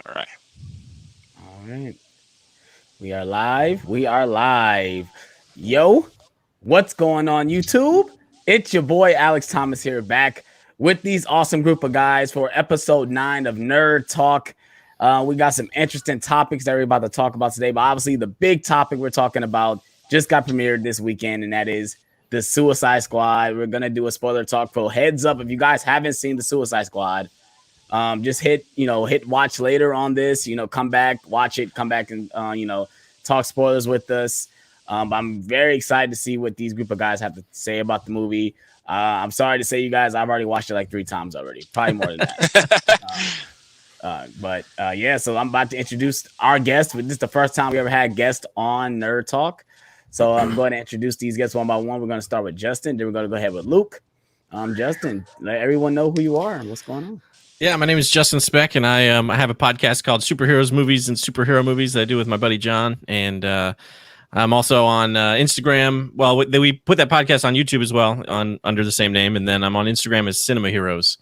All right. All right. We are live. We are live. Yo, what's going on, YouTube? It's your boy Alex Thomas here, back with these awesome group of guys for episode 9 of Nerd Talk. We got some interesting topics that we're about to talk about today, but obviously, the big topic we're talking about just got premiered this weekend, and that is the Suicide Squad. We're going to do a spoiler talk. For heads up, if you guys haven't seen the Suicide Squad, just hit watch later on this, come back, watch it, come back and talk spoilers with us. I'm very excited to see what these group of guys have to say about the movie. I'm sorry to say, you guys, I've already watched it like 3 times already, probably more than that. Yeah, so I'm about to introduce our guests. This is the first time we ever had guests on Nerd Talk, so I'm going to introduce these guests one by one. We're going to start with Justin, then we're going to go ahead with Luke. Justin, let everyone know who you are and what's going on. Yeah, my name is Justin Speck, and I have a podcast called Superheroes, Movies, and Superhero Movies that I do with my buddy John. And I'm also on Instagram. Well, we put that podcast on YouTube as well, under the same name. And then I'm on Instagram as Cinema Heroes.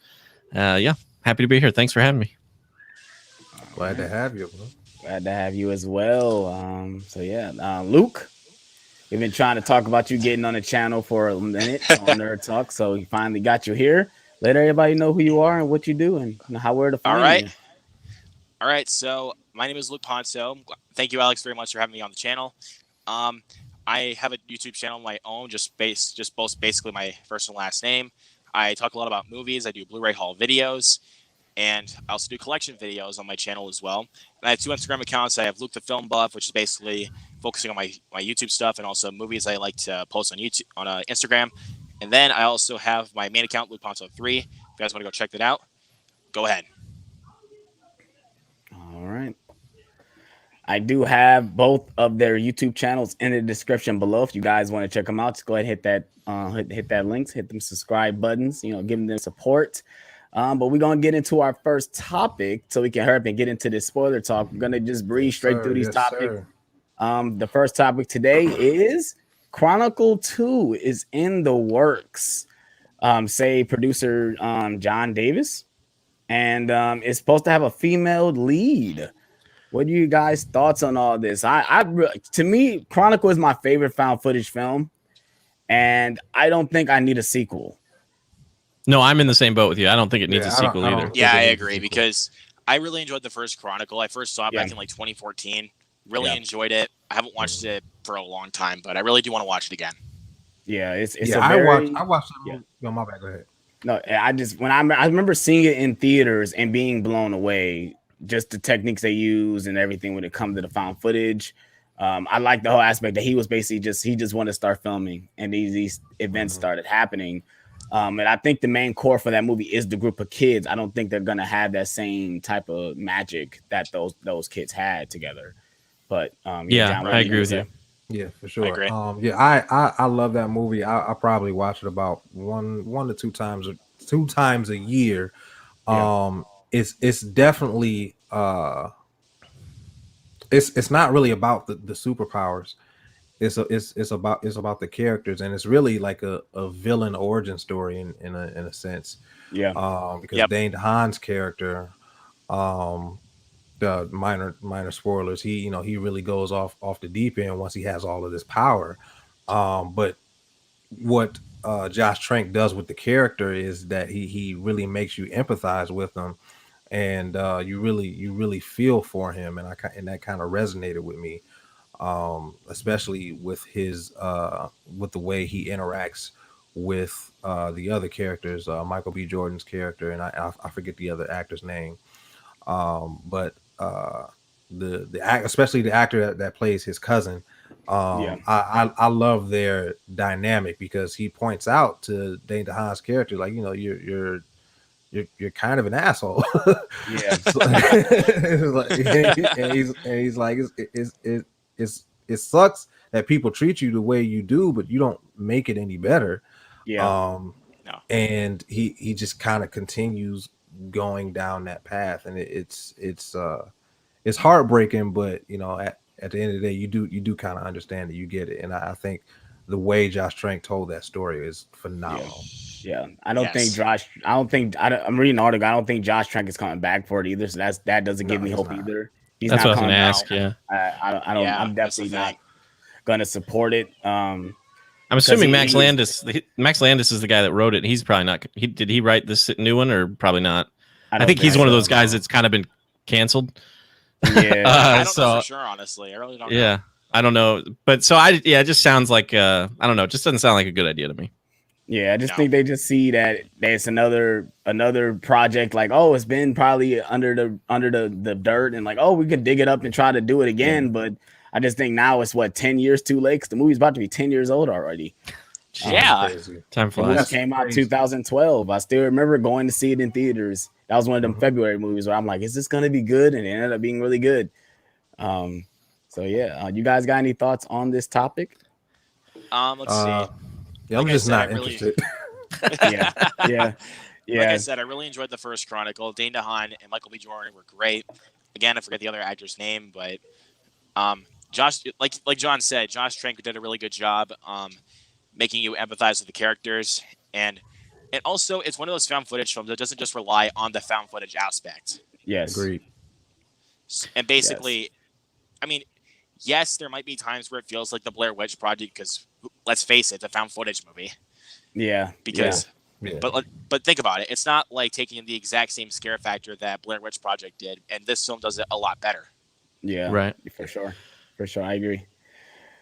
Yeah, happy to be here. Thanks for having me. Glad to have you, bro. Glad to have you as well. Luke, we've been trying to talk about you getting on the channel for a minute on Nerd Talk, so we finally got you here. Let everybody know who you are and what you do and how we're to find you. All right. So my name is Luke Ponso. Thank you, Alex, very much for having me on the channel. I have a YouTube channel of my own, just boasts basically my first and last name. I talk a lot about movies. I do Blu-ray haul videos, and I also do collection videos on my channel as well. And I have 2 Instagram accounts. I have Luke the Film Buff, which is basically focusing on my YouTube stuff, and also movies I like to post on YouTube on Instagram. And then I also have my main account, Luke Ponso 3. If you guys want to go check that out, go ahead. All right. I do have both of their YouTube channels in the description below. If you guys want to check them out, just go ahead and hit that hit that links, hit them subscribe buttons, giving them support. But we're gonna get into our first topic so we can hurry up and get into this spoiler talk. We're gonna just breeze straight through these topics. The first topic today is Chronicle 2 is in the works. Say producer John Davis, and it's supposed to have a female lead. What are you guys' thoughts on all this? To me, Chronicle is my favorite found footage film, and I don't think I need a sequel. No, I'm in the same boat with you. I don't think it needs a sequel either. Yeah, I agree, because I really enjoyed the first Chronicle. I first saw it back in like 2014. Really enjoyed it. I haven't watched it for a long time, but I really do want to watch it again. Yeah, I watched it. Yeah. My bad. Go ahead. No, I remember seeing it in theaters and being blown away. Just the techniques they use and everything when it comes to the found footage. I like the whole aspect that he was basically he just wanted to start filming, and these events started happening. And I think the main core for that movie is the group of kids. I don't think they're gonna have that same type of magic that those kids had together. But John, I agree with you. Yeah, for sure. I agree. I love that movie. I probably watch it about one to two times a year. It's definitely it's not really about the superpowers. It's about the characters, and it's really like a villain origin story in a sense. Yeah. Because Dane DeHaan's character, the minor spoilers, he really goes off the deep end once he has all of this power. But what Josh Trank does with the character is that he really makes you empathize with him, and you really feel for him, and that kind of resonated with me, especially with his with the way he interacts with the other characters, Michael B. Jordan's character, and I forget the other actor's name, but the act, especially the actor that plays his cousin. I love their dynamic, because he points out to Dane DeHaan's character, like, you're kind of an asshole. Yeah. and he's like, it sucks that people treat you the way you do, but you don't make it any better. No. And he just kind of continues going down that path, and it's heartbreaking, but at the end of the day, you do kind of understand it, you get it. And I think the way Josh Trank told that story is phenomenal. Yeah, I don't think I'm reading an article. I don't think Josh Trank is coming back for it either. So that doesn't give me he's hope not. either. He's That's not what I was coming gonna back. ask. Yeah, I don't. Yeah, I'm that's the definitely not thing. gonna support it. I'm Because assuming Max Landis is the guy that wrote it. He's probably not. Did he write this new one or probably not? I think he's one of those guys that's kind of been canceled. Yeah, I don't so know for sure, honestly. I really don't know. yeah, I don't know. But so it just sounds like I don't know. It just doesn't sound like a good idea to me. yeah. I just think they just see that it's another project. Like, oh, it's been probably under the dirt, and like, oh, we could dig it up and try to do it again. But I just think now it's 10 years too late. 'Cause the movie's about to be 10 years old already. Yeah. Time The movie flies. came out 2012. I still remember going to see it in theaters. That was one of them Mhm. February movies where I'm like, is this gonna be good? And it ended up being really good. So yeah, you guys got any thoughts on this topic? Let's see. Yeah, I'm Like I just said, not I really- interested. Yeah. Like I said, I really enjoyed the first Chronicle. Dane DeHaan and Michael B. Jordan were great. Again, I forget the other actor's name, but Josh, like John said, Josh Trank did a really good job making you empathize with the characters, and also it's one of those found footage films that doesn't just rely on the found footage aspect. Yes. Agreed. And basically, I mean, yes, there might be times where it feels like the Blair Witch Project because let's face it, it's a found footage movie. Yeah. Because Yeah. But think about it. It's not like taking the exact same scare factor that Blair Witch Project did, and this film does it a lot better. Yeah. Right. For sure. I agree.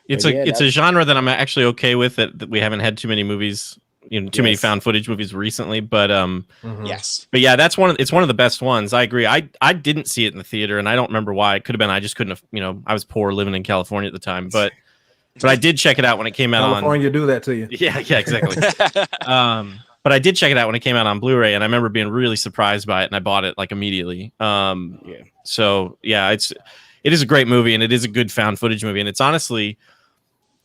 It's But a genre that I'm actually okay with. That we haven't had too many movies, too many found footage movies recently. But Mhm. Yes. But yeah, it's one of the best ones. I agree. I didn't see it in the theater, and I don't remember why. It could have been I just couldn't have. I was poor living in California at the time, but I did check it out when it came out California do that to you. Yeah, exactly. But I did check it out when it came out on Blu-ray, and I remember being really surprised by it, and I bought it like immediately. So yeah, it is a great movie, and it is a good found footage movie, and it's honestly,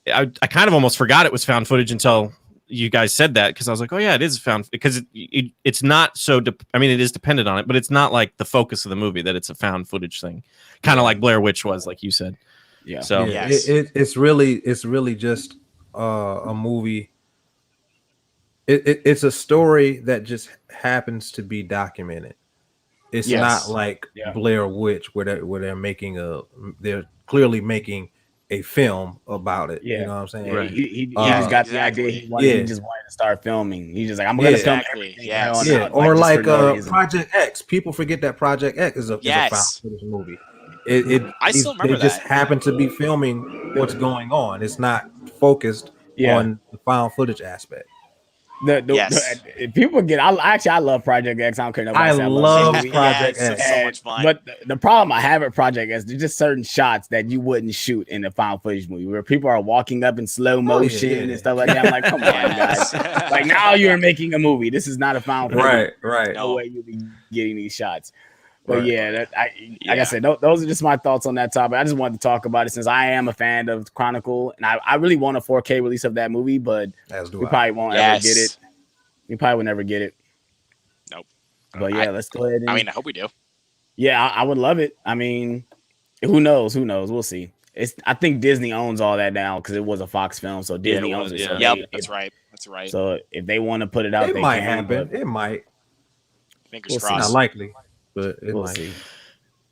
I kind of almost forgot it was found footage until you guys said that, because I was like, oh yeah, it is found, because it's not so. I mean, it is dependent on it, but it's not like the focus of the movie that it's a found footage thing, kind of like Blair Witch was, like you said. Yeah. So Yeah, Yes. it's really just a movie. It's a story that just happens to be documented. It's not like Blair Witch where they're clearly making a film about it. Yeah. You know what I'm saying? Right. He just got the idea. He just wanted to start filming. He's just like, I'm gonna film everything. Yes. from now on Yeah, out, or just like for no reason. Project X. People forget that Project X is a found footage movie. I still remember they just that. happen to be filming what's going on. It's not focused on the found footage aspect. People get. I love Project X. I don't care. Nobody I say love that movie. Project X. It's so much fun. But the problem I have at Project X, there's just certain shots that you wouldn't shoot in a found footage movie where people are walking up in slow motion and stuff like that. I'm like, come on, guys. Like, now you're making a movie. This is not a found footage. Right. No way you'll be getting these shots. But like I said, those are just my thoughts on that topic. I just wanted to talk about it since I am a fan of Chronicle, and I really want a 4K release of that movie, but we probably won't ever get it. We probably will never get it. Nope. But let's go ahead. I hope we do. Yeah, I would love it. I mean, who knows? We'll see. I think Disney owns all that now because it was a Fox film, so Disney owns it. So That's right. So if they want to put it out, it might happen. It might. Fingers crossed. Not likely, but it might. See.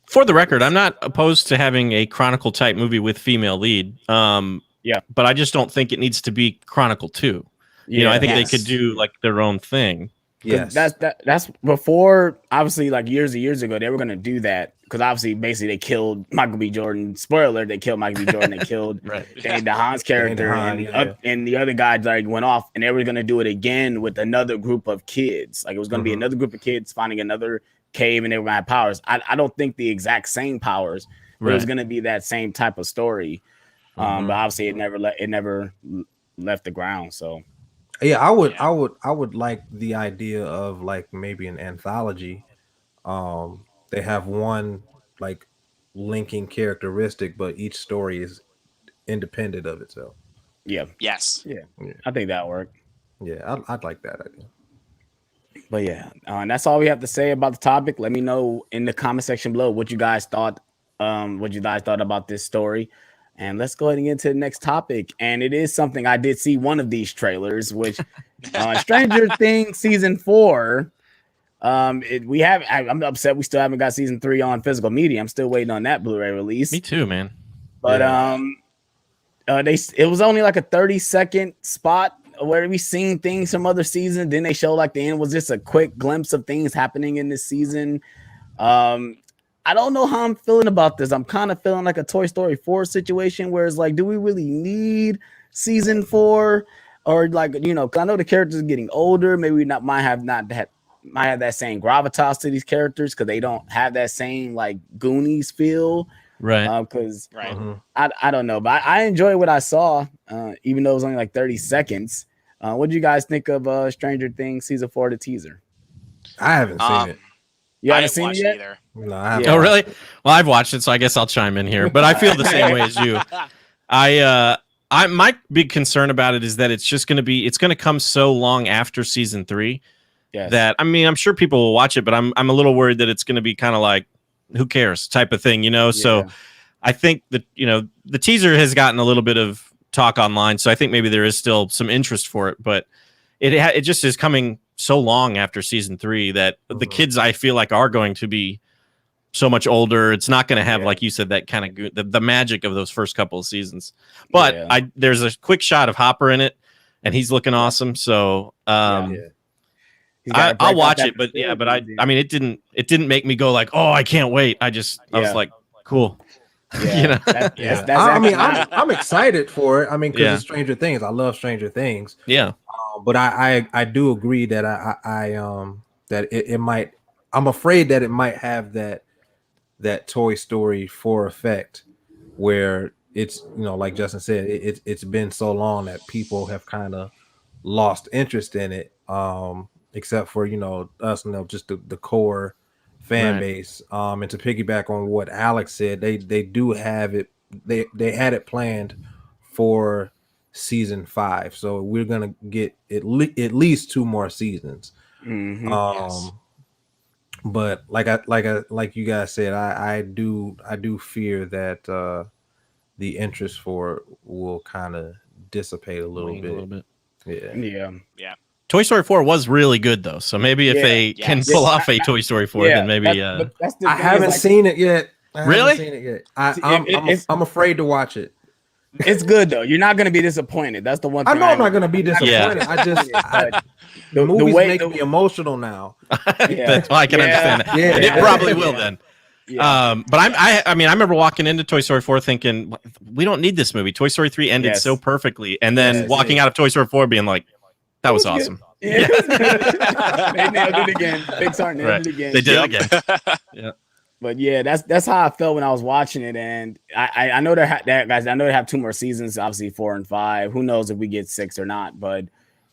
For the record, I'm not opposed to having a Chronicle type movie with female lead. But I just don't think it needs to be Chronicle 2. I think they could do like their own thing. Yes, that's before, obviously, like years and years ago, they were gonna do that because obviously, basically, they killed Michael B. Jordan. Spoiler alert: they killed Michael B. Jordan. They killed Dane DeHaan's character, and the other guy like went off, and they were gonna do it again with another group of kids. Like it was gonna be another group of kids finding another cave, and they were gonna have powers. I don't think the exact same powers. It was gonna be that same type of story, but obviously, it never left the ground. So. Yeah, I would like the idea of like maybe an anthology. They have one like linking characteristic, but each story is independent of itself. Yeah. Yes. Yeah. I think that'll work. Yeah, I'd like that idea. But and that's all we have to say about the topic. Let me know in the comment section below what you guys thought. What you guys thought about this story. And let's go ahead and get to the next topic. And it is something I did see one of these trailers, which Stranger Things season 4. I'm upset we still haven't got season 3 on physical media. I'm still waiting on that Blu-ray release. Me too, man. But it was only like a 30-second spot where we seen things from other seasons. Then they show like the end was just a quick glimpse of things happening in this season. I don't know how I'm feeling about this. I'm kind of feeling like a Toy Story 4 situation where it's like, do we really need season 4? Or like, cause I know the characters are getting older. Maybe we might have that same gravitas to these characters because they don't have that same like Goonies feel. Right. Because I don't know, but I enjoy what I saw, even though it was only like 30 seconds. What do you guys think of Stranger Things season 4, the teaser? I haven't seen it. You I haven't seen it yet? either. No, I haven't. Oh, really? Well, I've watched it, so I guess I'll chime in here. But I feel the same way as you. My big concern about it is that it's going to come so long after season 3 that, I mean, I'm sure people will watch it, but I'm a little worried that it's going to be kind of like, who cares type of thing, So I think that, the teaser has gotten a little bit of talk online. So I think maybe there is still some interest for it, but it just is coming so long after season 3 that the kids, I feel like, are going to be so much older. It's not going to have, like you said, that kind of the magic of those first couple of seasons. But there's a quick shot of Hopper in it, and he's looking awesome. So I'll watch it. But I mean, it didn't make me go like, oh, I can't wait. I was like, cool. Yeah, I'm excited for it. I mean, because it's Stranger Things. I love Stranger Things. Yeah. But I do agree that that it might. I'm afraid that it might have that Toy Story 4 effect, where it's like Justin said, it's been so long that people have kind of lost interest in it. Except for us, just the core fan base. And to piggyback on what Alex said, they do have it. They had it planned for season 5, so we're gonna get at least 2 more seasons. But like you guys said, I do fear that the interest for it will kind of dissipate a little bit. Yeah. Toy Story 4 was really good though, so maybe if they can pull off a Toy Story 4, then maybe. I haven't seen it yet. Really? I'm afraid to watch it. It's good though. You're not going to be disappointed. That's the one thing. I know I'm not going to be disappointed. The movies make me emotional now. That's why I can understand that. And it probably will then. But I remember walking into Toy Story 4 thinking, we don't need this movie. Toy Story 3 ended so perfectly, and then walking out of Toy Story 4 being like, that was awesome. They nailed it again. Pixar nailed it again. They did it again. Yeah. But yeah, that's how I felt when I was watching it, and I know guys. I know they have 2 more seasons, obviously 4 and 5. Who knows if we get 6 or not? But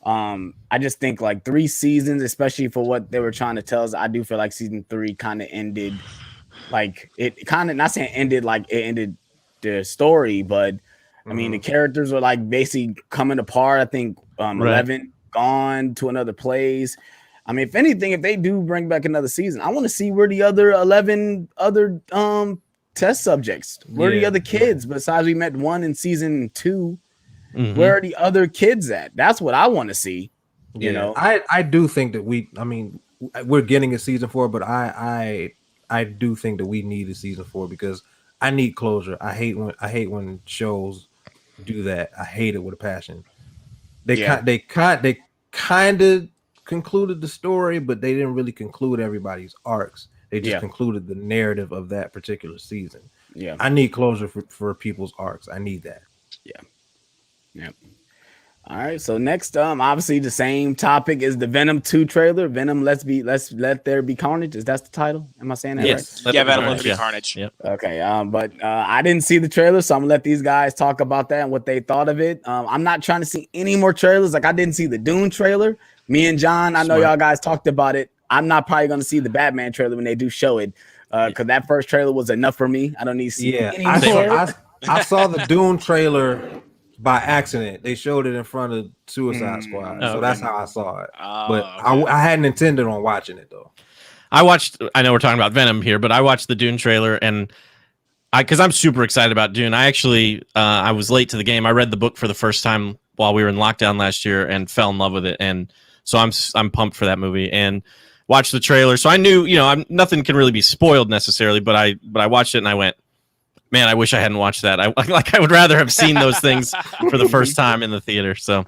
I just think like 3 seasons, especially for what they were trying to tell us. I do feel like season 3 kind of ended, like it kind of, not saying ended like it ended the story, but I mean the characters were like basically coming apart. I think 11 gone to another place. I mean, if anything, if they do bring back another season, I want to see where the other 11 other test subjects, where are the other kids besides we met one in season 2. Where are the other kids at? That's what I want to see. You know, I do think that we're getting a season 4, but I do think that we need a season 4 because I need closure. I hate when shows do that. I hate it with a passion. They kind of concluded the story, but they didn't really conclude everybody's arcs. They just concluded the narrative of that particular season. Yeah, I need closure for people's arcs. I need that. Yeah. All right. So next, obviously the same topic is the Venom 2 trailer. Venom, let there be carnage. Is that the title? Am I saying that right? Yeah, Venom, let there be carnage. Yep. Okay. But I didn't see the trailer, so I'm gonna let these guys talk about that and what they thought of it. I'm not trying to see any more trailers. Like I didn't see the Dune trailer. Me and John, I know y'all guys talked about it. I'm not probably gonna see the Batman trailer when they do show it, because that first trailer was enough for me. I don't need to see any more. I saw the Dune trailer by accident. They showed it in front of Suicide Squad, so that's how I saw it. But I hadn't intended on watching it though. I know we're talking about Venom here, but I watched the Dune trailer, and because I'm super excited about Dune. I actually I was late to the game. I read the book for the first time while we were in lockdown last year and fell in love with it, and so I'm pumped for that movie and watched the trailer. So I knew, nothing can really be spoiled necessarily, but I watched it and I went, man, I wish I hadn't watched that. I would rather have seen those things for the first time in the theater. So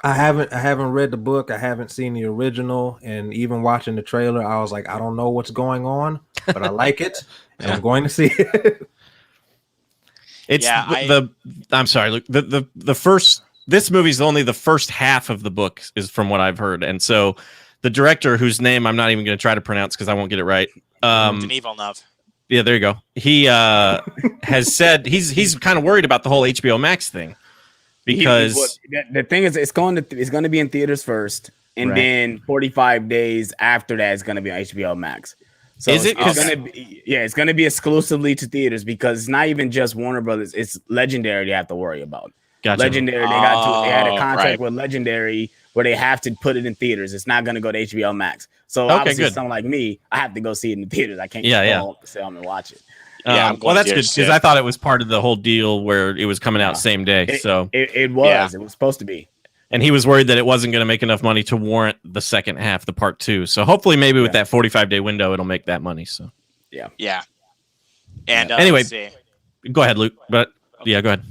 I haven't read the book. I haven't seen the original, and even watching the trailer, I was like, I don't know what's going on, but I like it, and I'm going to see it. It's I'm sorry, Luke. The first, this movie's only the first half of the book is from what I've heard, and so the director, whose name I'm not even going to try to pronounce because I won't get it right. Denis Villeneuve. Yeah, there you go. He has said he's kind of worried about the whole HBO Max thing. Because the thing is, it's going to be in theaters first, and then 45 days after that, it's going to be on HBO Max. So is it? It's going to be exclusively to theaters because it's not even just Warner Brothers; it's Legendary they have to worry about. Gotcha. Legendary, they had a contract with Legendary where they have to put it in theaters. It's not going to go to HBO Max. So obviously, someone like me, I have to go see it in the theaters. I can't go home to sit home and watch it. Well, that's good because I thought it was part of the whole deal where it was coming out same day. It was supposed to be, and he was worried that it wasn't going to make enough money to warrant the second half, the part 2. So hopefully, maybe with that 45-day window, it'll make that money. So yeah. And anyway, go ahead, Luke. But go ahead.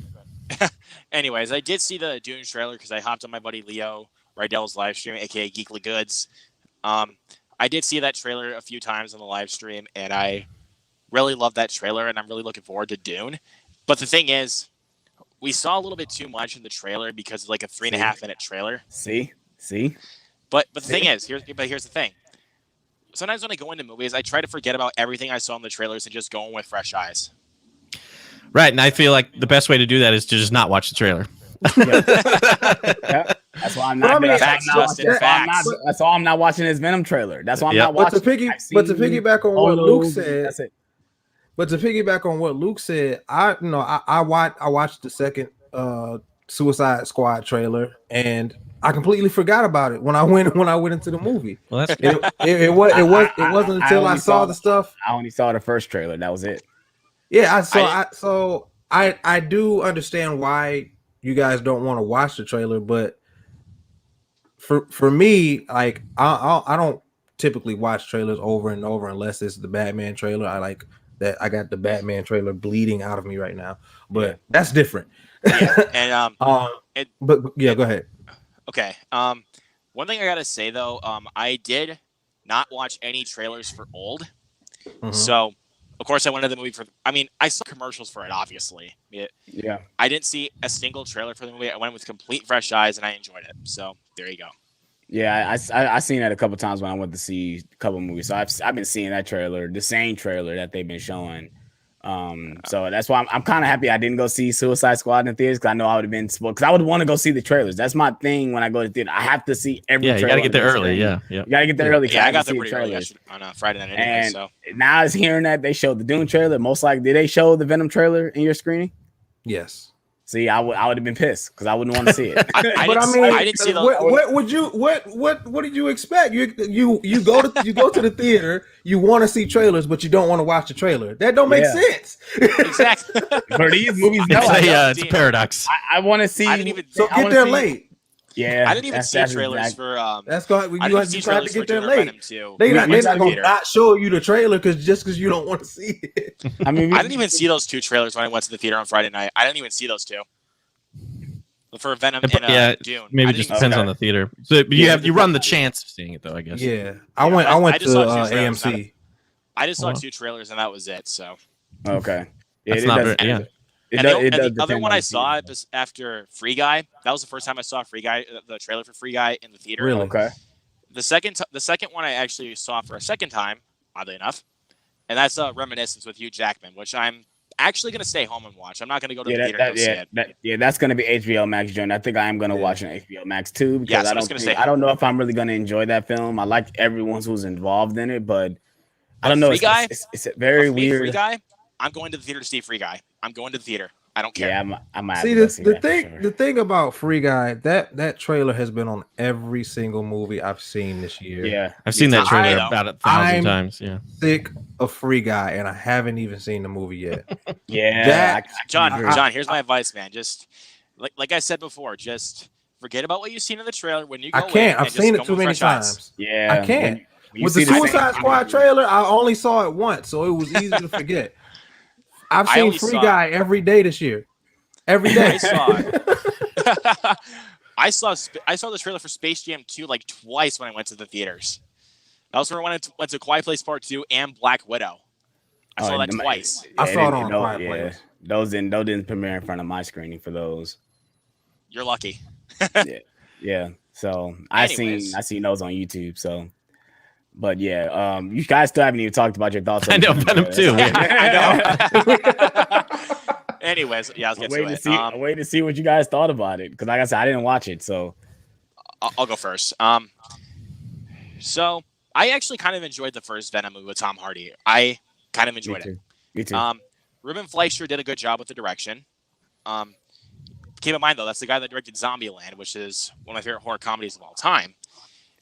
Anyways, I did see the Dune trailer because I hopped on my buddy Leo Rydell's live stream, aka Geekly Goods. I did see that trailer a few times on the live stream, and I really love that trailer, and I'm really looking forward to Dune. But the thing is, we saw a little bit too much in the trailer because it's like a 3.5 minute trailer. See. But the thing is, here's the thing. Sometimes when I go into movies, I try to forget about everything I saw in the trailers and just go in with fresh eyes. Right, and I feel like the best way to do that is to just not watch the trailer. That's why I'm not. That's why I'm not watching this Venom trailer. That's why I'm not watching. But to piggyback on what Luke said, that's it. But to piggyback on what Luke said, I watched the second Suicide Squad trailer, and I completely forgot about it when I went into the movie. Well, that's it wasn't until I saw the stuff. I only saw the first trailer. That was it. Yeah, I do understand why you guys don't want to watch the trailer, but for me, like I don't typically watch trailers over and over unless it's the Batman trailer. I like that. I got the Batman trailer bleeding out of me right now, but that's different. Yeah, and but go ahead. Okay. One thing I gotta say though, I did not watch any trailers for Old, so. Of course, I went to the movie I saw commercials for it, obviously. I didn't see a single trailer for the movie. I went with complete fresh eyes, and I enjoyed it. So, there you go. Yeah, I seen that a couple times when I went to see a couple movies. So, I've been seeing that trailer, the same trailer that they've been showing. So that's why I'm kind of happy I didn't go see Suicide Squad in the theaters because I know I would have been spoiled. Because I would want to go see the trailers. That's my thing when I go to the theater. I have to see every trailer. You got to get there early. Yeah. You got to get there early. Yeah, I got there pretty early on a Friday night anyway. And so now I was hearing that they showed the Dune trailer. Most likely, did they show the Venom trailer in your screening? Yes. See, I would have been pissed because I wouldn't want to see it. I didn't see the. What did you expect? You go to the theater. You want to see trailers, but you don't want to watch the trailer. That don't make sense. Exactly. For these movies, it's a paradox. I want to see. I didn't even. Get there late. Yeah, I didn't even see trailers for. That's going. You have to get there late. They're not going to not show you the trailer because you don't want to see it. I mean, I didn't even see those two trailers when I went to the theater on Friday night. I didn't even see those two. For Venom and Dune. Maybe it just depends on the theater. So you run the chance of seeing it though, I guess. Yeah, I went to AMC. I just saw two trailers and that was it. So okay, that's not very. Yeah. The other one I saw after Free Guy. That was the first time I saw Free Guy, the trailer for Free Guy in the theater. Really? Okay. The second one I actually saw for a second time, oddly enough, and that's Reminiscence with Hugh Jackman, which I'm actually going to stay home and watch. I'm not going to go to the theater and go see it. That's going to be HBO Max joint. I think I am going to watch an HBO Max too because I don't know if I'm really going to enjoy that film. I like everyone who's involved in it, but I don't know. Free Guy, it's very weird. Free Guy. I'm going to the theater to see Free Guy. I'm going to the theater. I don't care. Yeah, I might have See, to go see the that. thing For sure. the thing about Free Guy, that trailer has been on every single movie I've seen this year. Yeah, I've seen that too. trailer I- about 1,000 times. Yeah. Sick of Free Guy, and I haven't even seen the movie yet. yeah. That- John, agree. John, here's my advice, man. Just like I said before, just forget about what you've seen in the trailer when you go I can't. in I've and seen just it go too with many fresh eyes. Oh, times. yeah, I can't. when you With the see Suicide Squad trailer, I only saw it once, so it was easy to forget. I've I seen only Free saw- Guy every day this year. Every day. I saw I saw the trailer for Space Jam 2 like twice when I went to the theaters. That was when I went to Quiet Place Part 2 and Black Widow. I saw that twice. I saw it didn't- on Quiet yeah, Place. those didn't premiere in front of my screening for those. You're lucky. Yeah. So I Anyways. seen those on YouTube. So, but yeah, you guys still haven't even talked about your thoughts. I on know, Venom Venom too. I know. Anyways, yeah, let's I'm get waiting to to it. see. I'm waiting to see what you guys thought about it because, like I said, I didn't watch it. So I'll go first. So I actually kind of enjoyed the first Venom movie with Tom Hardy. I kind of enjoyed it. Me too. Ruben Fleischer did a good job with the direction. Keep in mind though, that's the guy that directed Zombieland, which is one of my favorite horror comedies of all time.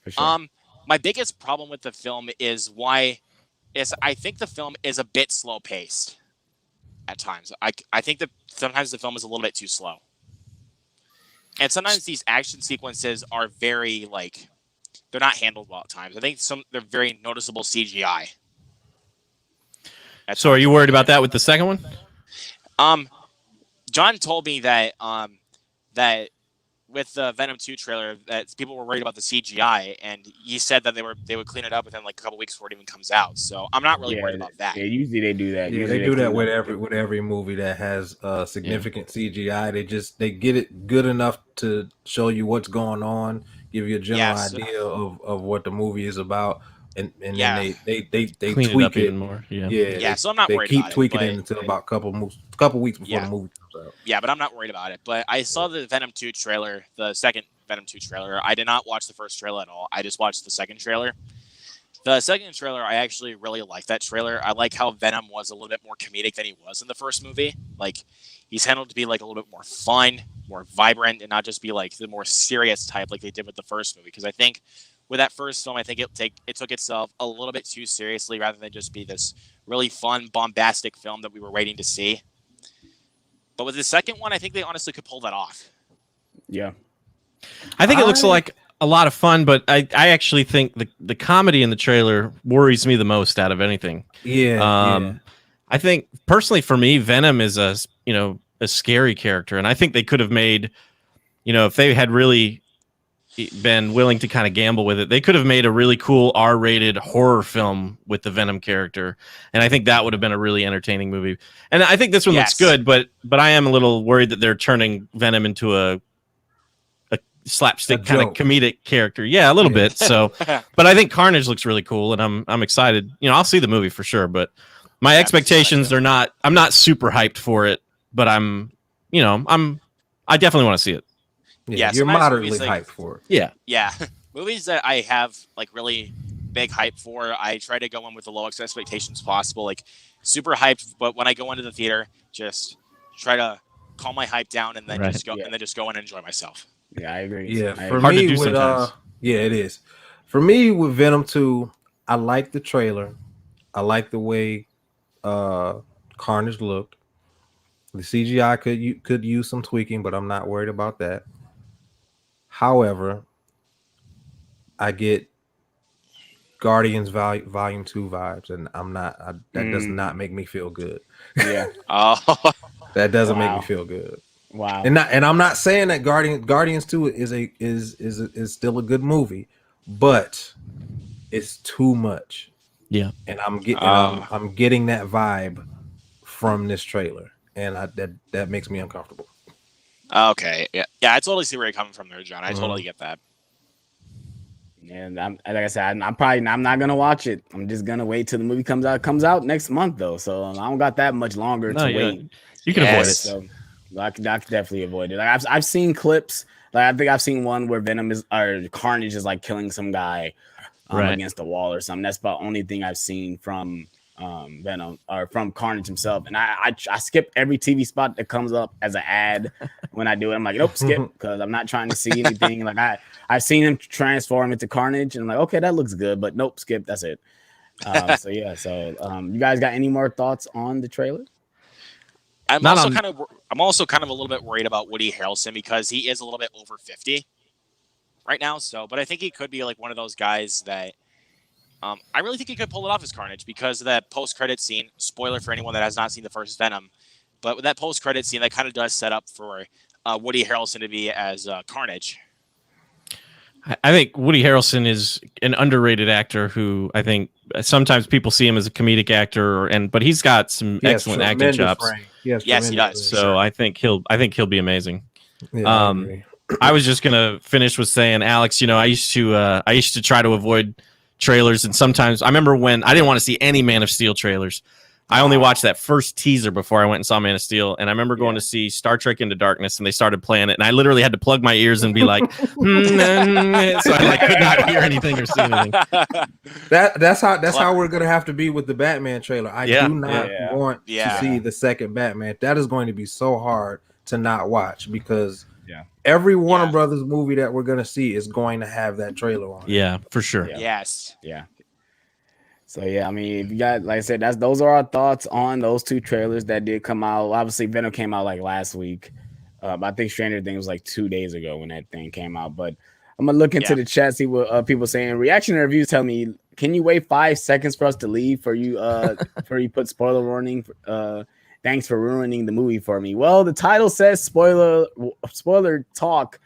For sure. My biggest problem with the film is I think the film is a bit slow paced at times. I think that sometimes the film is a little bit too slow. And sometimes these action sequences are very they're not handled well at times. I think they're very noticeable CGI. So are you worried about that with the second one? John told me that that with the Venom 2 trailer that people were worried about the CGI, and he said that they would clean it up within like a couple weeks before it even comes out. So I'm not really worried about that. Yeah, usually they do that. Yeah, Usually they do that clean up. with every movie that has significant CGI. They get it good enough to show you what's going on, give you a general idea of what the movie is about, and then they Clean tweak it up even more. Yeah. Yeah, so I'm not worried keep about tweaking it. it until about a couple weeks before Yeah. the movie comes out. Yeah, but I'm not worried about it. But I saw the Venom 2 trailer, the second Venom 2 trailer. I did not watch the first trailer at all. I just watched the second trailer. The second trailer, I actually really like that trailer. I like how Venom was a little bit more comedic than he was in the first movie. Like, he's handled to be like a little bit more fun, more vibrant, and not just be like the more serious type like they did with the first movie. Because I think with that first film, I think it took itself a little bit too seriously rather than just be this really fun, bombastic film that we were waiting to see. But with the second one, I think they honestly could pull that off. Yeah. I think it looks like a lot of fun, but I actually think the comedy in the trailer worries me the most out of anything. Yeah. I think personally for me, Venom is a scary character, and I think they could have made, if they had really been willing to kind of gamble with it, they could have made a really cool R-rated horror film with the Venom character, and I think that would have been a really entertaining movie. And I think this one looks good, but I am a little worried that they're turning Venom into a slapstick kind of comedic character. Yeah, a little bit. So, but I think Carnage looks really cool, and I'm excited. I'll see the movie for sure, but my expectations are not. I'm not super hyped for it, but I definitely want to see it. Yeah, you're moderately hyped for it. Yeah. Movies that I have like really big hype for, I try to go in with the lowest expectations possible. Like super hyped, but when I go into the theater, just try to calm my hype down and then just go in and enjoy myself. Yeah, I agree. Yeah, for hard me to do with sometimes. yeah, it is. For me with Venom 2, I like the trailer. I like the way Carnage looked. The CGI could use some tweaking, but I'm not worried about that. However, I get Guardians Volume 2 vibes, and that does not make me feel good. Yeah. Oh, That doesn't make me feel good. Wow. And I'm not saying that Guardians 2 is still a good movie, but it's too much. Yeah. And I'm getting that vibe from this trailer, and that makes me uncomfortable. okay. Yeah. I totally see where you're coming from there, John. I totally get that. And like I said, I'm not gonna watch it. I'm just gonna wait till the movie comes out. It comes out next month though, so I don't got that much longer to wait. You can avoid it. So I can definitely avoid it. Like I've seen clips. Like I think I've seen one where Carnage is like killing some guy against the wall or something. That's about the only thing I've seen from Venom or from Carnage himself, and I skip every TV spot that comes up as an ad when I do it. I'm like, nope, skip, because I'm not trying to see anything. Like I've seen him transform into Carnage, and I'm like, okay, that looks good, but nope, skip. That's it. So you guys got any more thoughts on the trailer? I'm also kind of a little bit worried about Woody Harrelson because he is a little bit over 50 right now. So, but I think he could be like one of those guys that I really think he could pull it off as Carnage because of that post-credit scene. Spoiler for anyone that has not seen the first Venom, but with that post-credit scene, that kind of does set up for Woody Harrelson to be as Carnage. I think Woody Harrelson is an underrated actor who I think sometimes people see him as a comedic actor, but he's got some excellent acting chops. Yes, he does. So I think he'll be amazing. Yeah, I was just gonna finish with saying, Alex, I used to try to avoid trailers, and sometimes I remember when I didn't want to see any Man of Steel trailers. I only watched that first teaser before I went and saw Man of Steel, and I remember going to see Star Trek Into Darkness, and they started playing it, and I literally had to plug my ears and be like, so I could not hear anything or see anything. That's how we're gonna have to be with the Batman trailer. I do not want to see the second Batman. That is going to be so hard to not watch because every Warner Brothers movie that we're gonna see is going to have that trailer on it. Yeah, for sure. Yes. Yeah. So I mean, if you got, like I said, those are our thoughts on those two trailers that did come out. Obviously, Venom came out like last week. I think Stranger Things was like 2 days ago when that thing came out. But I'm gonna look into the chat, see what people saying. Reaction and reviews tell me, can you wait 5 seconds for us to leave? For you, for you put spoiler warning. Thanks for ruining the movie for me. Well, the title says spoiler talk.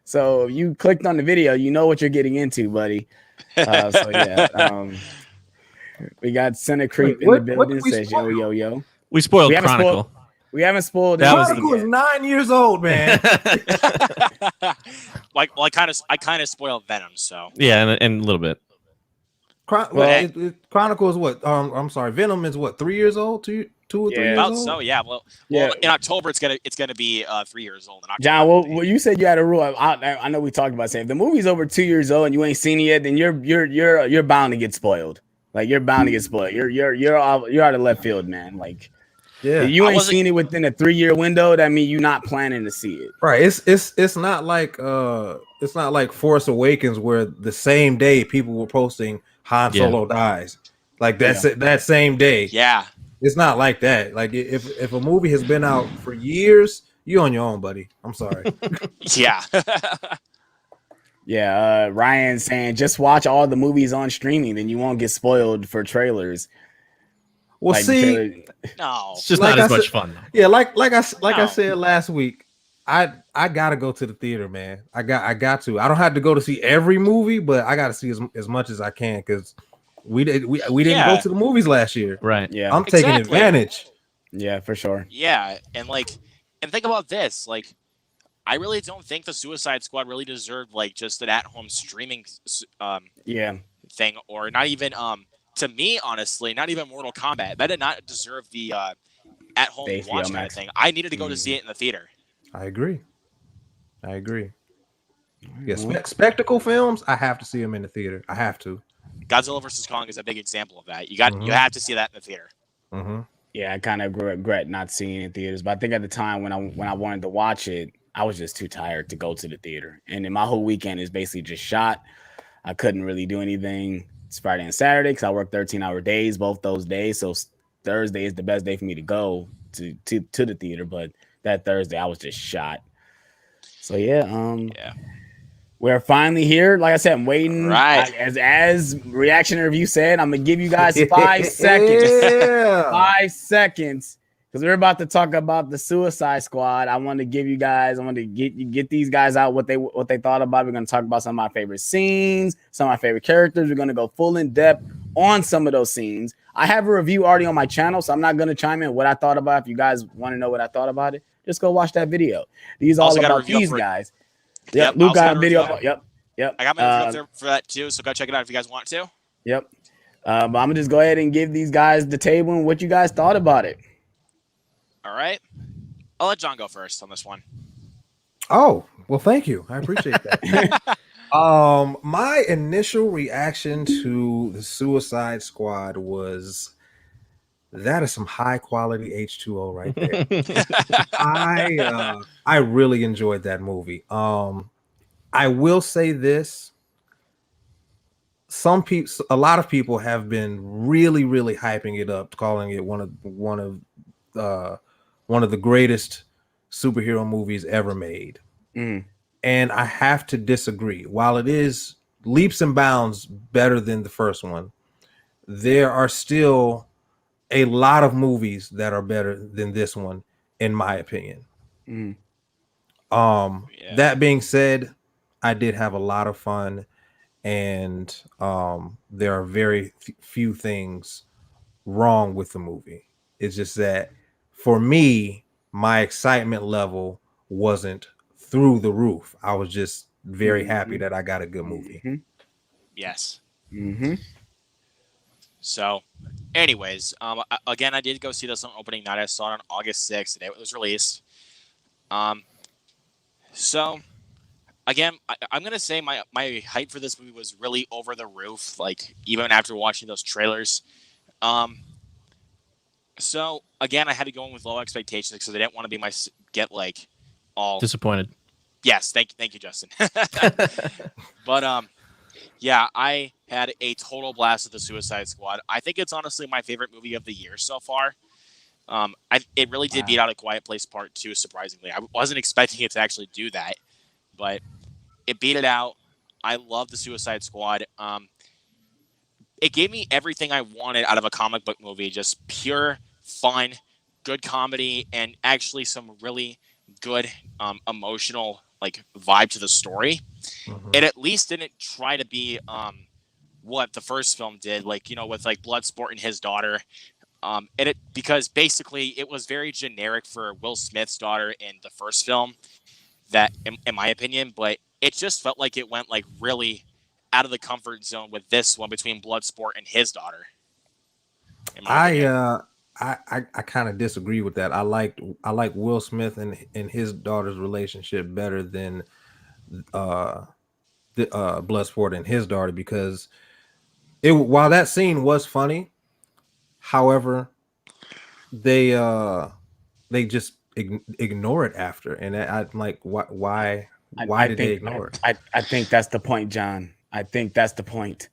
So if you clicked on the video, you know what you're getting into, buddy. We got Senate Creep in the building. Says yo. We spoiled Chronicle. We haven't spoiled. Chronicle is 9 years old, man. I kind of spoiled Venom, so yeah, and a little bit. Chronicle is what? I'm sorry. Venom is what? 3 years old? Two or 3 years old? So yeah. Well, in October it's gonna be 3 years old. John, well, you said you had a rule. I know we talked about saying if the movie's over 2 years old and you ain't seen it yet, then you're bound to get spoiled. Like you're bound to get spoiled. You're out of left field, man. Like, if you ain't seen it within a 3-year window, that means you're not planning to see it. Right. It's not like Force Awakens where the same day people were posting Han Solo dies. Like that same day. Yeah. It's not like that. Like if a movie has been out for years, you on your own, buddy. I'm sorry. Yeah. Yeah, Ryan saying just watch all the movies on streaming, then you won't get spoiled for trailers. Well, see, no, it's just not as much fun. Yeah, like I said last week, I gotta go to the theater, man. I got to. I don't have to go to see every movie, but I gotta see as much as I can because we didn't go to the movies last year. Right. Yeah. I'm taking advantage. Yeah, for sure. Yeah, and think about this, like. I really don't think the Suicide Squad really deserved like just an at-home streaming thing, or not even to me honestly, not even Mortal Kombat. That did not deserve the at-home watch kind of thing. I needed to go to see it in the theater. I agree. Yeah, spectacle films, I have to see them in the theater. I have to. Godzilla vs. Kong is a big example of that. You have to see that in the theater. Mm-hmm. Yeah, I kind of regret not seeing it in theaters, but I think at the time when I wanted to watch it, I was just too tired to go to the theater. And then my whole weekend is basically just shot. I couldn't really do anything. It's Friday and Saturday because I work 13-hour days, both those days. So Thursday is the best day for me to go to the theater. But that Thursday, I was just shot. So, we're finally here. Like I said, I'm waiting. Right. As reaction review said, I'm going to give you guys 5 seconds. 5 seconds. Because we're about to talk about the Suicide Squad. I want to get these guys out what they thought about. We're going to talk about some of my favorite scenes, some of my favorite characters. We're going to go full in depth on some of those scenes. I have a review already on my channel, so I'm not going to chime in what I thought about. If you guys want to know what I thought about it, just go watch that video. These all about these guys. Yep, Luke got a video. Yep. I got my review up there for that too, so go check it out if you guys want to. Yep. But I'm going to just go ahead and give these guys the table and what you guys thought about it. All right. I'll let John go first on this one. Oh, well, thank you. I appreciate that. My initial reaction to the Suicide Squad was That is some high quality H2O right there. I really enjoyed that movie. I will say this. A lot of people have been really, really hyping it up, calling it one of the greatest superhero movies ever made. Mm. And I have to disagree. While it is leaps and bounds better than the first one, there are still a lot of movies that are better than this one, in my opinion. Mm. That being said, I did have a lot of fun, and there are very few things wrong with the movie. It's just that for me, my excitement level wasn't through the roof. I was just very happy that I got a good movie. Mm-hmm. Yes. Mm-hmm. So, anyways, again, I did go see this on opening night. I saw it on August 6th, the day it was released. So, again, I'm gonna say my hype for this movie was really over the roof. Like, even after watching those trailers. So again, I had to go in with low expectations because I didn't want to get like all disappointed. Yes, thank you, Justin. But yeah, I had a total blast with the Suicide Squad. I think it's honestly my favorite movie of the year so far. It really did beat out A Quiet Place Part 2, surprisingly. I wasn't expecting it to actually do that, but it beat it out. I love the Suicide Squad. It gave me everything I wanted out of a comic book movie, just pure fun, good comedy, and actually some really good emotional like vibe to the story. Mm-hmm. It at least didn't try to be what the first film did, like, with like Bloodsport and his daughter. Because basically it was very generic for Will Smith's daughter in the first film, that in my opinion, but it just felt like it went like really out of the comfort zone with this one between Bloodsport and his daughter. I kind of disagree with that. I like Will Smith and his daughter's relationship better than Bloodsport and his daughter, because while that scene was funny, however, they just ignore it after, and I'm like, why did they ignore it? I think that's the point, John. I think that's the point,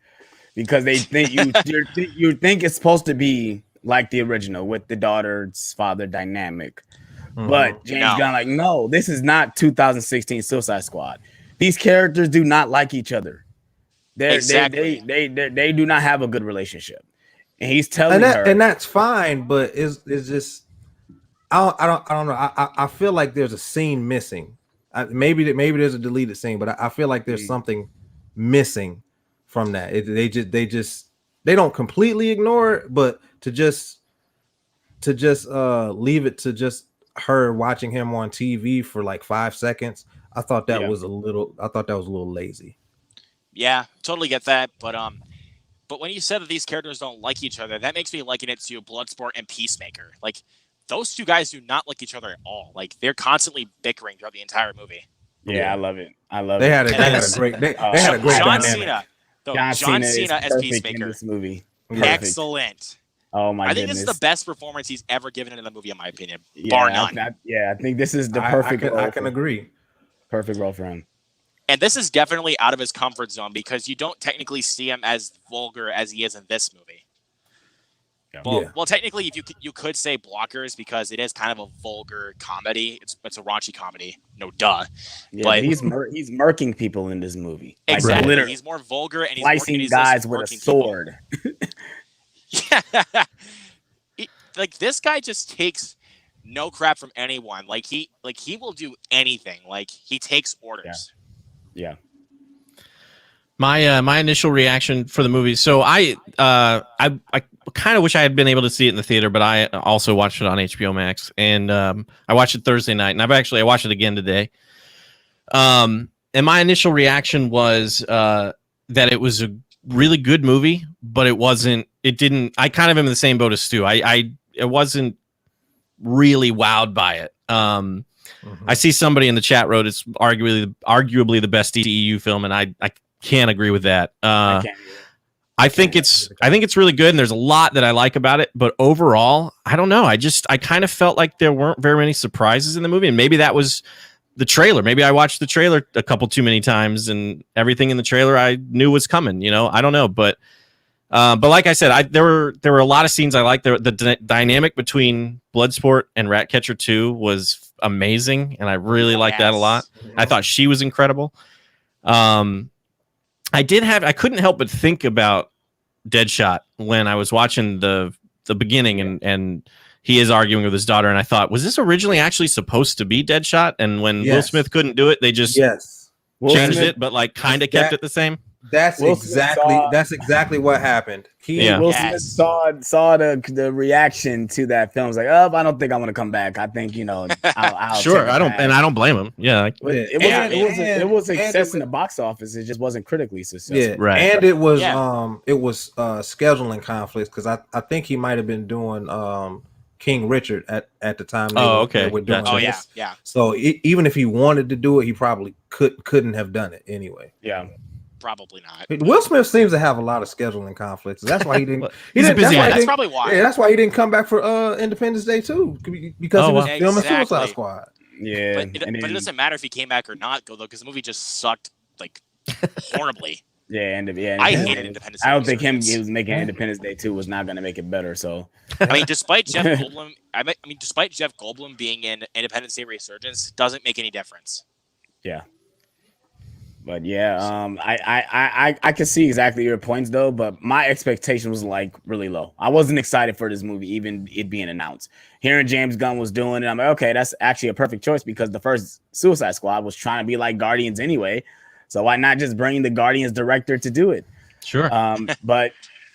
because they think you think it's supposed to be like the original with the daughter's father dynamic, but James Gunn like, no, this is not 2016 Suicide Squad. These characters do not like each other. They do not have a good relationship, and he's telling her, and that's fine. But it's just I don't know. I feel like there's a scene missing. Maybe there's a deleted scene, but I feel like there's something missing from that. They don't completely ignore it, but to just leave it to just her watching him on TV for like 5 seconds. I thought that was a little lazy. Yeah, totally get that, but when you said that these characters don't like each other, that makes me liken it to Bloodsport and Peacemaker. Like, those two guys do not like each other at all. Like, they're constantly bickering throughout the entire movie. Yeah, I love it. They had a great John dynamic. Cena. John Cena as Peacemaker. In this movie. Perfect. Excellent. Oh my! I think this is the best performance he's ever given in the movie, in my opinion, yeah, bar none. I think this is the perfect. I can agree. Perfect role for him. And this is definitely out of his comfort zone, because you don't technically see him as vulgar as he is in this movie. Yeah. Well, technically, if you could say Blockers, because it is kind of a vulgar comedy. It's a raunchy comedy, no duh. Yeah, but he's murking people in this movie. Exactly, like, he's more vulgar and he's slicing guys with a sword. Yeah, like this guy just takes no crap from anyone. Like he will do anything. Like, he takes orders. Yeah. My initial reaction for the movie. So I kind of wish I had been able to see it in the theater, but I also watched it on HBO Max, and I watched it Thursday night, and I watched it again today. And my initial reaction was that it was a really good movie, but it didn't. I kind of am in the same boat as Stu. I wasn't really wowed by it. I see somebody in the chat wrote it's arguably the best DCEU film, and I can't agree with that. I I think it's really good, and there's a lot that I like about it. But overall, I don't know. I kind of felt like there weren't very many surprises in the movie, and maybe that was the trailer. Maybe I watched the trailer a couple too many times, and everything in the trailer I knew was coming. I don't know, but like I said, there were a lot of scenes I liked. The dynamic between Bloodsport and Ratcatcher 2 was amazing, and I really liked that a lot. I thought she was incredible. I couldn't help but think about Deadshot when I was watching the beginning, and he is arguing with his daughter, and I thought, was this originally actually supposed to be Deadshot? And when Will Smith couldn't do it, they just changed it, but like kind of kept it the same. That's exactly what happened. Will Smith saw the reaction to that film. Was like, oh, I don't think I want to come back. I think I'll sure. I don't blame him. Yeah, it was a success in the box office. It just wasn't critically successful. Yeah, right. And it was scheduling conflicts because I think he might have been doing King Richard at the time. Okay. They were doing this. Yeah. So even if he wanted to do it, he probably couldn't have done it anyway. Yeah. Probably not. Will Smith seems to have a lot of scheduling conflicts. That's why he didn't. That's probably why. Yeah, that's why he didn't come back for Independence Day too, because he was filming Suicide Squad. Yeah, but it doesn't matter if he came back or not, though, because the movie just sucked like horribly. I hated Independence Day. I don't think him making Independence Day 2 was not going to make it better. So I mean, despite Jeff Goldblum being in Independence Day Resurgence, doesn't make any difference. Yeah. But I can see exactly your points though, but my expectation was like really low. I wasn't excited for this movie, even it being announced. Hearing James Gunn was doing it, I'm like, okay, that's actually a perfect choice because the first Suicide Squad was trying to be like Guardians anyway. So why not just bring the Guardians director to do it? Sure. But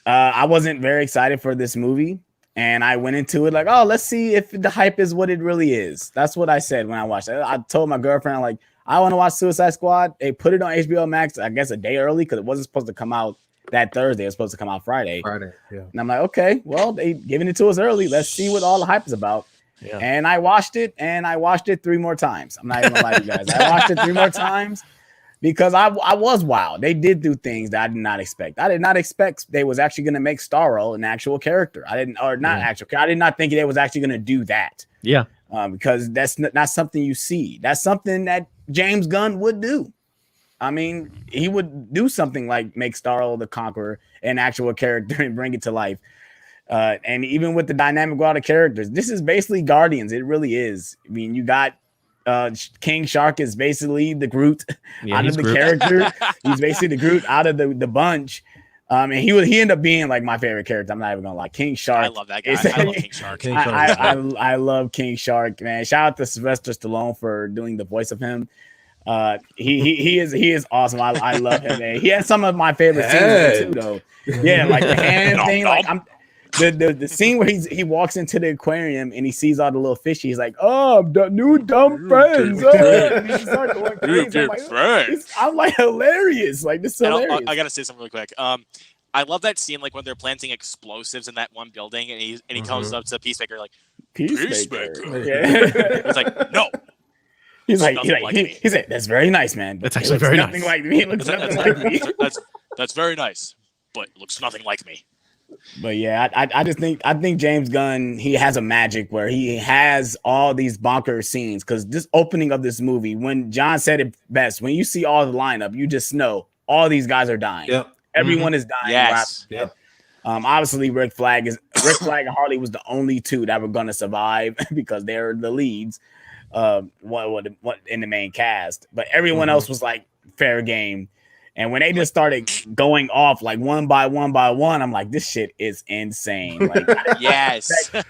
I wasn't very excited for this movie. And I went into it like, oh, let's see if the hype is what it really is. That's what I said when I watched it. I told my girlfriend, like, I want to watch Suicide Squad. They put it on HBO Max, I guess, a day early because it wasn't supposed to come out that Thursday. It was supposed to come out Friday. Yeah. And I'm like, okay, well, they giving it to us early. Let's see what all the hype is about. Yeah. And I watched it, 3 more times. I'm not even gonna lie to you guys. I watched it 3 more times because I was wild. They did do things that I did not expect. I did not expect they was actually gonna make Starro an actual character. I did not think they was actually gonna do that. Yeah. Because that's not something you see. That's something that James Gunn would do. I mean, he would do something like make Starro the Conqueror an actual character and bring it to life. And even with the dynamic of all the characters, this is basically Guardians. It really is. I mean, you got King Shark is basically the Groot out of the character. He's basically the Groot out of the bunch. And he ended up being like my favorite character. I'm not even gonna lie. King Shark. I love that guy. I love King Shark. I love King Shark, man. Shout out to Sylvester Stallone for doing the voice of him. He is awesome. I love him, man. He has some of my favorite scenes too, though. Yeah, like the hand thing. Like the scene where he walks into the aquarium and he sees all the little fish. He's like, "Oh, the new dumb friends." And he starts going crazy. I'm like hilarious. Like this is hilarious. I gotta say something really quick. I love that scene, like when they're planting explosives in that one building, and he comes up to Peacemaker like, "Peacemaker." Yeah. He's like, "No." He said, "That's very nice, man. That's actually very nice. Like me. It looks nothing like me. That's very nice, but it looks nothing like me." But yeah, I think James Gunn, he has a magic where he has all these bonkers scenes. Because this opening of this movie, when John said it best, when you see all the lineup, you just know all these guys are dying. Yep. Everyone is dying. Yes. Yep. Obviously, Rick Flag and Harley was the only two that were going to survive because they're the leads. What in the main cast, but everyone else was like fair game. And when they just started going off like one by one, I'm like, this shit is insane. Like,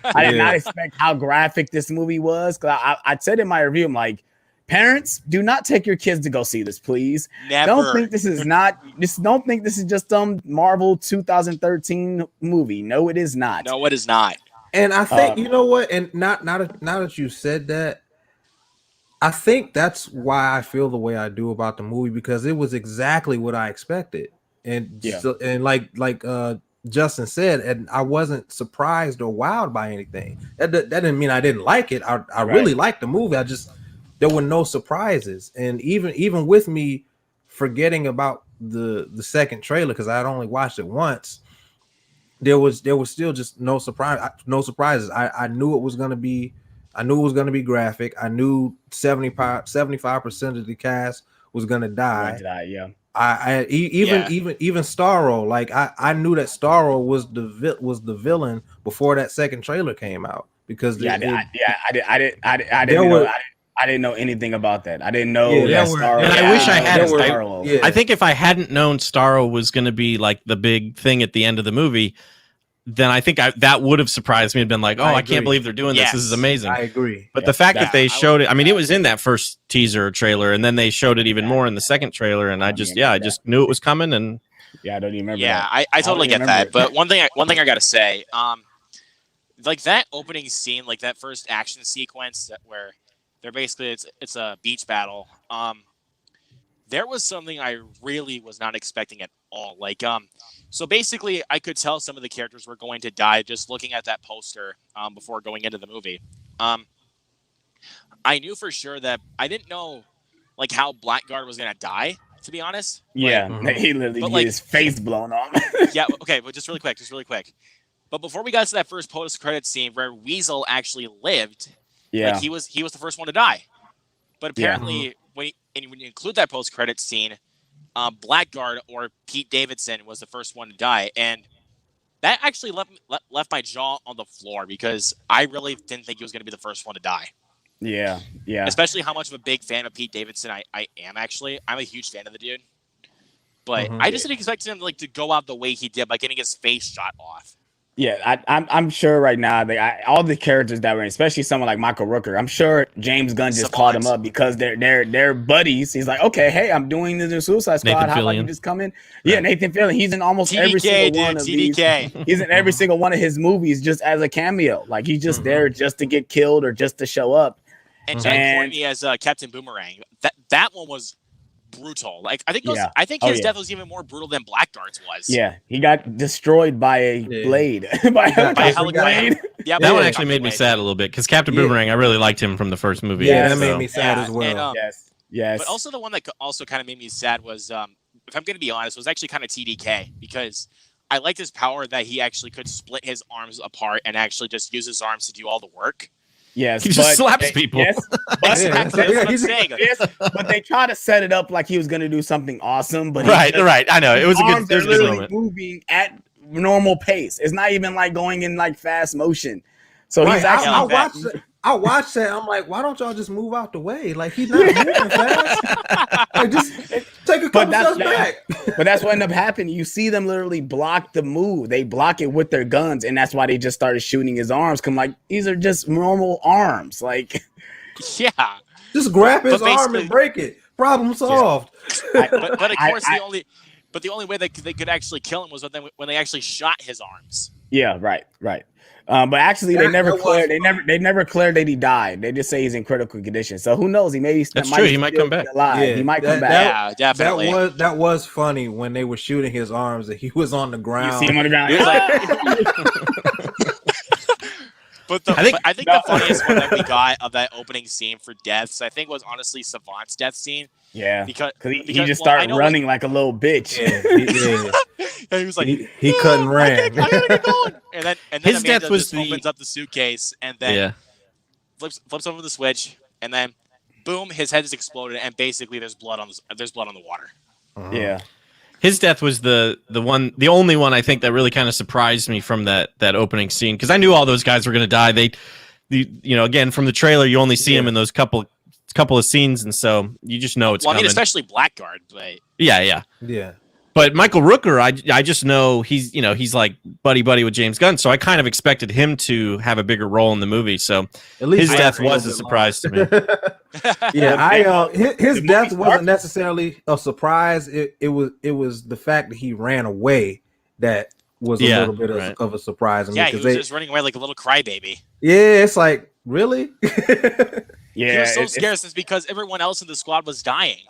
I did not expect how graphic this movie was. Because I said in my review, I'm like, parents, do not take your kids to go see this, please. Never. Don't think this is just some Marvel 2013 movie. No, it is not. No, it is not. And I think you know what? And now that you said that, I think that's why I feel the way I do about the movie, because it was exactly what I expected. And like Justin said, and I wasn't surprised or wowed by anything. That didn't mean I didn't like it. I really liked the movie. There were no surprises. And even with me forgetting about the second trailer, because I'd only watched it once, there was still just no surprises. I knew it was gonna be graphic. I knew 75% of the cast was gonna die. Yeah. Even Starro, like I knew that Starro was the villain before that second trailer came out, because I didn't know anything about that. I didn't know that Starro. And I wish I had. I I think if I hadn't known Starro was going to be like the big thing at the end of the movie, then I think that would have surprised me and been like, oh, I can't believe they're doing this. This is amazing. I agree. But the fact that they showed it, I mean, it was in that first teaser trailer, and then they showed it even more in the second trailer, and I just knew it was coming. And I don't even remember. Yeah, I totally get that. But one thing I gotta say, like that opening scene, like that first action sequence where they're basically it's a beach battle. There was something I really was not expecting at all. Like, so basically, I could tell some of the characters were going to die just looking at that poster before going into the movie. I knew for sure that I didn't know like how Blackguard was gonna die. To be honest, yeah, he literally get his face blown off. Yeah, okay, but just really quick. But before we got to that first post-credit scene where Weasel actually lived, like he was the first one to die. But apparently, when you include that post-credit scene, Blackguard or Pete Davidson was the first one to die, and that actually left my jaw on the floor because I really didn't think he was going to be the first one to die. Yeah. Especially how much of a big fan of Pete Davidson I am. Actually, I'm a huge fan of the dude, but I just didn't expect him to go out the way he did by getting his face shot off. Yeah, I'm sure right now all the characters that were in, especially someone like Michael Rooker, I'm sure James Gunn just called him up because they're buddies. He's like, okay, hey, I'm doing this in Suicide Squad. How about you just come in? Yeah, Nathan Fillion. He's in almost every single one of these. He's in every single one of his movies just as a cameo. Like he's just there just to get killed or just to show up. And Jack Courtney as Captain Boomerang. That one was brutal. Like I think his death was even more brutal than Blackguard's was. Yeah, he got destroyed by a blade. by a blade. Yeah, that one actually made me sad a little bit because Captain Boomerang, I really liked him from the first movie. Yeah, that made me sad as well. And, yes. But also the one that also kind of made me sad was, if I'm going to be honest, was actually kind of TDK because I liked his power that he actually could split his arms apart and actually just use his arms to do all the work. Yes, he just slaps people. Yes, that's what I'm saying. But they try to set it up like he was going to do something awesome. But right. I know it was a good. There's a good moment. Moving at normal pace. It's not even like going in like fast motion. So he's actually. I watched that. I'm like, why don't y'all just move out the way? Like he's not moving fast. Like just take a couple steps back. But that's what ended up happening. You see them literally block the move. They block it with their guns, and that's why they just started shooting his arms. Come like these are just normal arms. Like, yeah, just grab his arm and break it. Problem solved. But of course, the only way they could actually kill him was when they actually shot his arms. Yeah, right. But actually, they never cleared. They never cleared that he died. They just say he's in critical condition. So who knows? He That's true. He might come back. Alive. Yeah, he might come back. Yeah, definitely. That was funny when they were shooting his arms and he was on the ground. You see him on the ground. But I think the funniest one that we got of that opening scene for deaths, I think, was honestly Savant's death scene. Yeah, because he just started running like a little bitch. Yeah, he was like, he couldn't ran. I gotta get going. And then his Amanda death was opens up the suitcase and then flips over the switch, and then boom, his head is exploded, and basically there's blood on the water. Yeah. His death was the only one I think that really kind of surprised me from that opening scene because I knew all those guys were going to die. Again from the trailer, you only see him in those couple of scenes, and so you just know it's coming. I mean, especially Blackguard, but yeah. But Michael Rooker, I just know he's like buddy with James Gunn, so I kind of expected him to have a bigger role in the movie. So at least his death was a surprise to me. Yeah, his death wasn't necessarily a surprise. It was the fact that he ran away that was a little bit of a surprise. Yeah, he was just running away like a little crybaby. Yeah, it's like really. Yeah, he was so scared because everyone else in the squad was dying.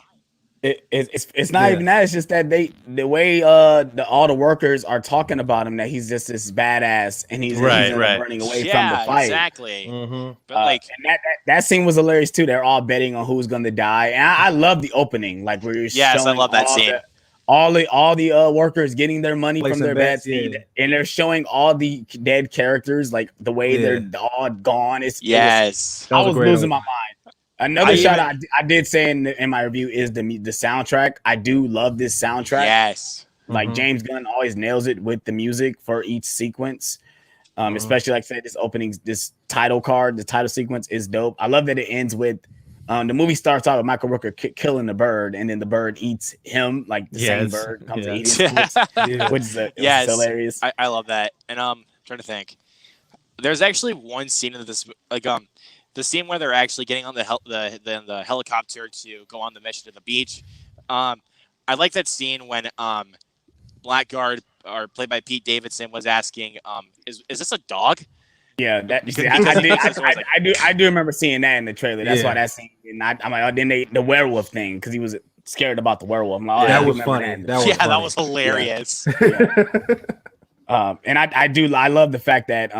It's not even that. It's just that the way all the workers are talking about him, that he's just this badass and he's running away from the fight. Exactly. But and that scene was hilarious too. They're all betting on who's going to die, and I love the opening, like where you're showing I love that scene. all the workers getting their money from Placing their bets, bets, yeah. and they're showing all the dead characters, like the way they're all gone. Yes. I That was a was great losing my opening. mind. Another I shout even- I did say in my review is the soundtrack. I do love this soundtrack. Yes. Like James Gunn always nails it with the music for each sequence. Especially like I said, this title card, the title sequence is dope. I love that it ends with the movie starts out with Michael Rooker killing the bird, and then the bird eats him, like the same bird comes to eat him, which is Yes. hilarious. I love that. And I'm trying to think. There's actually one scene in this, like the scene where they're actually getting on the helicopter to go on the mission to the beach. I like that scene when Blackguard, or played by Pete Davidson, was asking, is this a dog? Yeah, Because I do remember seeing that in the trailer. That's Yeah. why that scene. And I'm like, oh, then the werewolf thing, because he was scared about the werewolf. I'm like, oh, That I was remember funny. that. That was yeah, funny. that was hilarious. And I love the fact that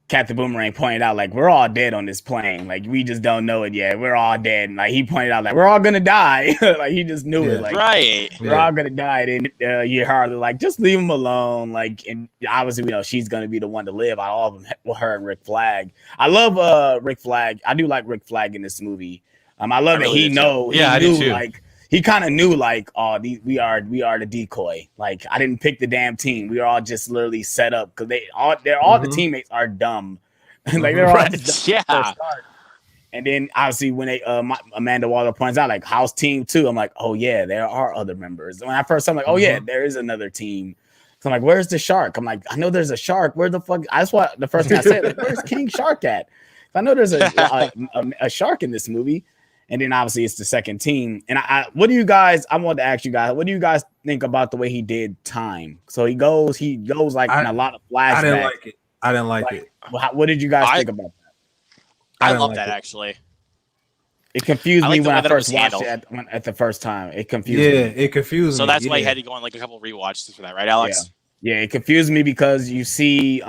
Captain Boomerang pointed out, like, we're all dead on this plane, like we just don't know it yet. We're all dead. And, like, he pointed out, like, we're all gonna die. Like, he just knew it. Like, Right. we're all gonna die. And you Harley, like, just leave him alone. Like, and obviously, you know, she's gonna be the one to live out of all of them with her and Rick Flag. I love Rick Flag. I do like Rick Flag in this movie. I love that really he do, too. know. Yeah, I he do knew, too. like. He kind of knew, like, oh, we are the decoy. Like, I didn't pick the damn team. We are all just literally set up because all the teammates are dumb. Like, they're all just dumb Yeah. for a start. And then obviously when they Amanda Waller points out, like, how's team 2? I'm like, oh yeah, there are other members. When I first saw, I'm like, oh yeah, there is another team. So I'm like, where's the shark? I'm like, I know there's a shark. Where the fuck? That's what the first thing I said. Like, where's King Shark at? I know there's a shark in this movie. And then obviously it's the second team. And I wanted to ask you guys, what do you guys think about the way he did time? So he goes like in a lot of flashbacks. I didn't like it. What did you guys think about that? I didn't love like that it. actually. It confused I me like the when way I that it first was watched handled. it at the first time. It confused Yeah, me. it confused me. So that's why you Yeah. had to go on like a couple rewatches for that, right, Alex? Yeah, it confused me because you see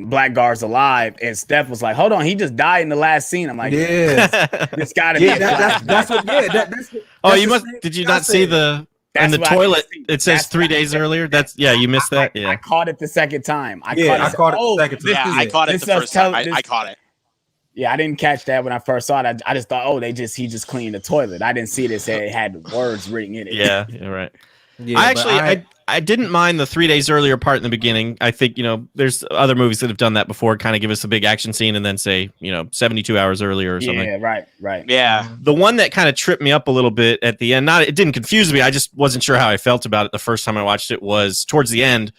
Blackguard's alive, and Steph was like, hold on, he just died in the last scene. I'm like, Yeah, this gotta yeah, be that's what. Yeah, that's. Oh, that's you the must. same Did you thing I not see said. the That's in the what I toilet? didn't see. It says That's 3 what I days said. earlier. That's you missed that. I Yeah. caught it the second time. I caught it the second time. Yeah, I caught it the first time. I caught it. Yeah, I didn't catch that when I first saw it. I just thought, oh, he just cleaned the toilet. I didn't see this. It had words written in it. Yeah, right. Yeah, I but actually I didn't mind the 3 days earlier part in the beginning. I think, there's other movies that have done that before, kind of give us a big action scene and then say, 72 hours earlier or something. Yeah, right. Yeah. The one that kind of tripped me up a little bit at the end, it didn't confuse me. I just wasn't sure how I felt about it the first time I watched it, was towards the end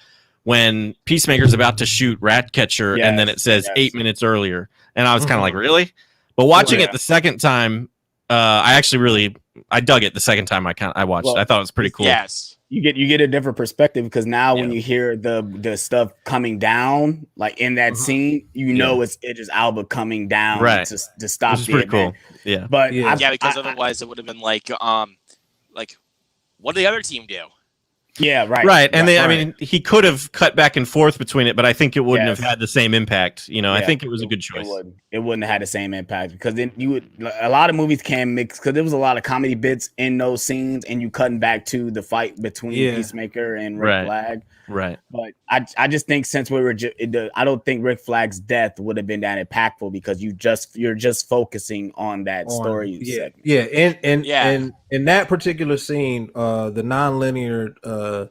when Peacemaker's about to shoot Ratcatcher and then it says 8 minutes earlier. And I was kind of like, really? But watching it the second time, I dug it the second time I watched it. I thought it was pretty cool. Yes. You get a different perspective because now when you hear the stuff coming down, like in that scene, it's Idris Alba coming down to stop Which is the pretty event. cool. Yeah. But Because otherwise it would have been like what did the other team do? Yeah, right. Right. And right. I mean, he could have cut back and forth between it, but I think it wouldn't have had the same impact. I think it was a good choice. It wouldn't have had the same impact because then a lot of movies can mix because there was a lot of comedy bits in those scenes and you cutting back to the fight between Peacemaker and Rick Flag. Right. But I just think since we were, I don't think Rick Flag's death would have been that impactful because you're just focusing on that story. Segment. And in that particular scene, the nonlinear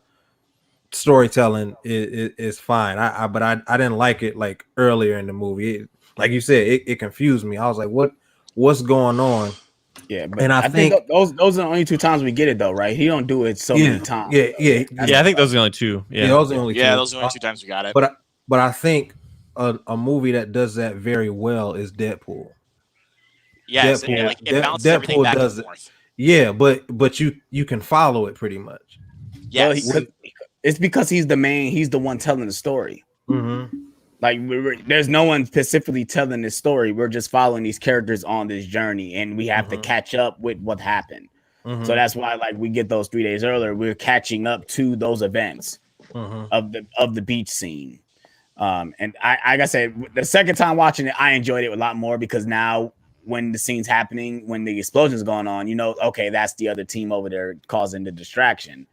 storytelling is fine. But I didn't like it like earlier in the movie. Like you said, it confused me. I was like, what's going on? Yeah, but and I think those are the only 2 times we get it though, right? He don't do it so many times. I think those are the only 2. Yeah, those are the only 2. Yeah, those are the only 2 times we got it. But I think a movie that does that very well is Deadpool. Yes, Deadpool, it bounces everything back and forth. Yeah, but you can follow it pretty much. Yes. Well, it's because he's the one telling the story. Mm-hmm. Like there's no one specifically telling this story. We're just following these characters on this journey, and we have to catch up with what happened. So that's why, like, we get those 3 days earlier. We're catching up to those events of the beach scene. And I like I said, the second time watching it, I enjoyed it a lot more because now when the scene's happening, when the explosion's going on, okay, that's the other team over there causing the distraction.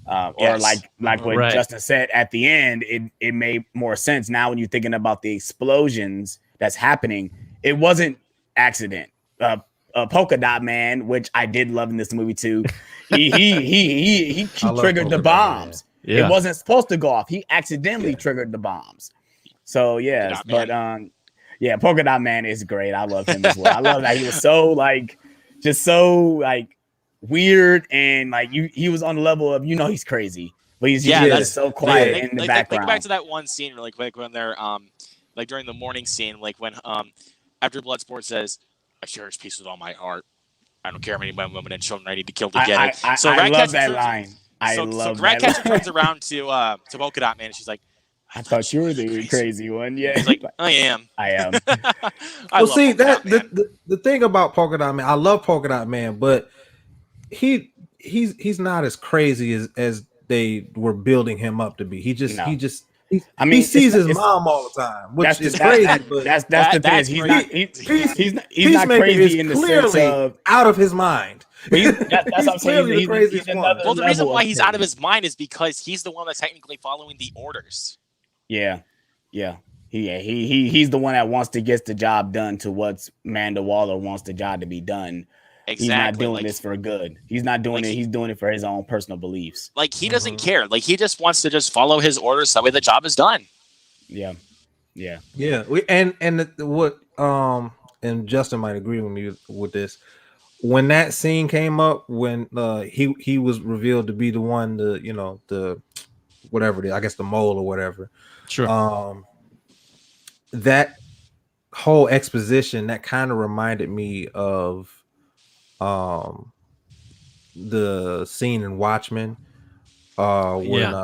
Or Yes. like what Right. Justin said at the end, it made more sense now when you're thinking about the explosions that's happening. It wasn't accident. Polka Dot Man, which I did love in this movie too. He I love triggered the Polka Dot Man. bombs. Yeah. It wasn't supposed to go off. He accidentally triggered the bombs. So yes, Polka Dot but yeah, Polka Dot Man is great. I love him as well. I love that he was so like just so like weird and like he was on the level of he's crazy, but he's just so quiet in the background. Think back to that one scene really quick when they're like during the morning scene, like when after Bloodsport says, "I cherish peace with all my heart. I don't care how many men, women, and children I need to kill to get it." I love that line. So Ratcatcher turns around to Polka Dot Man and she's like, I thought you were the crazy one. Yeah, he's like, I am. I am. Well, see that the thing about Polka Dot Man, I love Polka Dot Man, but he's not as crazy as they were building him up to be. He sees his mom all the time, which is crazy. But that's the thing. He's not crazy in the sense of out of his mind. That's what I'm saying. He's the craziest one. Well, the reason why he's out of his mind is because he's the one that's technically following the orders. Yeah. He's the one that wants to get the job done to what Amanda Waller wants the job to be done. Exactly. He's not doing this for good. He's not doing it. He's doing it for his own personal beliefs. Like he doesn't care. Like he just wants to just follow his orders. So that way the job is done. Yeah. And Justin might agree with me with this. When that scene came up, when he was revealed to be the one, the whatever it is, I guess the mole or whatever. Sure. That whole exposition that kind of reminded me of the scene in Watchmen when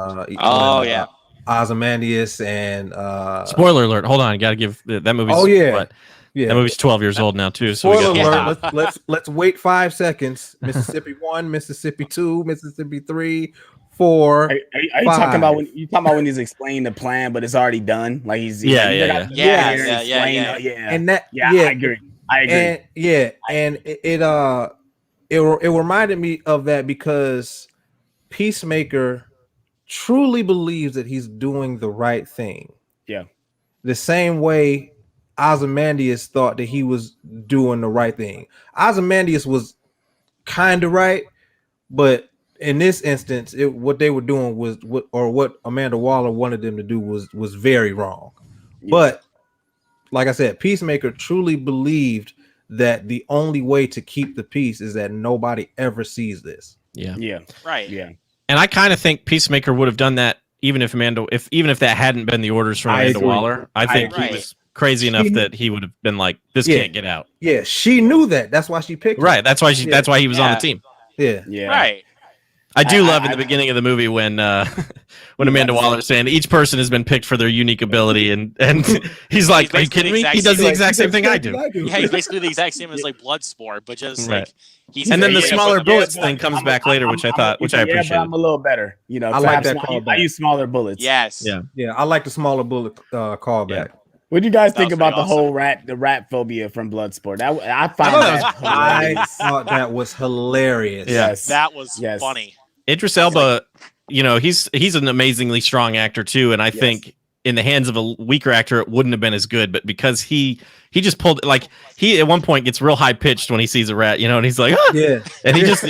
Ozymandias and spoiler alert, hold on, gotta give that movie. That movie's 12 years old now too, so spoiler alert. Let's wait 5 seconds. Mississippi 1, Mississippi 2, Mississippi 3, 4. Are you talking about when he's explaining the plan, but it's already done? Like he's yeah. And that I agree. And it reminded me of that because Peacemaker truly believes that he's doing the right thing. Yeah. The same way Ozymandias thought that he was doing the right thing. Ozymandias was kind of right, but in this instance, what they were doing was what Amanda Waller wanted them to do was very wrong. Yeah. But like I said, Peacemaker truly believed that the only way to keep the peace is that nobody ever sees this. Yeah. Right. Yeah. And I kind of think Peacemaker would have done that even if that hadn't been the orders from Amanda Waller. I think he was crazy enough that he would have been like, this can't get out. Yeah, she knew that. That's why she picked him. Right. That's why he was on the team. Yeah. Right. I do love in the beginning of the movie when Amanda Waller's saying each person has been picked for their unique ability, and he's like, "Are you kidding me? He does the exact same thing I do." Yeah, he's basically the exact same as like Bloodsport, but just like he's. And then the smaller bullets thing comes back later, which I appreciate. Yeah, but I'm a little better. I like that callback. I use smaller bullets. Yes. Yeah. I like the smaller bullet callback. Yeah. What do you guys think about the whole rat phobia from Bloodsport? I thought that was hilarious. Yes, that was funny. Idris Elba, he's an amazingly strong actor too, and I think in the hands of a weaker actor, it wouldn't have been as good. But because he just pulled he at one point gets real high pitched when he sees a rat, and he's like, ah! Yeah, and he did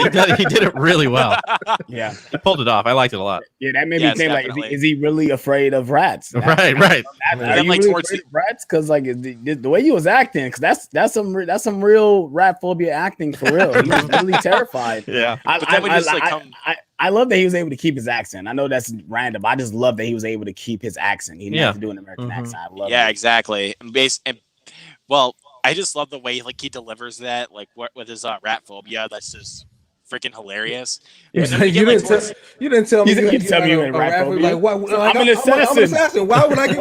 it really well. Yeah, he pulled it off. I liked it a lot. Yeah, that made me think like, is he really afraid of rats? Right. Are you really afraid of rats? Because like the way he was acting, because that's some real rat phobia acting for real. He was really terrified. Yeah, I love that he was able to keep his accent. I know that's random. I just love that he was able to keep his accent. He didn't have to do an American accent. I love it. Yeah, exactly. Well, I just love the way he delivers that, with his rat phobia. That's just freaking hilarious. You didn't tell me. You tell me you in rat phobia. I'm an assassin. Why would I get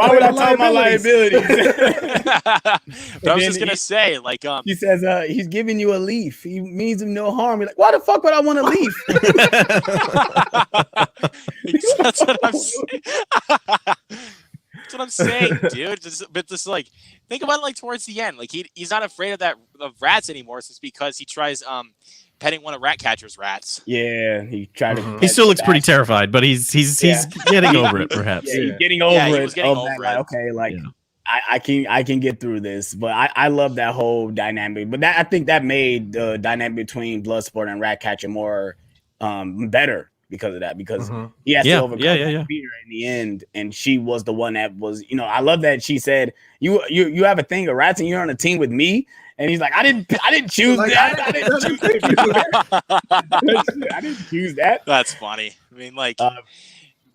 my liabilities? But I was just gonna say, he says he's giving you a leaf. He means him no harm. You're like, why the fuck would I want a leaf? That's what I'm saying. That's what I'm saying, dude. But think about it towards the end. He's not afraid of rats anymore, just because he tries petting one of Ratcatcher's rats. Yeah, he tried to. He still looks pretty terrified, but he's getting over it, perhaps. Yeah, he's getting over he it. was getting over like, it. okay, like I can get through this. But I love that whole dynamic. But I think that made the dynamic between Bloodsport and Ratcatcher more better because of that. Because he has to overcome that fear in the end, and she was the one that was. I love that she said, "You have a thing of rats, and you're on a team with me." And he's like, I didn't choose that. I didn't choose that. I didn't choose that. That's funny. I mean, like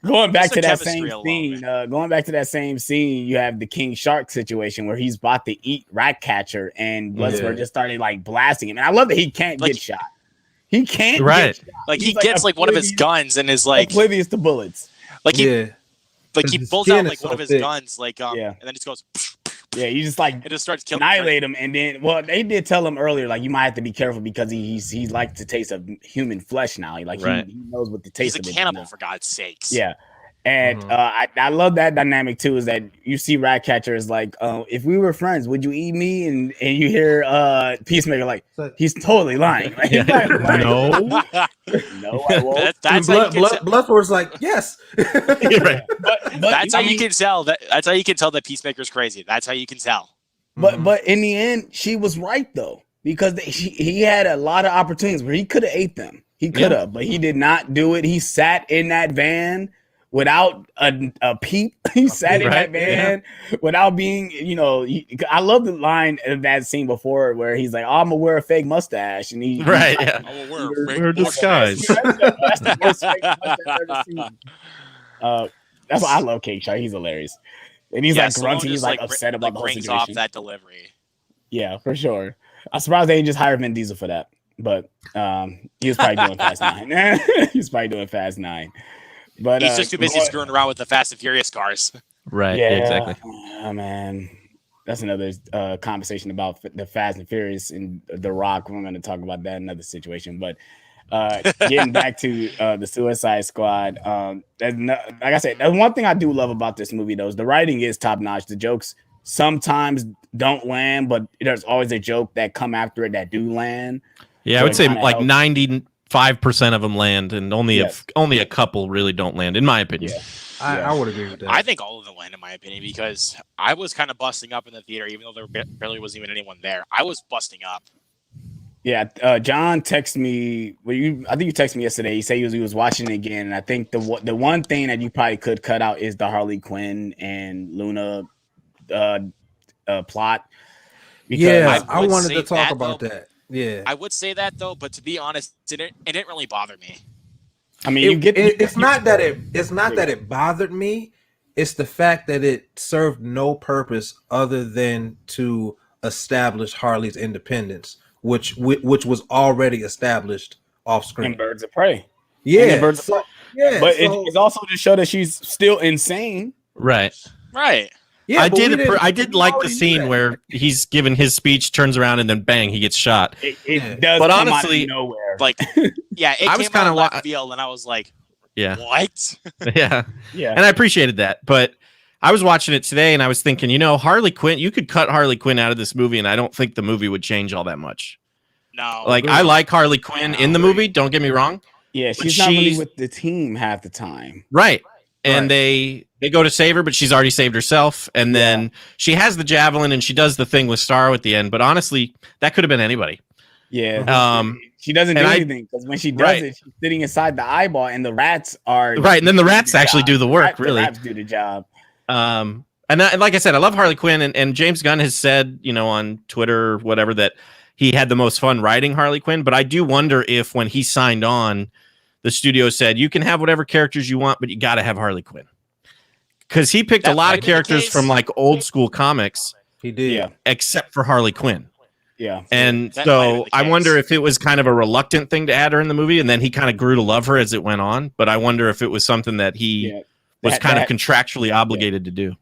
going back to that same scene. Going back to that same scene, you have the King Shark situation where he's about to eat Ratcatcher, and Bloodsport just started like blasting him. And I love that he can't get shot. He can't get shot. Like he gets like one of his guns and is like oblivious to bullets. Like he pulls out like one of his guns, like and then just goes. Yeah, you just like it just starts killing annihilate him, and then they did tell him earlier, like you might have to be careful because he's like the taste of human flesh now. He knows what the taste of it. He's a cannibal for God's sakes. Yeah. And I love that dynamic too, is that you see Ratcatcher is like, if we were friends, would you eat me? And you hear Peacemaker like, he's totally lying. Like, no, no, I won't. That's Bloodsport's like, yes. But that's how you can tell that's how you can tell that Peacemaker's crazy. That's how you can tell. But in the end, she was right though, because he had a lot of opportunities where he could have ate them. He could have, but he did not do it. He sat in that van without a peep. He sat in that van without being, I love the line of that scene before where he's like, I'm gonna wear a fake mustache. And I'm gonna wear a disguise. That's the worst fake mustache I've ever seen. That's why I love King Shark. He's hilarious. And he's like grunting, he's like upset about the whole situation. Off that delivery. Yeah, for sure. I'm surprised they didn't just hire Vin Diesel for that. But he was probably doing Fast 9. He was probably doing Fast 9. But he's just too busy screwing around with the Fast and Furious cars. Right. Yeah, exactly. Oh man, that's another conversation about the Fast and Furious and The Rock. We're going to talk about that in another situation. But getting back to the Suicide Squad, like I said, the one thing I do love about this movie though is the writing is top notch. The jokes sometimes don't land, but there's always a joke that come after it that do land. Yeah, so I would say like 95% of them land, and only a couple really don't land, in my opinion. Yeah. I would agree with that. I think all of them land, in my opinion, because I was kind of busting up in the theater, even though there barely wasn't even anyone there. I was busting up. Yeah, John texted me. I think you texted me yesterday. He said he was watching it again, and I think the one thing that you probably could cut out is the Harley Quinn and Luna plot. Because I wanted to talk about that. Yeah, I would say that though, but to be honest, it didn't really bother me. I mean, it's not that it bothered me. It's the fact that it served no purpose other than to establish Harley's independence, which was already established off screen. In Birds of Prey. Yeah, Birds of Prey. Yeah, but it's also to show that she's still insane. Right. Yeah, I did like the scene where he's given his speech, turns around, and then bang, he gets shot. It does, but come honestly, out of nowhere. Like, yeah, it came out of left field, and I was like, what? Yeah. And I appreciated that, but I was watching it today, and I was thinking, Harley Quinn, you could cut Harley Quinn out of this movie, and I don't think the movie would change all that much. No, like I like Harley Quinn in the movie. Don't get me wrong. Yeah, she's not really with the team half the time. Right. And they go to save her, but she's already saved herself. And then she has the javelin, and she does the thing with Starro at the end. But honestly, that could have been anybody. Yeah. She doesn't do anything because when she does it, she's sitting inside the eyeball, and the rats are right. And then the rats actually do the work. The rats do the job. And like I said, I love Harley Quinn, and James Gunn has said, on Twitter or whatever, that he had the most fun writing Harley Quinn. But I do wonder if when he signed on, the studio said, you can have whatever characters you want, but you got to have Harley Quinn. Because he picked a lot of characters from like old school comics. He did. Except for Harley Quinn. Yeah. And so I wonder if it was kind of a reluctant thing to add her in the movie, and then he kind of grew to love her as it went on. But I wonder if it was something that he was kind of contractually obligated to do.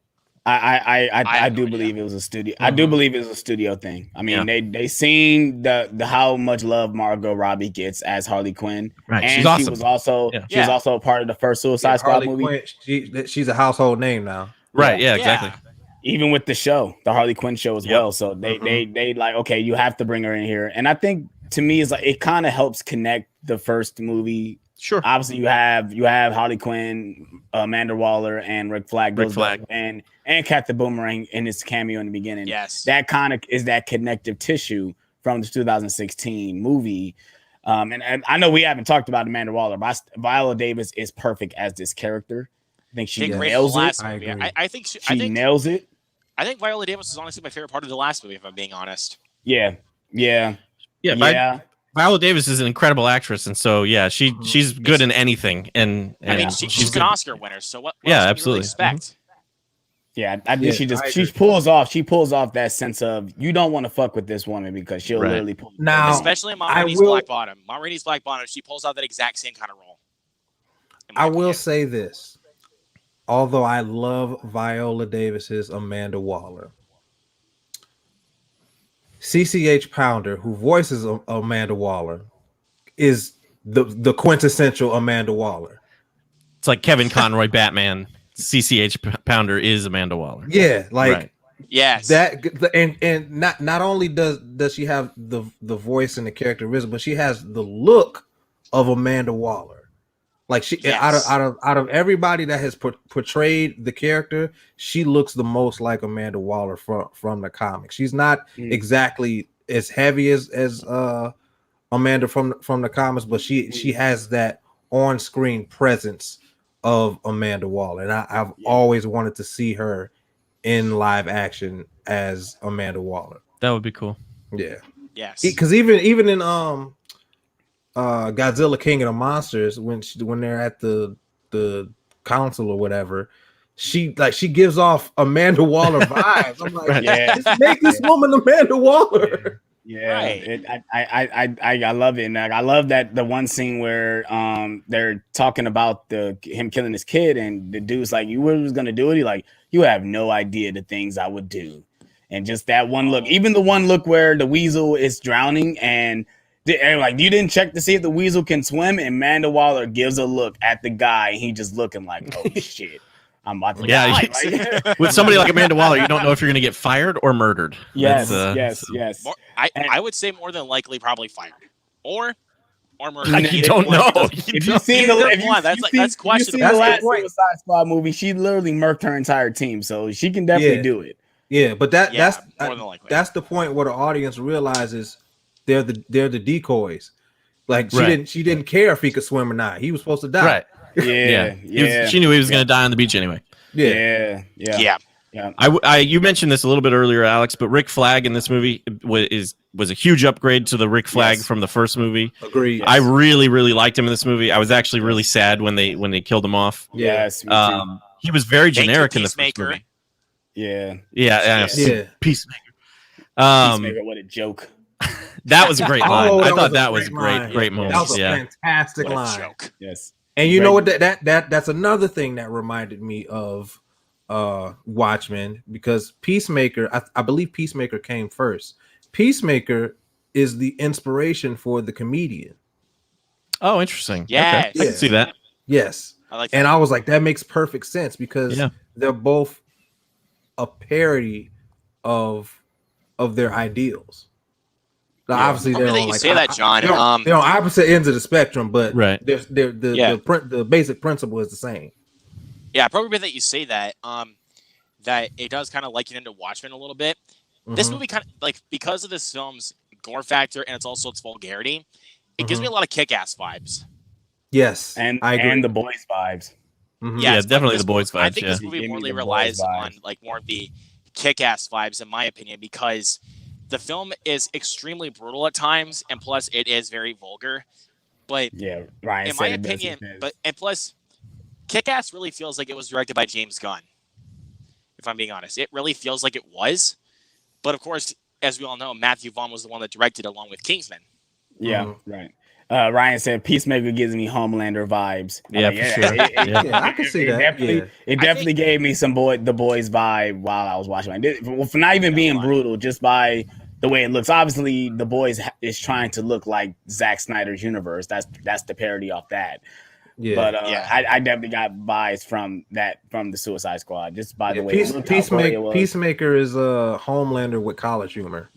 I do believe it was a studio. I do believe it was a studio thing. I mean, they seen the how much love Margot Robbie gets as Harley Quinn, right? And she's awesome. She was also a part of the first Suicide Squad movie. Quinn, she's a household name now, right? Yeah, exactly. Even with the show, the Harley Quinn show as well. So they like, okay, you have to bring her in here, and I think to me is like it kind of helps connect the first movie. Sure. Obviously, you have Harley Quinn, Amanda Waller, and Rick Flag. Rick Flag. And Captain Boomerang in his cameo in the beginning. Yes. That kind of is that connective tissue from the 2016 movie. And I know we haven't talked about Amanda Waller, but Viola Davis is perfect as this character. I think she nails it. I think she nails it. I think Viola Davis is honestly my favorite part of the last movie, if I'm being honest. Yeah. Viola Davis is an incredible actress, and so she's good in anything. And I mean, she's an Oscar winner, so what else absolutely. Really expect? Yeah, I think she pulls off that sense of you don't want to fuck with this woman because she'll literally pull now, especially in Ma Rainey's Black Bottom. Ma Rainey's Black Bottom, she pulls out that exact same kind of role. I will say this. Although I love Viola Davis's Amanda Waller, CCH Pounder, who voices Amanda Waller, is the quintessential Amanda Waller. It's like Kevin Conroy Batman. CCH Pounder is Amanda Waller. Yeah, like yes. That and not only does she have the voice and the characteristic, but she has the look of Amanda Waller. Like she out of everybody that has portrayed the character, she looks the most like Amanda Waller from the comics. She's not exactly as heavy as Amanda from the comics, but she has that on-screen presence of Amanda Waller, and I've always wanted to see her in live action as Amanda Waller. That would be cool. Yeah. Yes. Because even in Godzilla King of the Monsters, when they're at the council or whatever, she gives off Amanda Waller vibes. I'm like, just make this woman Amanda Waller. Yeah, I love it. And I love that the one scene where they're talking about him killing his kid, and the dude's like, "You was gonna do it?" He like, "You have no idea the things I would do." And just that one look, even the one look where the weasel is drowning, and like, you didn't check to see if the weasel can swim, and Amanda Waller gives a look at the guy, and he just looking like, "Oh shit, I'm about to die." With somebody like Amanda Waller, you don't know if you're going to get fired or murdered. Yes. I would say more than likely probably fired or murdered. You don't know. If you've seen that's questionable. The last Suicide Squad movie, she literally murked her entire team, so she can definitely do it. Yeah, but that's more than likely. That's the point where the audience realizes they're the decoys. Like she didn't care if he could swim or not. He was supposed to die. Right. She knew he was going to die on the beach anyway. Yeah. You mentioned this a little bit earlier, Alex, but Rick Flag in this movie was a huge upgrade to the Rick Flag from the first movie. Agreed. Yes. I really, really liked him in this movie. I was actually really sad when they killed him off. Yes. He was very generic in the first movie. Yeah. Peacemaker. Peacemaker, what a joke. That was a great line. I thought that was a great moment. That was a fantastic line. Joke. Yes. And you know what? That's another thing that reminded me of Watchmen, because Peacemaker, I believe Peacemaker came first. Peacemaker is the inspiration for the comedian. Oh, interesting. Yes. Okay. I can see that. Yes. I like that. And I was like, that makes perfect sense, because they're both a parody of their ideals. Obviously, they're on, say that, John. They're on opposite ends of the spectrum, but the basic principle is the same. Yeah, probably that you say that. That it does kind of liken into Watchmen a little bit. This movie kind of, like, because of this film's gore factor and it's also its vulgarity, it gives me a lot of Kick-Ass vibes. Yes, and the Boys vibes. Yeah, definitely the Boys vibes. I think this movie really relies on like more of the Kick-Ass vibes, in my opinion, because the film is extremely brutal at times, and plus it is very vulgar. But Ryan, in my opinion, and plus, Kick-Ass really feels like it was directed by James Gunn. If I'm being honest, it really feels like it was. But of course, as we all know, Matthew Vaughn was the one that directed along with Kingsman. Yeah, right. Ryan said Peacemaker gives me Homelander vibes. Yeah, for sure. I can see that. It definitely gave me the Boys vibe while I was watching. For not even being brutal, just by the way it looks. Obviously, the Boys is trying to look like Zack Snyder's universe. That's the parody off that. Yeah, but I definitely got vibes from the Suicide Squad, just by the way. Peacemaker is a Homelander with college humor.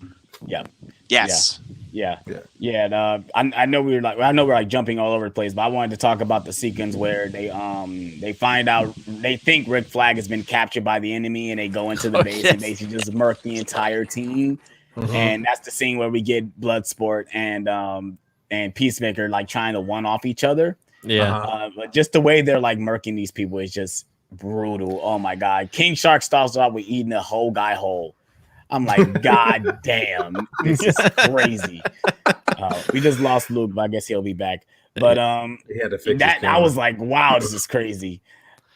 Yeah. Yes. Yeah. Yeah. Yeah. I know we're like jumping all over the place, but I wanted to talk about the sequence where they find out they think Rick Flag has been captured by the enemy, and they go into the base and basically just murk the entire team. And that's the scene where we get Bloodsport and Peacemaker like trying to one off each other. Yeah. But just the way they're like murking these people is just brutal. Oh my god. King Shark starts off with eating a whole guy whole. I'm like, god damn, this is crazy. We just lost Luke, but I guess he'll be back. But He had to fix that I was like, wow, this is crazy.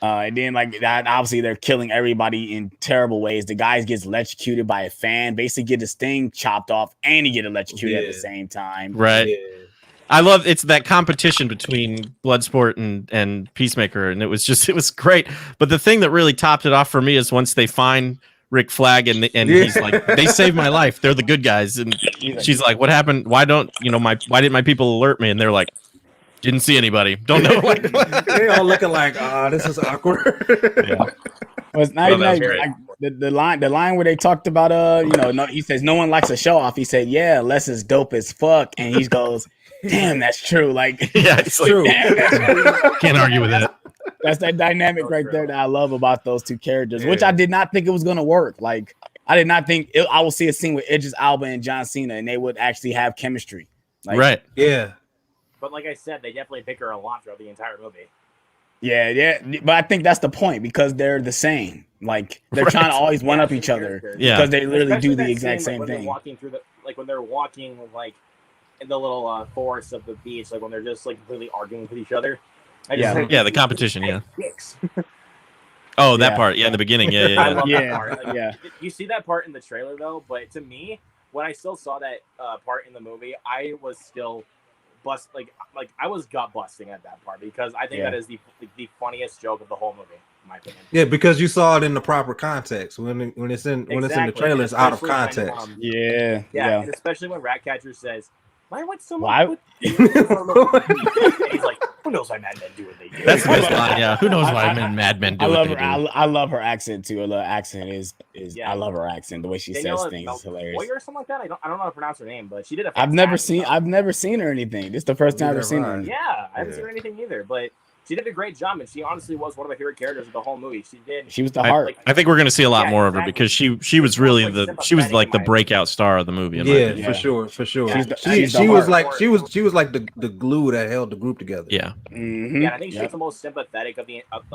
And then like that, obviously they're killing everybody in terrible ways. The guy gets electrocuted by a fan, basically get his thing chopped off, and he get electrocuted at the same time. Right. Yeah. I love it's that competition between Bloodsport and Peacemaker, and it was great. But the thing that really topped it off for me is once they find Rick Flag and he's like, they saved my life. They're the good guys, and she's like, what happened? Why didn't my people alert me? And they're like, didn't see anybody. Don't know. Like, They all looking like, this is awkward. Yeah. Well, it's not, that was like the line where they talked about no, he says no one likes a show off. He said, yeah, Les is dope as fuck, and he goes, damn, that's true. Like, yeah, it's true. Can't argue with that. That's that dynamic right there that I love about those two characters, which I did not think it was gonna work. Like, I did not think I will see a scene with Idris Elba and John Cena, and they would actually have chemistry. Like, Right. Yeah. But like I said, they definitely pick her a lot throughout the entire movie. Yeah. But I think that's the point because they're the same. Like, they're trying to always one up each other. Yeah. Because they literally Especially do the that exact scene, same when thing. They're walking through when they're walking like in the little forest of the beach, like when they're just like really arguing with each other. Yeah, the competition. Yeah. Dicks. Oh, that part. Yeah, in the beginning. I Yeah. love Yeah. that part. Like, Yeah. You see that part in the trailer though, but to me, when I still saw that part in the movie, I was still I was gut busting at that part because I think that is the funniest joke of the whole movie, in my opinion. Yeah, because you saw it in the proper context. When it's in the trailer, it's out of Especially context. when, and especially when Ratcatcher says, "Why would someone?" Why- Put and he's like, "Who knows why madmen do what they do?" That's the best line. Yeah. Who knows why Mad Men do I what love they her. do. I love her accent too. Her accent is Yeah. I love her accent. The way she says things is hilarious. Or something like that. I don't know how to pronounce her name, but she did a I've never fantastic seen her anything. This is the first time I've ever seen her. job. Yeah, I haven't seen her anything either, but she did a great job, and she honestly was one of my favorite characters of the whole movie. She was the heart. I think we're going to see a lot Yeah, more of her exactly. because she was really she was like the sympathetic in my breakout star of the movie. In my Yeah, opinion. for sure. She's the She was heart. like she was like the glue that held the group together. Yeah. Mhm. Yeah, I think she's Yep. the most sympathetic of the of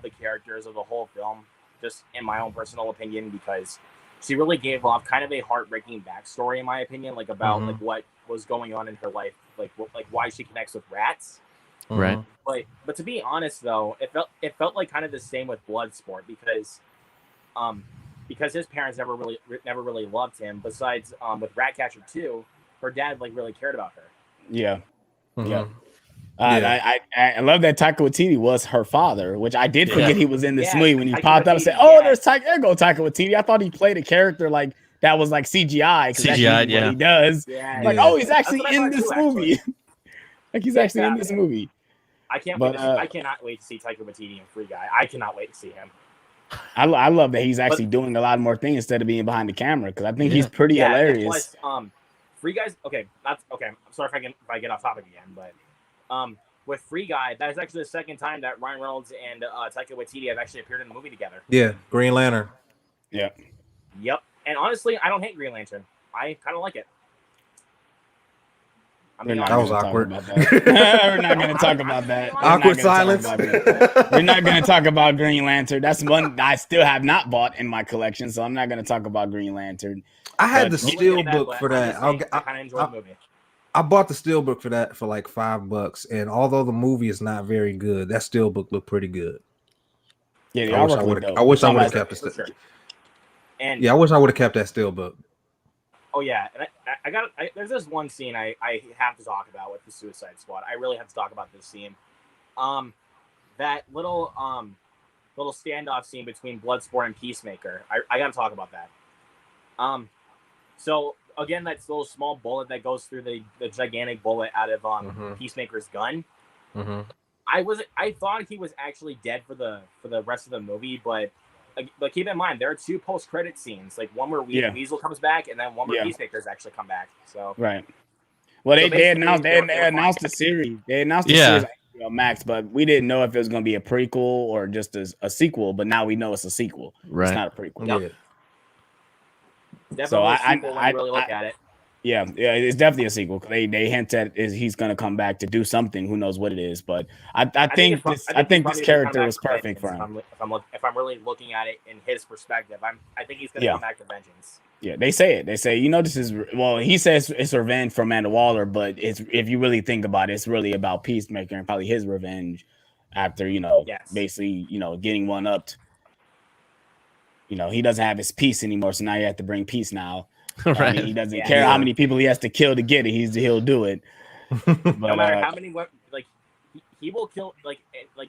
the characters of the whole film, just in my own personal opinion, because she really gave off kind of a heartbreaking backstory, in my opinion, like about like what was going on in her life, like why she connects with rats. Right. But to be honest though, it felt like kind of the same with Bloodsport because his parents never really loved him. Besides, with Ratcatcher 2, her dad like really cared about her. Yeah. Mhm. Yeah. Yeah. I love that Taika Waititi was her father, which I did forget he was in this Yeah, movie when he Taika popped up and said, Waititi, "Oh, yeah. there's there go Taika Waititi." I thought he played a character like that was like CGI. 'Cause that's CGI, usually what yeah. he does. Yeah, Like, Yeah. oh, he's actually That's what I in thought this too, movie. Like he's actually in Yeah. this movie. I can't But, wait. I cannot wait to see Taika Waititi in Free Guy. I cannot wait to see him. I love that he's actually doing a lot more things instead of being behind the camera because I think he's pretty And hilarious. plus, Free Guys. Okay, that's okay. I'm sorry if I get off topic again, but with Free Guy, that is actually the second time that Ryan Reynolds and Taika Waititi have actually appeared in a movie together. Yeah, Green Lantern. Yeah. Yep. And honestly, I don't hate Green Lantern. I kind of like it. We're not That was gonna talk awkward. about that. We're not going to talk about that. We're not Awkward gonna talk silence. about that. We're not going to talk about Green Lantern. That's one I still have not bought in my collection, so I'm not going to talk about Green Lantern. I had the But- steel book for that. I kind of enjoyed the movie. I bought the steel book for that for like $5, and although the movie is not very good, that steel book looked pretty good. Yeah, the I wish I artwork would looked have. dope. I wish I would have Somebody- kept For it. sure. And Yeah, I wish I would have kept that steel book. oh yeah, and there's this one scene I have to talk about with the Suicide Squad. I really have to talk about this scene. That little standoff scene between Bloodsport and Peacemaker. I got to talk about that. So again, that's little small bullet that goes through the gigantic bullet out of Peacemaker's gun. I thought he was actually dead for the rest of the movie, but keep in mind there are two post-credit scenes, like one where Weasel comes back and then one where Peacemaker's actually come back. So Right. Well, So they basically, announced they were announced the fine. series. They announced the Yeah. series on HBO Max, but we didn't know if it was going to be a prequel or just a sequel. But now we know it's a sequel. Right. It's not a prequel. Yep. Yeah. Definitely So a sequel when you really look at it. Yeah, it's definitely a sequel. They hint at he's going to come back to do something. Who knows what it is? But I think this character was perfect for him. If I'm really looking at it in his perspective, I think he's going to come back to vengeance. Yeah, they say it. They say, this is he says it's revenge for Amanda Waller, but it's, if you really think about it, it's really about Peacemaker and probably his revenge after basically getting one upped. He doesn't have his peace anymore, so now you have to bring peace now. Right. I mean, he doesn't care how many people he has to kill to get it. He'll do it. But, no matter how many, he will kill.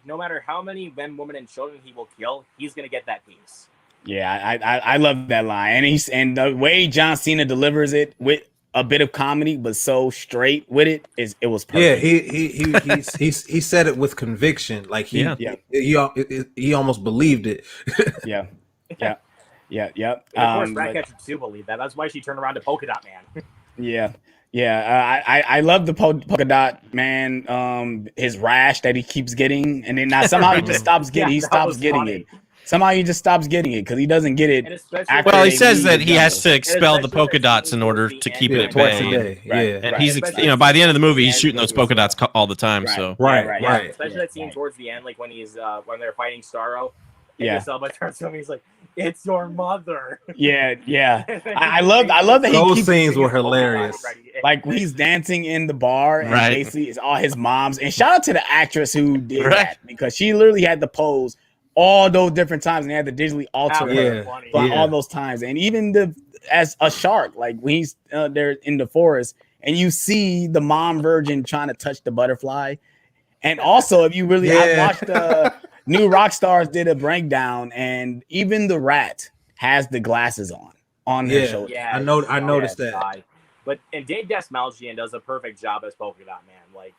No matter how many men, women, and children he will kill, he's gonna get that peace. Yeah, I love that line, and the way John Cena delivers it with a bit of comedy, but so straight with it was perfect. Yeah, he said it with conviction, like he almost believed it. Yeah. And of course, Ratcatcher 2 believed that. That's why she turned around to Polka Dot Man. I love the Polka Dot Man, his rash that he keeps getting, and then somehow he just stops getting. He stops getting it. Somehow he just stops getting it because he doesn't get it. Well, he says that he has to expel the polka dots in order to keep it at twice a bay. day. And he's, by the end of the movie, he's shooting those polka dots all the time. So right. Especially that scene towards the end, like when he's when they're fighting Starro. Yeah. Selma turns to him, he's like, "It's your mother." Yeah. I love that those scenes were hilarious. Like when he's dancing in the bar, and basically it's all his moms. And shout out to the actress who did that, because she literally had to pose all those different times and they had to digitally alter her all those times. And even as a shark, like when he's there in the forest, and you see the mom virgin trying to touch the butterfly. And also, if you really, I watched New Rockstars did a breakdown, and even the rat has the glasses on their shoulders. Yeah, I noticed that. And Dave Dastmalchian does a perfect job as Polka Dot Man. Like,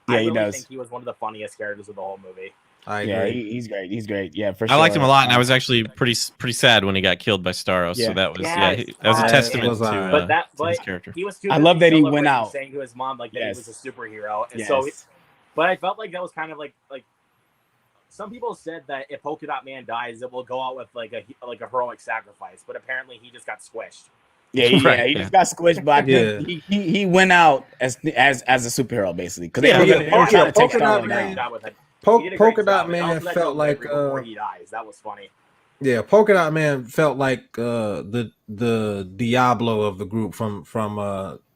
I really does. think he was one of the funniest characters of the whole movie. I agree. Yeah, he's great. He's great. Yeah, for sure. I liked him a lot, and I was actually pretty sad when he got killed by Starro. So that was that was a testament to his character. He was too I love that he went out saying to his mom like that he was a superhero, and yes. but I felt like that was kind of like some people said that if Polka Dot Man dies, it will go out with like a heroic sacrifice, but apparently he just got squished. He just got squished, but I think he went out as a superhero basically, because they were trying to take Starro down. Polka Dot Man felt like before he dies. That was funny. Yeah, Polka Dot Man felt like the Diablo of the group from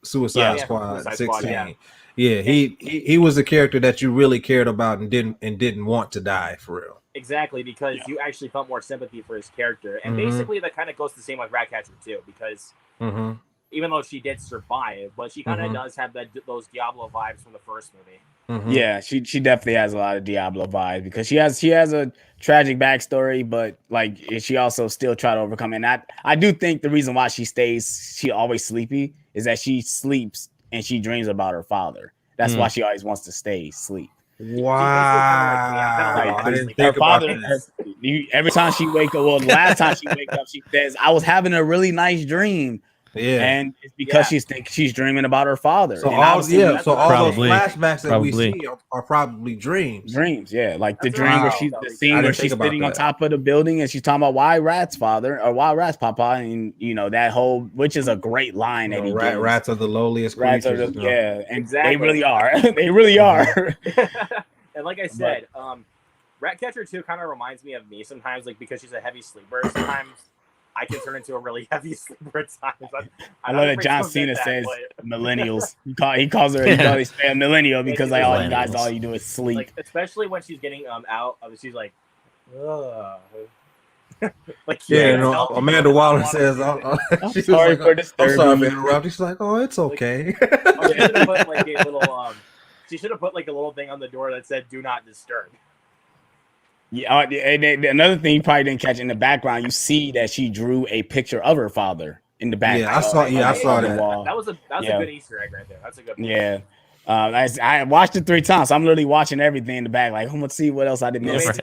Suicide Squad 16. Yeah, he was a character that you really cared about and didn't want to die for real. Exactly, because you actually felt more sympathy for his character, and basically that kind of goes the same with Ratcatcher too, because even though she did survive, but she kind of does have those Diablo vibes from the first movie. Yeah, she definitely has a lot of Diablo vibes, because she has a tragic backstory, but like she also still try to overcome it. And I do think the reason why she always sleepy is that she sleeps and she dreams about her father. That's why she always wants to stay asleep. Wow. I didn't think about that. Every time she wake up, the last time she wake up, she says, "I was having a really nice dream." Yeah, and it's because she's dreaming about her father. So all those flashbacks that we see are probably dreams. Yeah, like the dream where the scene where she's sitting on top of the building and she's talking about why rats, father, or why rats, papa, and that whole, which is a great line that he gives. Rats are the lowliest creatures. Yeah, exactly. They really are. They really are. And like I said, Ratcatcher 2 kind of reminds me of me sometimes, like because she's a heavy sleeper. Sometimes I can turn into a really heavy sleeper at times. I love that John Cena says millennials. He calls her a millennial because like all you do is sleep. Like, especially when she's getting out, she's like, ugh. Amanda Waller says, I'm sorry for disturbing. I'm sorry for interrupting. She's like, oh, it's okay. She should have put like a little thing on the door that said "Do not disturb." Yeah, and another thing you probably didn't catch in the background, you see that she drew a picture of her father in the background. I saw that. That was a good Easter egg right there. That's a good one. Yeah. I watched it 3 times, so I'm literally watching everything in the back. Like, I'm gonna see what else I didn't miss.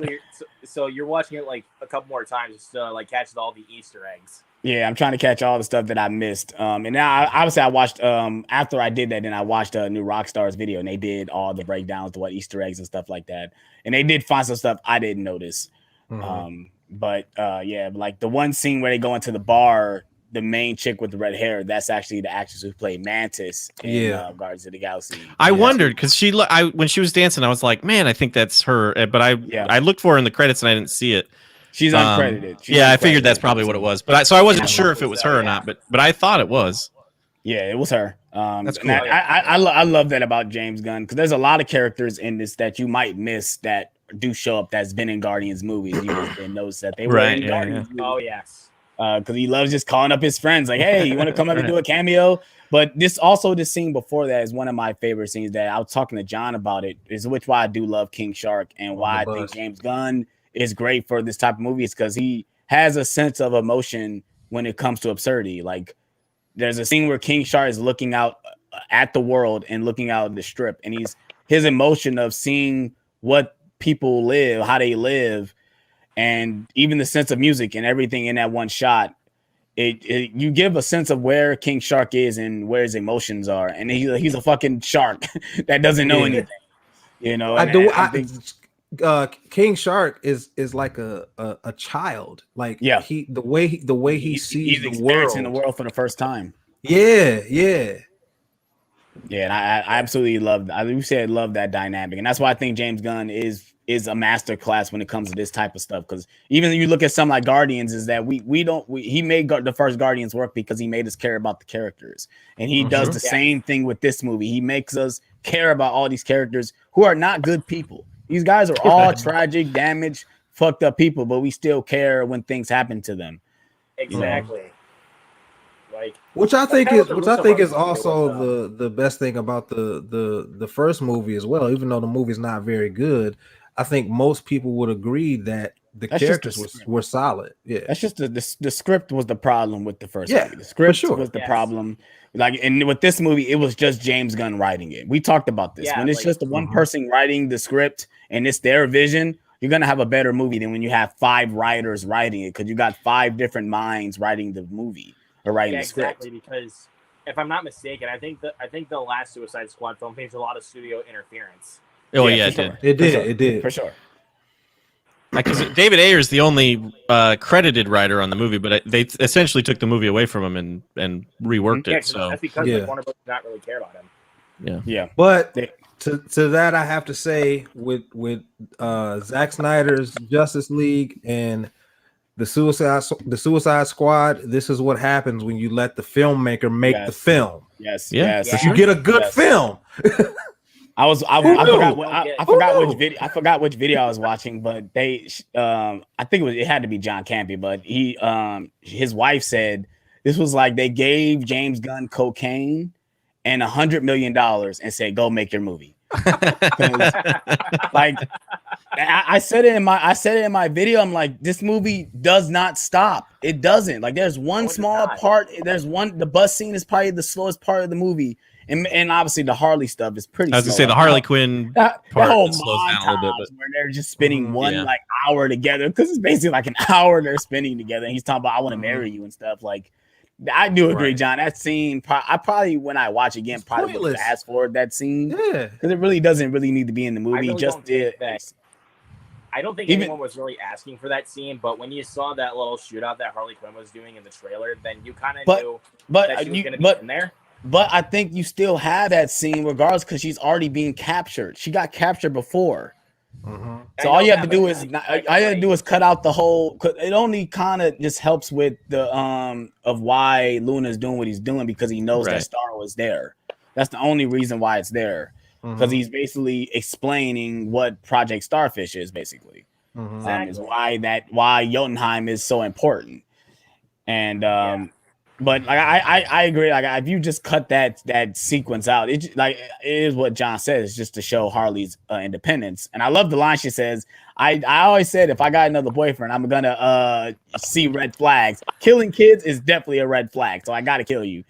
So you're watching it like a couple more times just to like catch all the Easter eggs. Yeah, I'm trying to catch all the stuff that I missed. And now obviously I watched after I did that, then I watched a new Rockstar's video and they did all the breakdowns to what Easter eggs and stuff like that. And they did find some stuff I didn't notice. But yeah, like the one scene where they go into the bar, the main chick with the red hair, that's actually the actress who played Mantis in Guardians of the Galaxy. I wondered because when she was dancing, I was like, man, I think that's her. But I looked for her in the credits and I didn't see it. She's uncredited. I figured that's probably what it was. But I wasn't sure if it was her or not. But I thought it was. Yeah, it was her. That's cool. I love that about James Gunn because there's a lot of characters in this that you might miss that do show up that's been in Guardians movies. You just didn't notice that they were in Guardians. Oh yes. Because he loves just calling up his friends like, hey, you want to come up and do a cameo? But this scene before that is one of my favorite scenes that I was talking to John about it, is why I do love King Shark and why I think James Gunn is great for this type of movie is because he has a sense of emotion when it comes to absurdity. Like there's a scene where King Shark is looking out at the world and looking out the strip, and his emotion of seeing what people live, how they live, and even the sense of music and everything in that one shot. You give a sense of where King Shark is and where his emotions are, and he's a fucking shark that doesn't know anything. You know, I think King Shark is like a child. Like the way he sees the world in the world for the first time. Yeah. And I absolutely love that dynamic, and that's why I think James Gunn is a master class when it comes to this type of stuff. Because even you look at some like Guardians, is that he made the first Guardians work because he made us care about the characters, and he does the same thing with this movie. He makes us care about all these characters who are not good people. These guys are all tragic, damaged, fucked up people, but we still care when things happen to them. Exactly. Like, which I think is also the best thing about the first movie as well. Even though the movie's not very good, I think most people would agree that that's characters were solid. Yeah, that's just the script was the problem with the first movie. The script was the problem. Like, and with this movie, it was just James Gunn writing it. We talked about this. When it's just the one person writing the script and it's their vision, you're gonna have a better movie than when you have 5 writers writing it, because you got 5 different minds writing the movie or writing the script. Exactly, because if I'm not mistaken, I think the last Suicide Squad film faced a lot of studio interference. Oh yeah, it did for sure. Because David Ayer is the only credited writer on the movie, but they essentially took the movie away from him and reworked it. So that's because Warner Bros. Did not really care about him. Yeah. But to that, I have to say with Zack Snyder's Justice League and the Suicide Squad, this is what happens when you let the filmmaker make the film. Yes. You get a good film. I forgot which video I was watching, but they I think it had to be John Campy, but his wife said this was like they gave James Gunn cocaine and $100 million and said, go make your movie. Like I said it in my video. I'm like, this movie does not stop. It doesn't. Like, there's one small part. The bus scene is probably the slowest part of the movie. And obviously the Harley stuff is pretty. I was gonna say the Harley Quinn part whole slows down a little bit, where they're just spending one like hour together, because it's basically like an hour they're spending together. And he's talking about I want to marry you and stuff. Like, I do agree, John. That scene, I probably when I watch again, probably would fast forward that scene. Yeah, because it really doesn't really need to be in the movie. I don't think anyone was really asking for that scene, but when you saw that little shootout that Harley Quinn was doing in the trailer, then you kind of knew that she was going to be in there. But I think you still have that scene regardless, because she's already being captured. She got captured before. So all you have to do is cut out the whole. It only kind of just helps with the of why Luna's doing what he's doing, because he knows that Star was there. That's the only reason why it's there, because he's basically explaining what Project Starfish is basically. Is why Jotunheim is so important. And but like I agree. Like, if you just cut that sequence out, it is what John says. It's just to show Harley's independence. And I love the line she says. I always said, if I got another boyfriend, I'm gonna see red flags. Killing kids is definitely a red flag, so I gotta kill you.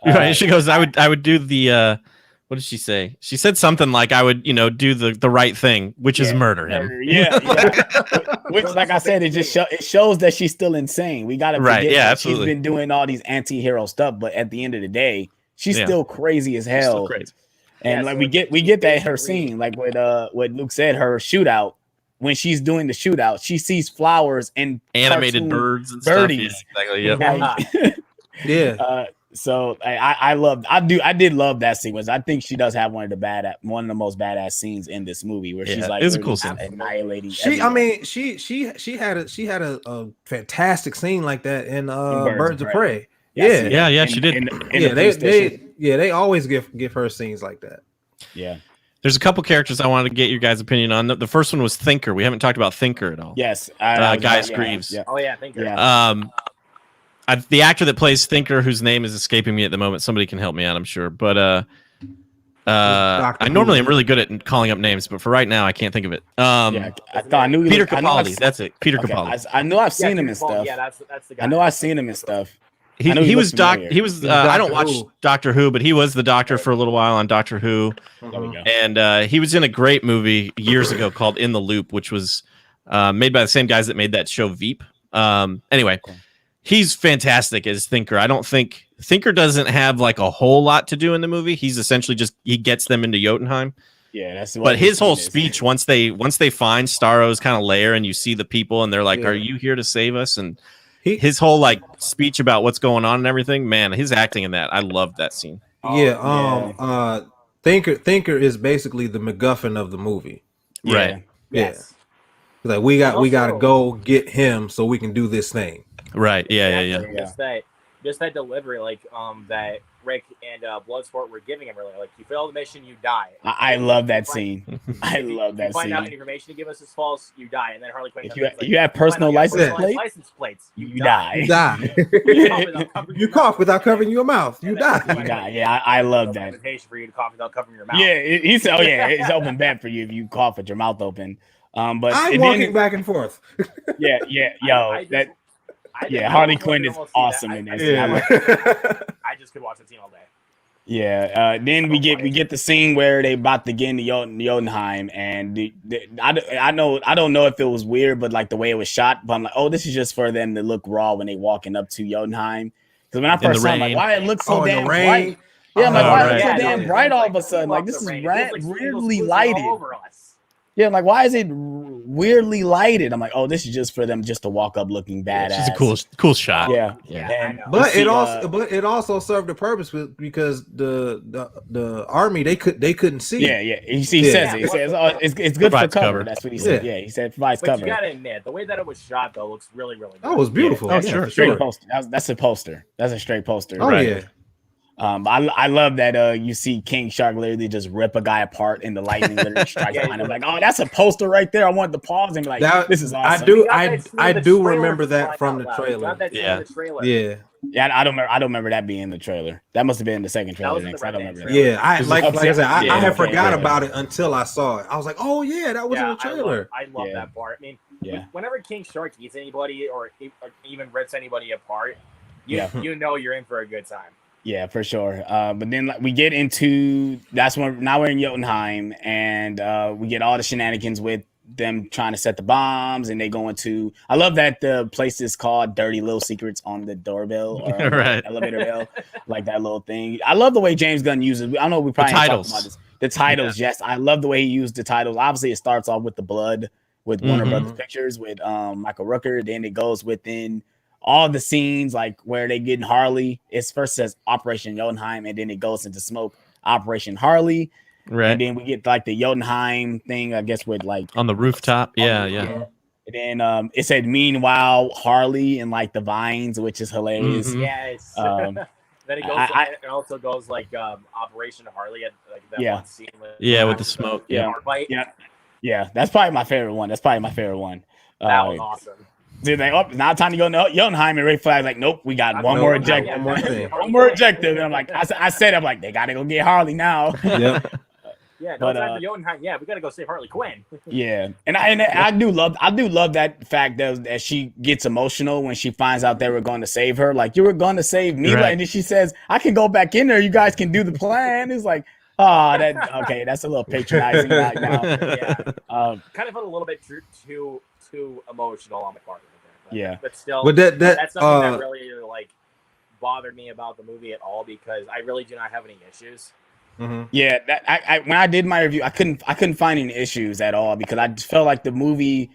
Right. She goes, I would do the What did she say? She said something like, "I would, do the right thing, which is murder him." Yeah. Which, like I said, it shows that she's still insane. We got to forget that absolutely. she's been doing all these anti-hero stuff, but at the end of the day, she's still crazy as hell. Still crazy. And like we get that her scene, like what Luke said, her shootout. When she's doing the shootout, she sees flowers and animated birds and birdies. Stuff. Yeah, exactly. Yep. Yeah. So I did love that sequence. I think she does have one of the most badass scenes in this movie where she's like, it's a cool scene. Annihilating. She had a fantastic scene like that in Birds of Prey. Yeah, she did. They always give her scenes like that. Yeah. There's a couple characters I wanted to get your guys' opinion on. The first one was Thinker. We haven't talked about Thinker at all. Yes, Gaius Greaves. Yeah. Oh yeah, Thinker. Yeah. The actor that plays Thinker, whose name is escaping me at the moment, somebody can help me out, I'm sure. But I normally am really good at calling up names, but for right now, I can't think of it. I knew Peter Capaldi. That's it. Peter Capaldi. I know I've seen him and stuff. Yeah, that's the guy. I know I've seen him and stuff. He was I don't watch Doctor Who, but he was the Doctor for a little while on Doctor Who. And he was in a great movie years ago called In the Loop, which was made by the same guys that made that show Veep. Anyway, he's fantastic as Thinker. I don't think Thinker doesn't have like a whole lot to do in the movie. He's essentially he gets them into Jotunheim. Yeah, that's. But his whole speech once they find Starro's kind of lair and you see the people and they're like, "Are you here to save us?" and his whole like speech about what's going on and everything, man, his acting in that, I loved that scene. Thinker is basically the MacGuffin of the movie. Right. Yes. Like we got to go get him so we can do this thing. Right. Yeah. Just that delivery, like that Rick and Bloodsport were giving him earlier. Like, you fail the mission, you die. I love that scene. I love that scene. Find out any information to give us is false, you die. And then Harley Quinn. If you have personal license plates, you die. You die. You cough without covering your mouth. You die. You die. Yeah, I love that. Invitation for you to cough without covering your mouth. Yeah, he said, it's open bad for you if you cough with your mouth open. But I'm walking back and forth. Harley Quinn is awesome in that scene. I just could watch the scene all day. Yeah. Then we get the scene where they about to get into Jotunheim, and I don't know if it was weird, but like the way it was shot. But I'm like, oh, this is just for them to look raw when they walking up to Jotunheim. Because when I first saw, I'm like, why it looks so damn bright? Yeah, I'm like, why is it so damn bright all of a sudden? Like, this is weirdly lighted. Yeah, I'm like, why is it weirdly lighted? I'm like, oh, this is just for them just to walk up looking badass. It's a cool shot. Yeah. But it also served a purpose because the army they couldn't see. Yeah. He says it. He says, oh, it's good for cover. That's what he said. Yeah, he said provides cover. But you gotta admit, the way that it was shot though looks really, really good. That was beautiful. Oh, sure. Poster. That's a poster. That's a straight poster. Oh yeah. I love that you see King Shark literally just rip a guy apart and the lightning literally strikes behind him. Like, oh, that's a poster right there. I wanted to pause and be like, this is awesome. I do remember that from the trailer. Yeah, I don't remember that being in the trailer. That must have been in the second trailer. I don't remember that. Yeah, I said, I had forgot about it until I saw it. I was like, oh yeah, that was in the trailer. I love that part. I mean, whenever King Shark eats anybody or even rips anybody apart, you know you're in for a good time. Yeah, for sure. But then we get into that's when now we're in Jotunheim, and we get all the shenanigans with them trying to set the bombs, and they go into. I love that the place is called Dirty Little Secrets on the doorbell or right. elevator bell, like that little thing. I love the way James Gunn uses. I know we probably talked about this. The titles, yes, I love the way he used the titles. Obviously, it starts off with the blood with Warner Brothers Pictures with Michael Rooker. Then it goes within all the scenes like where they get in Harley. It first says Operation Jotunheim, and then it goes into smoke Operation Harley. Right. And then we get like the Jotunheim thing, I guess, with like on the rooftop. Yeah. And then it said meanwhile Harley and like the vines, which is hilarious. Yes. Then it goes. It also goes like Operation Harley at like that one scene with with the smoke. Yeah. That's probably my favorite one. That was awesome. Dude, like, now time to go to Jotunheim, and Ray Flag's like, nope, we got one more objective. One more objective. And I'm like, I said, I'm like, they got to go get Harley now. Yep. Yeah, no time for Jotunheim. Yeah, we got to go save Harley Quinn. Yeah, and I do love that fact that she gets emotional when she finds out they were going to save her. Like, you were going to save me, right. And then she says, I can go back in there. You guys can do the plan. It's like, Oh, that okay. That's a little patronizing right now. Yeah, Um, kind of felt a little bit too emotional on the part of it. Yeah. But still, But that's something that really like bothered me about the movie at all because I really do not have any issues. Yeah, that I when I did my review, I couldn't find any issues at all because I just felt like the movie.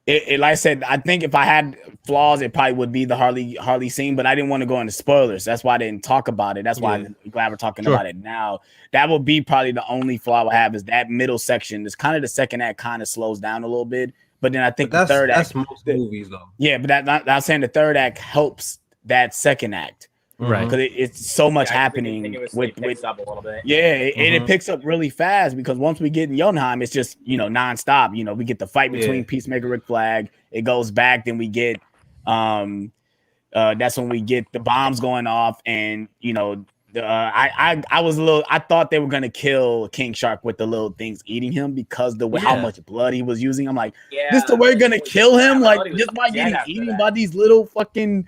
It like I said, I think if I had flaws, it probably would be the Harley scene, but I didn't want to go into spoilers. That's why I didn't talk about it. That's why I'm glad we're talking about it now. That would be probably the only flaw I have is that middle section. It's kind of the second act kind of slows down a little bit, but then I think the third act. That's most movies though. Yeah, but I'm saying the third act helps that second act. Right, because it's so much happening with up a little bit. Yeah, it picks up really fast because once we get in Jotunheim, it's just nonstop. We get the fight between Peacemaker, Rick Flag. It goes back, then we get that's when we get the bombs going off, and I thought they were gonna kill King Shark with the little things eating him because how much blood he was using. I'm like, this the way we're gonna kill him, like just by getting eaten by these little fucking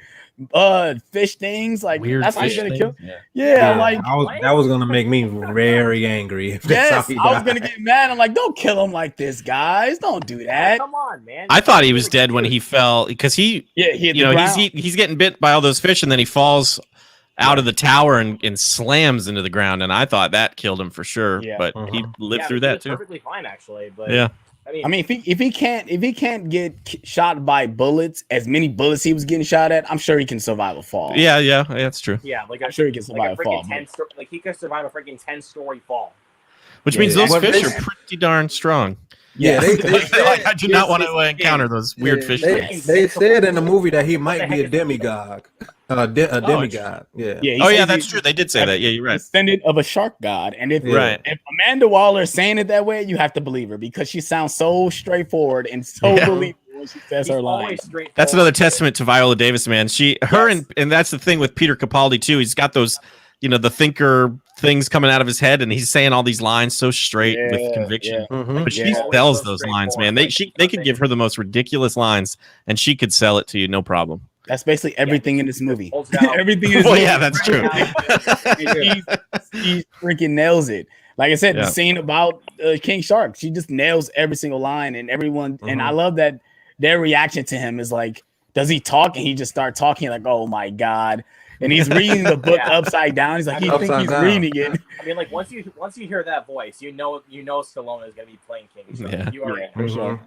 fish things, like weird. That's how you're gonna kill. Yeah, like that was gonna make me very angry. Yes, I was gonna get mad. I'm like, don't kill him like this, guys. Don't do that. Come on, man. I thought he was dead when he fell because he he's getting bit by all those fish and then he falls out of the tower and slams into the ground, and I thought that killed him for sure. Yeah. But he lived through that too. Perfectly fine, actually. But yeah. I mean, if he can't get shot by bullets, as many bullets he was getting shot at, I'm sure he can survive a fall. Yeah, that's true. Yeah, I'm sure he can survive a fall. Like he could survive a freaking 10-story fall. Which means those fish are pretty darn strong. Yeah, I do not want to encounter those weird fish. They said in the movie that he might be a demigod. A demigod. Yeah. Yeah, that's true. They did say that. Yeah, you're right. Descendant of a shark god. And if Amanda Waller is saying it that way, you have to believe her because she sounds so straightforward and so believable when she says her lines. That's another testament to Viola Davis, man. And that's the thing with Peter Capaldi too. He's got those, the thinker things coming out of his head, and he's saying all these lines so straight with conviction. But she sells those lines, man. They could give her the most ridiculous lines, and she could sell it to you, no problem. That's basically everything in this movie. Everything is that's true. He freaking nails it. Like I said, the scene about King Shark, she just nails every single line, and everyone. And I love that their reaction to him is like, does he talk? And he just start talking like, oh my god. And he's reading the book upside down. He's like, he thinks he's reading it. I mean, like once you hear that voice, you know Stallone is gonna be playing King Shark. Yeah. You already know. Sure.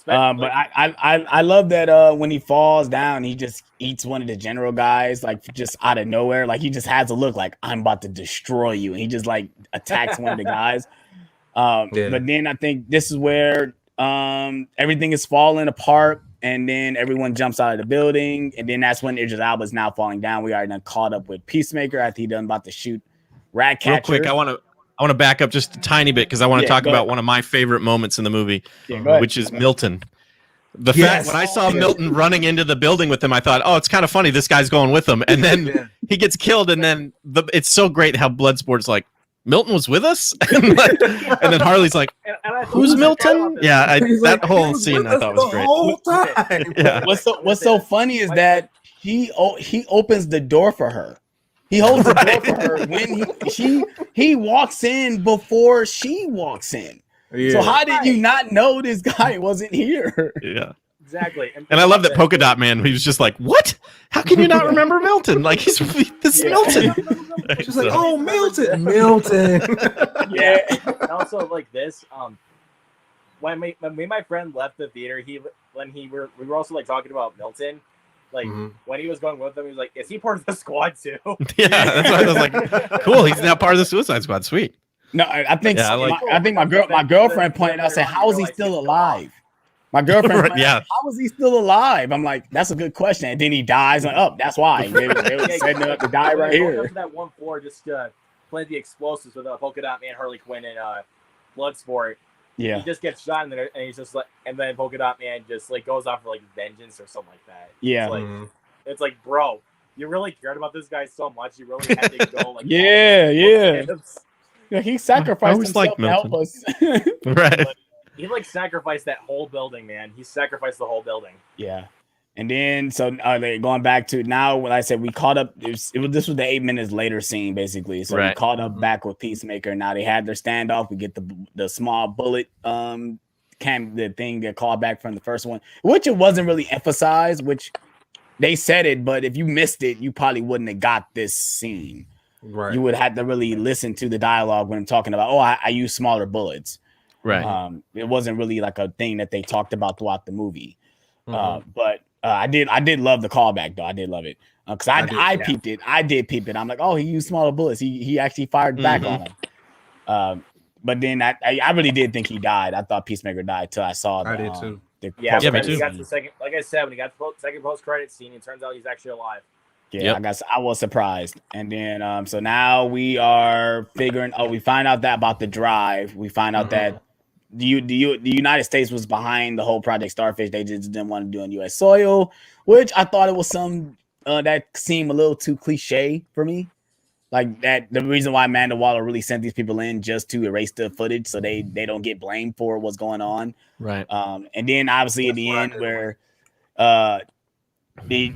But I love that when he falls down, he just eats one of the general guys, like just out of nowhere. Like he just has a look like I'm about to destroy you, and he just like attacks one of the guys. But then I think this is where everything is falling apart, and then everyone jumps out of the building, and then that's when Idris Elba is now falling down. We are then caught up with Peacemaker after he done about to shoot Ratcatcher. Real quick, I want to back up just a tiny bit because I want to talk about one of my favorite moments in the movie, which is Milton. The fact when I saw Milton running into the building with him, I thought, oh, it's kind of funny. This guy's going with him. And then he gets killed. And then it's so great how Bloodsport's like, Milton was with us? and then Harley's like, who's Milton? Yeah, that whole scene I thought was great. Whole time. Yeah. What's so funny is that he opens the door for her. He holds the door for her when he walks in before she walks in. Yeah. So how did you not know this guy wasn't here? Yeah, exactly. And I love that Polka Dot Man. He was just like, "What? How can you not remember Milton? Like this is Milton." She's like, "Oh, Milton." Yeah. And also, like this, when my friend left the theater, we were also like talking about Milton. Like when he was going with them, he was like, "Is he part of the squad too?" Yeah, that's why I was like, "Cool, he's now part of the Suicide Squad." Sweet. No, I think my girlfriend pointed out, said, "How is he still alive?" My girlfriend, how is he still alive? I'm like, that's a good question. And then he dies. I'm like, oh, that's why they were setting up to die right here. Up to that one floor, just to plant the explosives with Polka Dot Man, Harley Quinn, and Bloodsport. Yeah, he just gets shot in there, and he's just like, and then Polka Dot Man just like goes off for like vengeance or something like that. Yeah, it's like, bro, you really cared about this guy so much, you really had to go like, yeah, he sacrificed himself to help us. Right. He like sacrificed that whole building, man. He sacrificed the whole building. Yeah. And then going back to now, when I said we caught up, this was the 8 minutes later scene basically. So we caught up back with Peacemaker. Now they had their standoff. We get the small bullet the thing that called back from the first one, which it wasn't really emphasized. Which they said it, but if you missed it, you probably wouldn't have got this scene. Right. You would have to really listen to the dialogue when I'm talking about. Oh, I use smaller bullets. Right. It wasn't really like a thing that they talked about throughout the movie. But I did love the callback though. I did love it because I peeped it. I did peep it. I'm like, oh, he used smaller bullets. He actually fired back on him. But then I really did think he died. I thought Peacemaker died till I saw. I did too. Me too. He got the second, like I said, when he got the second post-credit scene, it turns out he's actually alive. Yeah, I guess I was surprised. And then so now we are figuring. Oh, we find out that about the drive. We find out that the United States was behind the whole Project Starfish. They just didn't want to do on U.S. soil, which I thought it was some that seemed a little too cliche for me. Like that, the reason why Amanda Waller really sent these people in just to erase the footage so they don't get blamed for what's going on. Right. And then obviously at the end where the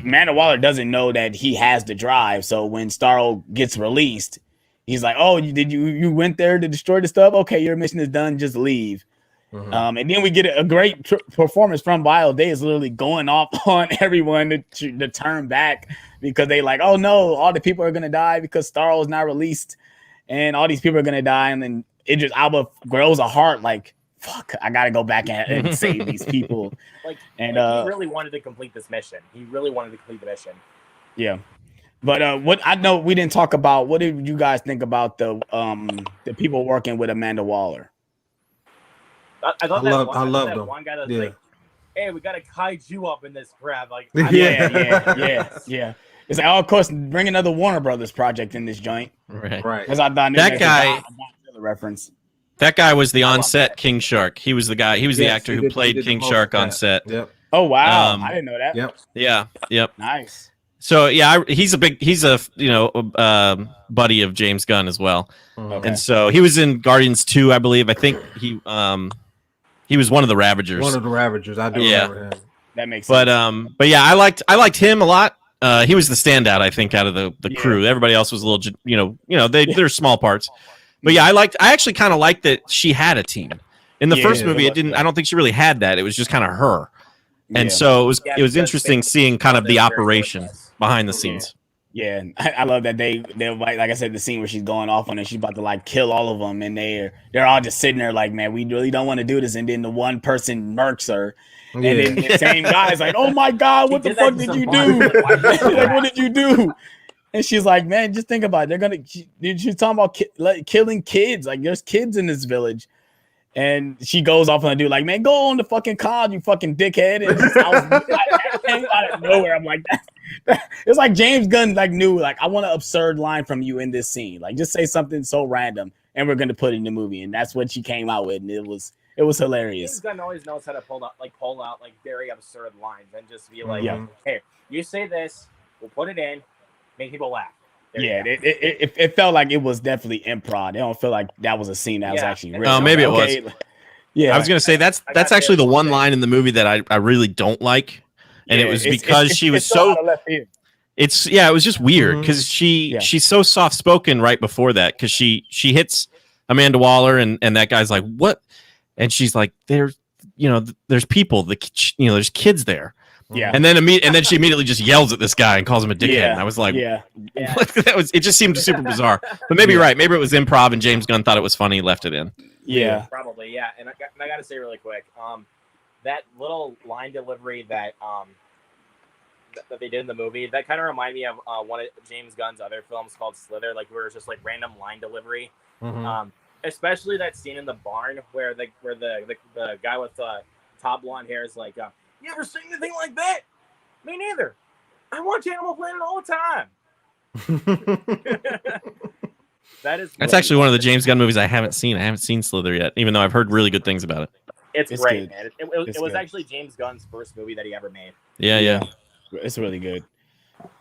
Amanda Waller doesn't know that he has the drive. So when Starro gets released, he's like, "Oh, you went there to destroy the stuff? Okay, your mission is done. Just leave." And then we get a great performance from Viola Davis, literally going off on everyone to turn back because they like, oh no, all the people are gonna die because Starro is not released, and all these people are gonna die, and then Alba grows a heart like, fuck, I gotta go back and save these people. He really wanted to complete this mission. He really wanted to complete the mission. Yeah. But what I know we didn't talk about. What did you guys think about the people working with Amanda Waller? I love them. One guy that's like, "Hey, we got a kaiju up in this crap." Like, yeah. It's like, oh, of course, bring another Warner Brothers project in this joint, right? Because I thought that guy reference. That guy was the on-set King Shark. He was the guy. He was the actor who played King Shark on set. Yep. Oh wow, I didn't know that. Yep. Yeah. Yep. Nice. So yeah, he's a buddy of James Gunn as well, and so he was in Guardians 2, I believe. I think he was one of the Ravagers. One of the Ravagers. I do remember him. That makes sense. But yeah, I liked him a lot. He was the standout, I think, out of the crew. Everybody else was a little, they're small parts. But yeah, I actually kind of liked that she had a team. In the first movie, I don't think she really had that. It was just kind of her. And so it was interesting seeing kind of the operation behind the scenes. Yeah, I love that they're like I said, the scene where she's going off on it, she's about to like kill all of them, and they're all just sitting there like, man, we really don't want to do this. And then the one person murks her, and then the same guy's like, oh my god, what the fuck did you do? Like, what did you do? And she's like, man, just think about it. She's talking about killing kids. Like, there's kids in this village. And she goes off on a dude like, man, go on the fucking call, you fucking dickhead. And just, out of nowhere, I'm like, it's like James Gunn like knew, like, I want an absurd line from you in this scene. Like, just say something so random, and we're gonna put it in the movie. And that's what she came out with, and it was hilarious. James Gunn always knows how to pull out very absurd lines and just be like, hey, you say this, we'll put it in, make people laugh. It felt like it was definitely improv. I don't feel like that was a scene that was actually written. Oh, maybe it was. Yeah, I was gonna say that's actually the one line in the movie that I really don't like, and it was because she was so. It was just weird because she's so soft spoken right before that because she hits Amanda Waller and that guy's like, what, and she's like, there's people, there's kids there. Yeah, and then she immediately just yells at this guy and calls him a dickhead. And I was like, it just seemed super bizarre. But maybe you're right. Maybe it was improv and James Gunn thought it was funny, left it in. Yeah, probably. Yeah, and I got to say really quick, that little line delivery that they did in the movie, that kind of reminded me of one of James Gunn's other films called Slither, like where it's just like random line delivery. Especially that scene in the barn where the guy with top blonde hair is like. You ever seen anything like that? Me neither. I watch Animal Planet all the time. That's actually one of the James Gunn movies I haven't seen. I haven't seen Slither yet, even though I've heard really good things about it. It's great, man. It was actually James Gunn's first movie that he ever made. Yeah. It's really good.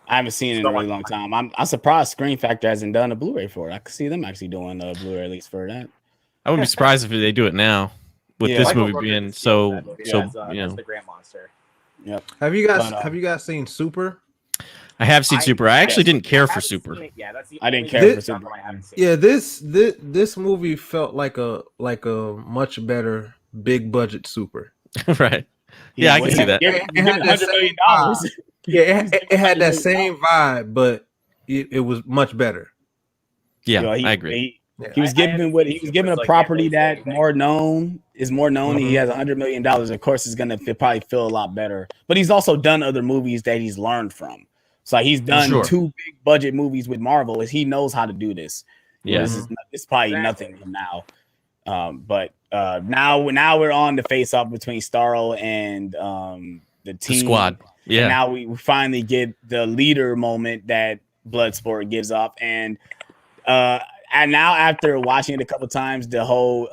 I haven't seen it in a really long time. I'm surprised Screen Factor hasn't done a Blu-ray for it. I could see them actually doing a Blu-ray release for that. I wouldn't be surprised if they do it now. With this movie being so the Grant Monster. Yep. Have you guys seen Super? I have seen Super. I actually didn't care for haven't Super. seen it. Yeah, that's the I didn't only care movie for Super. I haven't seen. Yeah, this movie felt like a much better big budget Super. Right. Yeah, I can see that. It had that $100 million. Yeah, it had that same vibe, but it was much better. Yeah, You know, I agree. He was given a property that more known. He has $100 million. Of course, it's gonna probably feel a lot better. But he's also done other movies that he's learned from. So he's done 2 big budget movies with Marvel. He knows how to do this. Yeah, It's probably nothing now. But now we're on the face off between Starro and the team. The squad. Yeah. And now we finally get the leader moment that Bloodsport gives off. And now after watching it a couple times, the whole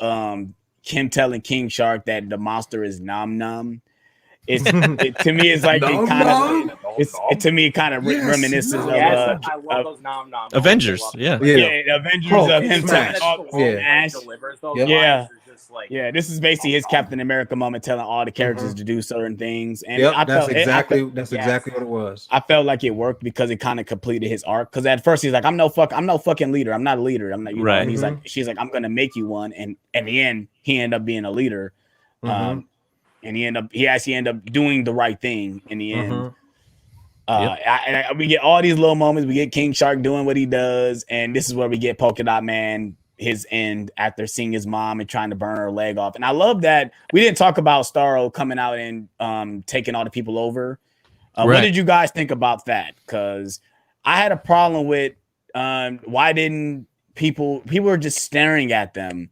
Kim telling King Shark that the monster is Nom Nom. To me, it's like it kind of reminisces of I love those nom nom. Avengers. Yeah. Avengers of him Smash. Ash. Yeah. Yeah, this is basically his Captain America moment, telling all the characters to do certain things. And that's exactly what it was. I felt like it worked because it kind of completed his arc. Because at first he's like, I'm no fucking leader. I'm not a leader. I'm not. You know? And he's like, she's like, I'm gonna make you one. And in the end, he ended up being a leader. And he actually ended up doing the right thing in the end. We get all these little moments. We get King Shark doing what he does, and this is where we get Polka Dot Man his end after seeing his mom and trying to burn her leg off. And I love that we didn't talk about Starro coming out and taking all the people over. What did you guys think about that? Because I had a problem with why didn't people were just staring at them.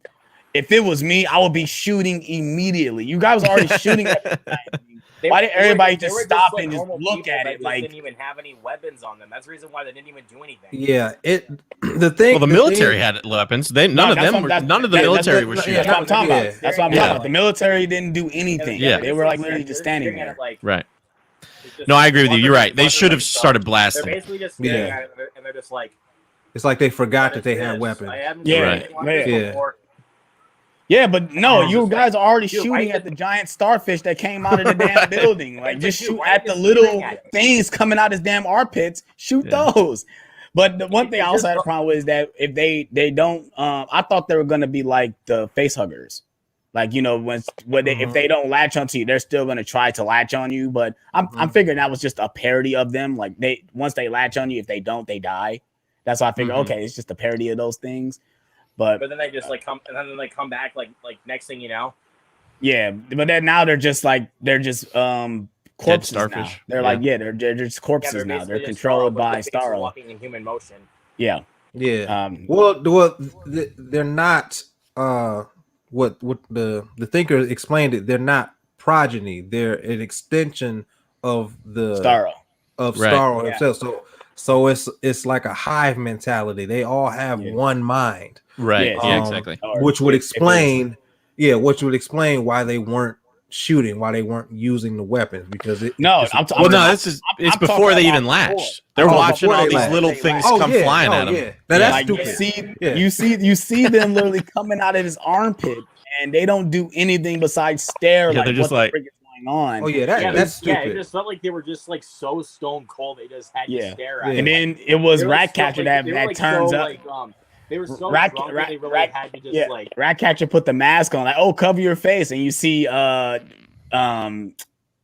If it was me, I would be shooting immediately. You guys were already shooting at the time. Why did everybody just stop and just look at it? Like, didn't even have any weapons on them. That's the reason why they didn't even do anything. Yeah, the military had weapons. None of the military were shooting. That's what I'm talking about. That's what I'm talking about. The military didn't do anything. Yeah, they were like literally just standing there. Right. No, I agree with you. You're right. They should have started blasting. They're basically just standing at it, and they're just like. It's like they forgot that they had weapons. Yeah, but no, you guys are already shooting at the giant starfish that came out of the damn building. Like, just shoot at the little things coming out his damn armpits. Shoot those. But the one thing I also had a problem with is that if they don't, I thought they were gonna be like the face huggers. Like, you know, if they don't latch onto you, they're still gonna try to latch on you. But I'm figuring that was just a parody of them. Like, once they latch on you, if they don't, they die. That's why I figure, okay, it's just a parody of those things. But then they just come back like next thing you know. Yeah, but then now they're just corpses starfish. Now. They're just corpses now. They're controlled by Starro. Walking in human motion. Yeah. Yeah. They're not. What the thinker explained it. They're not progeny. They're an extension of the Starro. Starro himself. So it's like a hive mentality. They all have one mind. Right. Yeah, exactly. Which would explain why they weren't shooting, why they weren't using the weapons, because it's before they even latched. They're watching all these little things come flying at them. Yeah. Now, that's stupid. You see them literally coming out of his armpit, and they don't do anything besides stare. Yeah, they're just like on. Oh yeah, that's stupid. Yeah, it just felt like they were just like so stone cold. They just had to stare at it. And then it was Ratcatcher that turns up. They were so drunk that they really had to just like. Ratcatcher put the mask on, like, oh, cover your face, and you see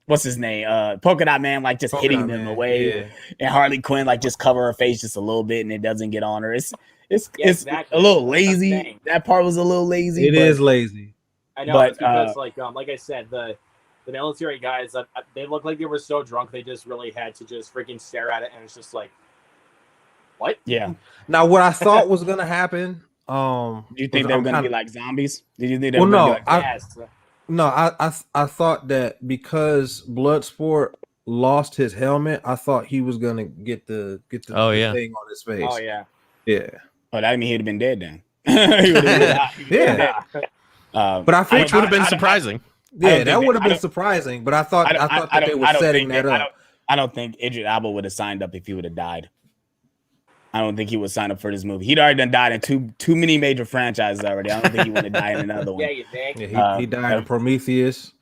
what's his name? Polka Dot Man, like just hitting them away, and Harley Quinn like just cover her face just a little bit, and it doesn't get on her. It's a little lazy. That part was a little lazy. It is lazy. I know, it's because like I said, the military guys, they looked like they were so drunk they just really had to just freaking stare at it, and it's just like, what? Yeah. Now, what I thought was gonna happen. Do you think they were gonna be like zombies? Did you think they were gonna be like I thought that because Bloodsport lost his helmet, I thought he was gonna get the thing on his face. Oh yeah. Yeah. Oh, that mean he'd have been dead then. But I think which would have been surprising. Yeah, that would have been surprising. But I thought that they were setting that up. I don't think Idris Elba would have signed up if he would have died. I don't think he would sign up for this movie. He'd already done died in too many major franchises already. I don't think he would have died in another one. Yeah, you think? Yeah, he died in Prometheus.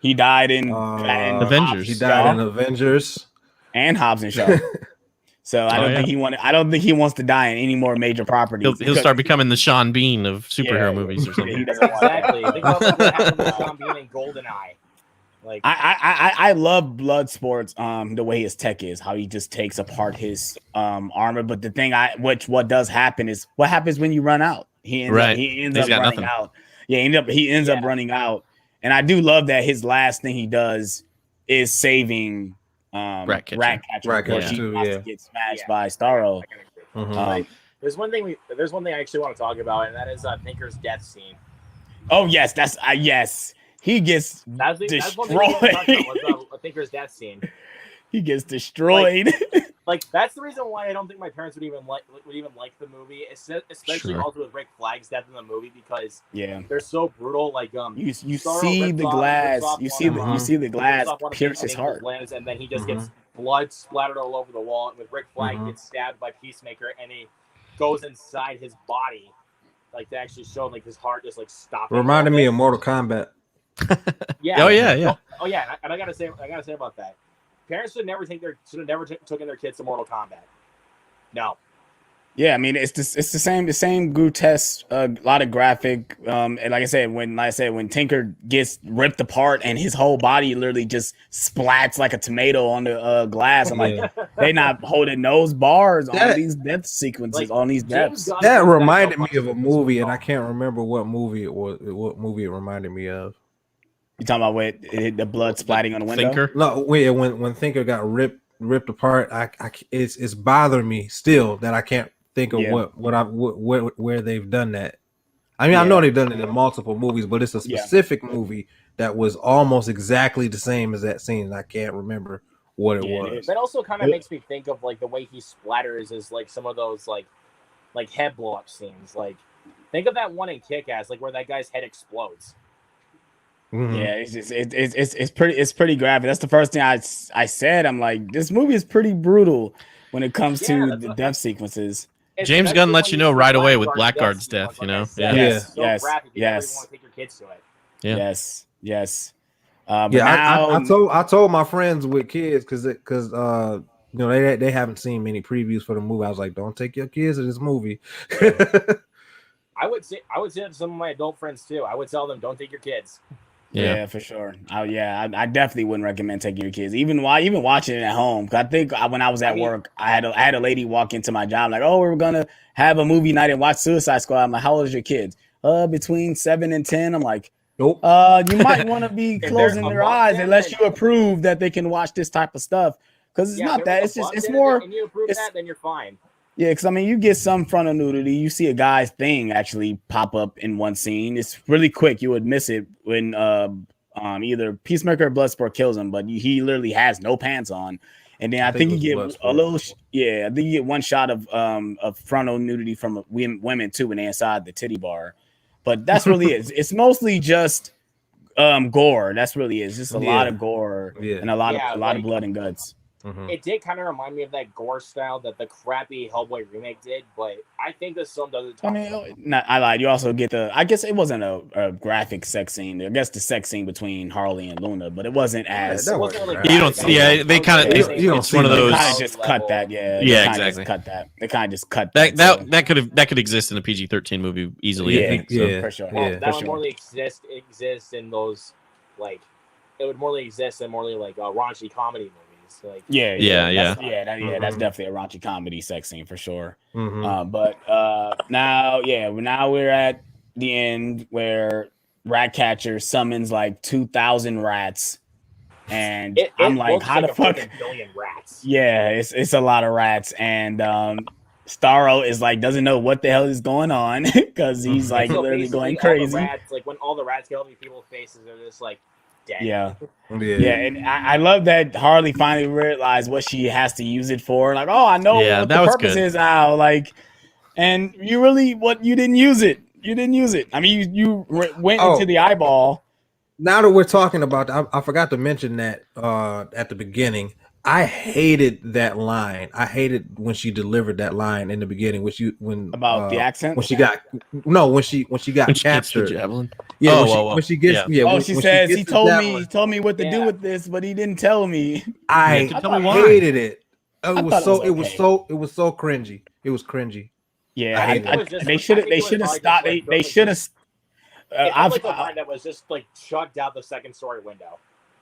He died in Avengers. He died in Avengers and Hobbs and Shaw. So I don't think he wanted. I don't think he wants to die in any more major properties. He'll start becoming the Sean Bean of superhero movies or something. He doesn't want Exactly. Think about what happened with Sean Bean and GoldenEye. Like I love Bloodsport's the way his tech is, how he just takes apart his armor. But the thing what does happen is what happens when you run out. He ends up running out. Yeah, he ends up running out. And I do love that his last thing he does is saving Ratcatcher before she to get smashed by Starro. There's one thing I actually want to talk about, and that is Thinker's death scene. Oh yes, yes. He gets destroyed. Was Thinker's death scene. He gets destroyed. Like that's the reason why I don't think my parents would even like the movie, especially also with Rick Flagg's death in the movie, because they're so brutal. Like you see the glass, you see the glass pierce his heart, and then he just gets blood splattered all over the wall. And with Rick Flag gets stabbed by Peacemaker, and he goes inside his body, like to actually show like his heart just like stopping. Reminded me of Mortal Kombat. Yeah. Oh yeah. And I gotta say about that. Parents should have never taken their kids to Mortal Kombat. No. Yeah, I mean it's the same grotesque, a lot of graphic. And like I said, when Tinker gets ripped apart and his whole body literally just splats like a tomato on the glass, I'm like, they not holding those bars on these death sequences, on these deaths. That reminded me of a movie, and I can't remember what movie it was. What movie it reminded me of? You talking about what the blood splatting on the window? Thinker? No, wait. When Thinker got ripped apart, it's bothering me still that I can't think of where they've done that. I mean, I know they've done it in multiple movies, but it's a specific movie that was almost exactly the same as that scene. And I can't remember what it was. That also kind of makes me think of like the way he splatters is like some of those like head blow up scenes. Like think of that one in Kick-Ass, like where that guy's head explodes. Mm-hmm. Yeah, it's pretty graphic. That's the first thing I said. I'm like, this movie is pretty brutal when it comes to the death sequences. James Gunn lets you know right away with Blackguard's death. You know, yes. You want to take your kids to it. Yeah. Yes. I told my friends with kids because you know they haven't seen many previews for the movie. I was like, don't take your kids to this movie. I would say that to some of my adult friends too. I would tell them, don't take your kids. Yeah, for sure. I definitely wouldn't recommend taking your kids, even watching it at home. Because I think when I was at work, I had a lady walk into my job like, "Oh, we're gonna have a movie night and watch Suicide Squad." I'm like, "How old is your kids?" Between 7 and 10. I'm like, "Nope." You might want to be closing their eyes unless you approve that they can watch this type of stuff. Because it's not that. It's more. And you approve that, then you're fine. Yeah, because I mean, you get some frontal nudity. You see a guy's thing actually pop up in one scene. It's really quick. You would miss it when either Peacemaker or Bloodsport kills him, but he literally has no pants on. And then I think you get a little, I think you get one shot of frontal nudity from women too when they're inside the titty bar. But that's really it. It's mostly just gore. That's really it. It's just a lot of gore and a lot of blood and guts. Mm-hmm. It did kind of remind me of that gore style that the crappy Hellboy remake did, but I think this film does it. I mean, I lied. You also get I guess it wasn't a graphic sex scene. I guess the sex scene between Harley and Luna, but it wasn't as. It wasn't really you don't see. Yeah, they kind of. It's one of those. They kind of just cut that. Yeah. Yeah, exactly. Cut that. They kind of just cut that. That could exist in a PG-13 movie easily. I think. Yeah, for sure. That would more exist in those like. It would more exist in more like raunchy comedy movies. Like, that's definitely a raunchy comedy sex scene for sure. Mm-hmm. But now we're at the end where Ratcatcher summons like 2,000 rats, and I'm like, how the fuck? Billion rats. Yeah, it's a lot of rats, and Starro is like doesn't know what the hell is going on because he's like literally going crazy. Rats, like when all the rats get on these people's faces, they're just like. Dead. Yeah, and I love that Harley finally realized what she has to use it for. Like, oh, I know what the purpose is now. Like, and you didn't use it. You didn't use it. I mean, you went into the eyeball. Now that we're talking about, I forgot to mention that at the beginning. I hated that line. I hated when she delivered that line in the beginning. About the accent. When she got when she got When she gets the captured. javelin. Yeah, Oh, when she gets Oh, she says he told javelin, me what to do with this, but he didn't tell me. I tell me why. hated it. It was so cringy. It was cringy. Yeah, they should have stopped. They should have. It felt like a line that was just like chucked out the second story window.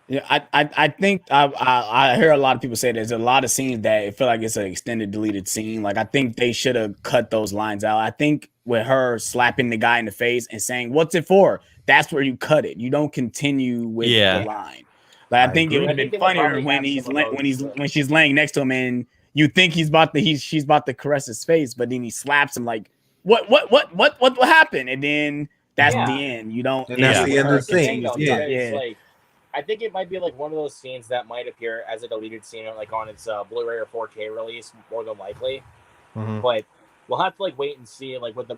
Yeah, I think I hear a lot of people say there's a lot of scenes that it feel like it's an extended deleted scene. Like I think they should have cut those lines out. I think with her slapping the guy in the face and saying "What's it for?" That's where you cut it. You don't continue with the line. Like I think it would have been funnier when she's laying next to him and you think she's about to caress his face, but then he slaps him like what happened? And then that's the end. You don't. And that's the end of the scene. Like, I think it might be like one of those scenes that might appear as a deleted scene, like on its Blu-ray or 4K release, more than likely. Mm-hmm. But we'll have to like wait and see like what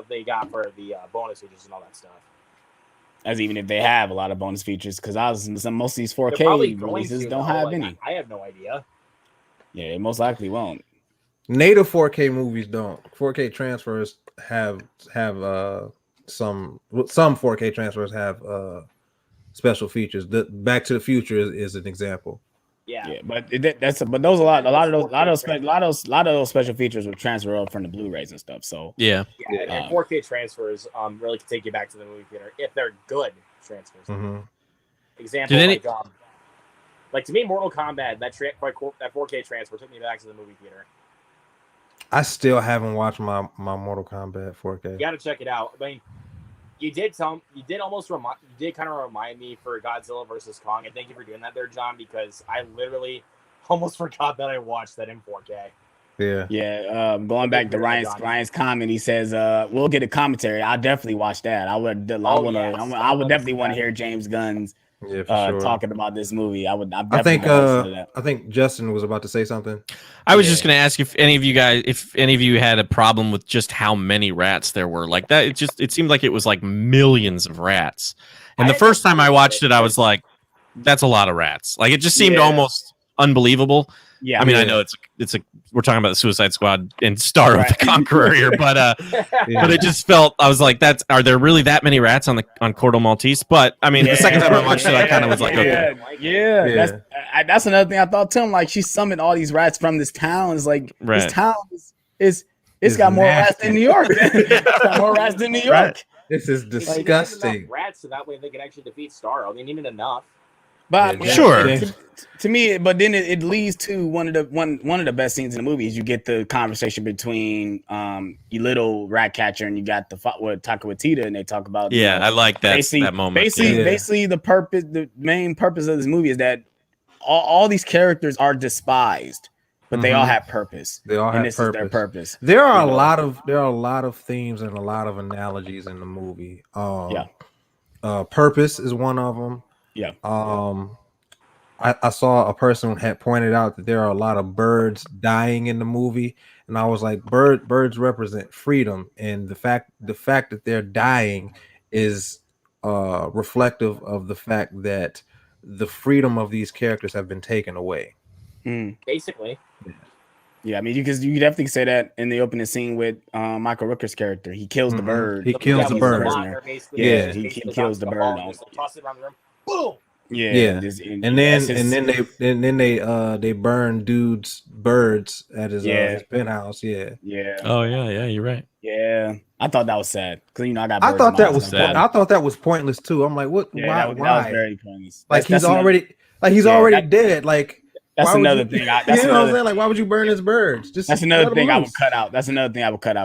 they got for the bonus features and all that stuff. As even if they have a lot of bonus features, because most of these 4K releases don't have any. I have no idea. Yeah, it most likely won't. Native 4K movies don't. 4K transfers have some 4K transfers have special features. The Back to the Future is an example. Yeah, but those a lot of those special features will transfer up from the Blu-rays and stuff. So and 4K transfers really can take you back to the movie theater if they're good transfers. Mm-hmm. Example, like to me, Mortal Kombat that 4K transfer took me back to the movie theater. I still haven't watched my Mortal Kombat 4K. You got to check it out. I mean, you did kind of remind me for Godzilla versus Kong, and thank you for doing that there, John, because I literally almost forgot that I watched that in 4K. Yeah. Going back to Ryan's comment, he says, "We'll get a commentary." I'll definitely watch that. I would definitely want to hear James Gunn's talking about this movie. I think Justin was about to say something. I was just going to ask if any of you had a problem with just how many rats there were. Like that, it seemed like it was like millions of rats. And the first time I watched it, I was like, "That's a lot of rats." Like it just seemed almost unbelievable. Yeah, I mean, I know we're talking about the Suicide Squad and Star of the Conqueror here, but but it just felt, I was like, are there really that many rats on Corto Maltese? But I mean, the second time I watched it, I kind of was like, okay, that's another thing I thought too. I'm like, she summoned all these rats from this town. It's like this town it's got more rats than New York. It's got more rats than New York. Right. This is disgusting. Rats, so that way they can actually defeat Starro. They needed enough. But sure. To me, but then it leads to one of the best scenes in the movie is you get the conversation between you little rat catcher and you got with Taika Waititi, and they talk about I like that moment. Basically, the main purpose of this movie is that all these characters are despised, but they all have purpose. They all have purpose. Is their purpose. There are a lot of themes and a lot of analogies in the movie. Purpose is one of them. Yeah. I saw a person had pointed out that there are a lot of birds dying in the movie, and I was like, birds represent freedom, and the fact that they're dying is reflective of the fact that the freedom of these characters have been taken away. Basically. Yeah, I mean, you definitely say that in the opening scene with Michael Rooker's character. He kills the bird. He kills the bird. He kills the bird. Toss it around the room. Boom. Yeah. And then they burn dude's birds at his penthouse. Yeah. Oh yeah, you're right. Yeah, I thought that was sad because I got. I thought that was pointless too. I'm like, what? Yeah, why? That was very pointless. Like he's already dead. Like that's another thing. That's what I'm saying. Like, why would you burn his birds? That's another thing I would cut out.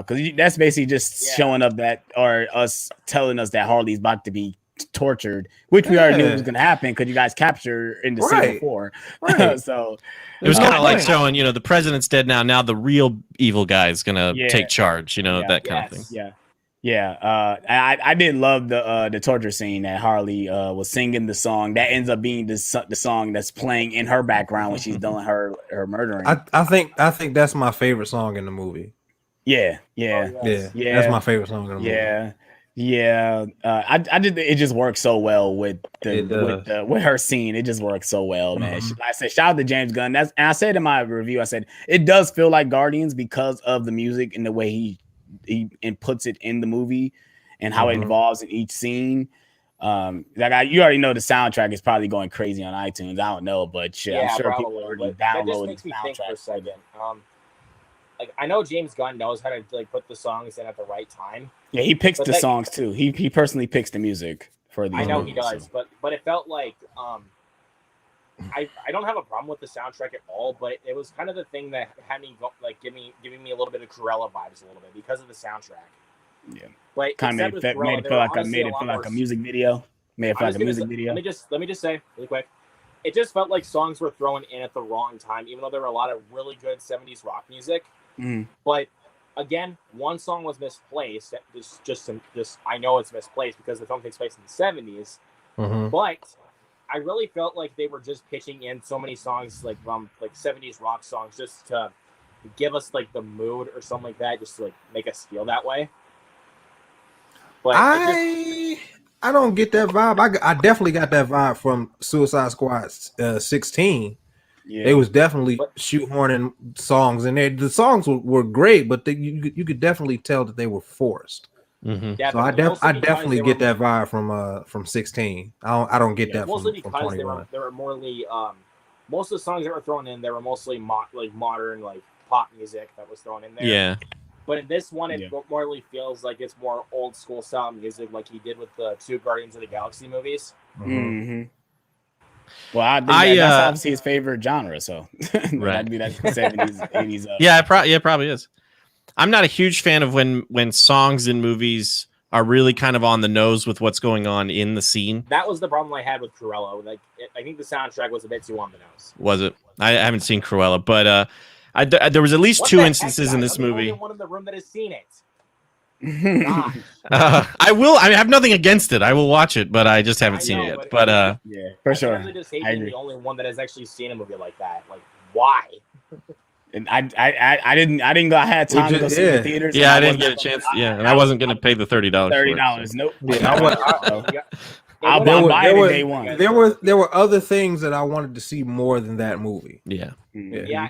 Because that's basically just showing up or us telling us that Harley's about to be tortured, which we already knew was going to happen because you guys captured in the scene before. Right. So it was kind of like showing, the president's dead now. Now the real evil guy is going to take charge. That kind of thing. Yeah. I did love the torture scene that Harley was singing the song that ends up being the song that's playing in her background when she's doing her murdering. I think that's my favorite song in the movie. Yeah. That's my favorite song in the movie. Yeah. Yeah, I did. It just works so well with with her scene. It just works so well, man. Like I said, shout out to James Gunn. And I said in my review, I said it does feel like Guardians because of the music and the way he puts it in the movie and how it involves in each scene. You already know the soundtrack is probably going crazy on iTunes. I don't know, but shit, I'm sure people already downloaded. That just makes me think for a second. Like I know James Gunn knows how to like put the songs in at the right time. Yeah, he picks the songs too. He personally picks the music for these. I know movies, he does, so. but it felt like I don't have a problem with the soundtrack at all, but it was kind of the thing that had me giving me a little bit of Cruella vibes a little bit because of the soundtrack. Yeah, but kind of made it feel like a music video. Made it feel like a music video. Let me just say really quick. It just felt like songs were thrown in at the wrong time, even though there were a lot of really good 70s rock music. But again, one song was misplaced. I know it's misplaced because the film takes place in the 70s. But I really felt like they were just pitching in so many songs like 70s rock songs just to give us like the mood or something like that, just to like make us feel that way. But I don't get that vibe. I definitely got that vibe from Suicide Squad 16. Yeah. They was definitely shoehorning songs in there. The songs were great, but you could definitely tell that they were forced. Yeah, so I definitely get that vibe from 16. I don't get that mostly from because 21. they were morely most of the songs that were thrown in, they were mostly modern like pop music that was thrown in there. Yeah. But in this one, it morely feels like it's more old school style music, like he did with the 2 Guardians of the Galaxy movies. Well, I think that's obviously his favorite genre, so that'd be that 70s, 80s. It probably is. I'm not a huge fan of when songs in movies are really kind of on the nose with what's going on in the scene. That was the problem I had with Cruella. I think the soundtrack was a bit too on the nose. Was it? I haven't seen Cruella, but there was at least 2 instances in this movie. I'm the only one in the room that has seen it. I will. I have nothing against it. I will watch it, but I just haven't seen it yet. But yeah, for sure. I just hate being the only one that has actually seen a movie like that. Like, why? And I didn't go. I had time to go see the theaters. Yeah, I didn't get a chance. Yeah, and I wasn't going to pay the $30. $30. Nope. I'll buy it day one. There were other things that I wanted to see more than that movie. Yeah,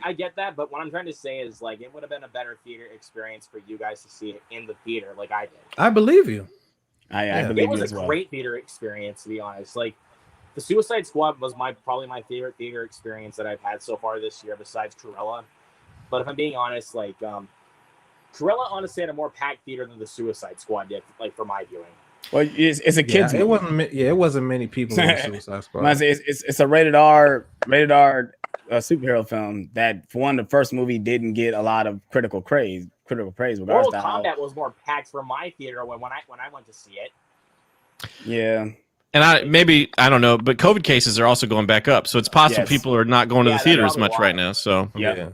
I get that, but what I'm trying to say is like it would have been a better theater experience for you guys to see it in the theater, like I did. I believe you. I believe it was you as well. A great theater experience, to be honest. Like the Suicide Squad was probably my favorite theater experience that I've had so far this year, besides Cruella. But if I'm being honest, like Cruella honestly had a more packed theater than the Suicide Squad did, like for my viewing. Well, it's a kids. It wasn't. Yeah, it wasn't many people in Suicide Squad. It's a rated R superhero film that, for one, the first movie didn't get a lot of critical praise. Mortal Kombat was more packed for my theater when I went to see it. Yeah. And I don't know, but COVID cases are also going back up, so it's possible people are not going to the theater as much right now. So yeah.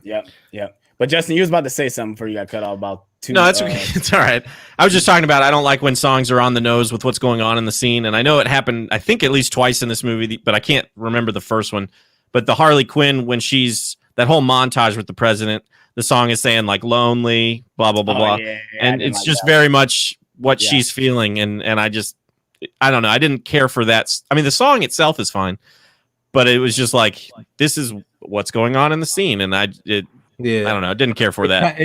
But Justin, you was about to say something before you got cut off about two. No, that's okay. It's all right. I was just talking about I don't like when songs are on the nose with what's going on in the scene, and I know it happened. I think at least twice in this movie, but I can't remember the first one. But the Harley Quinn, when she's that whole montage with the president, the song is saying like "lonely," blah blah blah blah, and it's just very much what she's feeling, and I don't know. I didn't care for that. I mean, the song itself is fine, but it was just like, this is what's going on in the scene. And I don't know. I didn't care for that.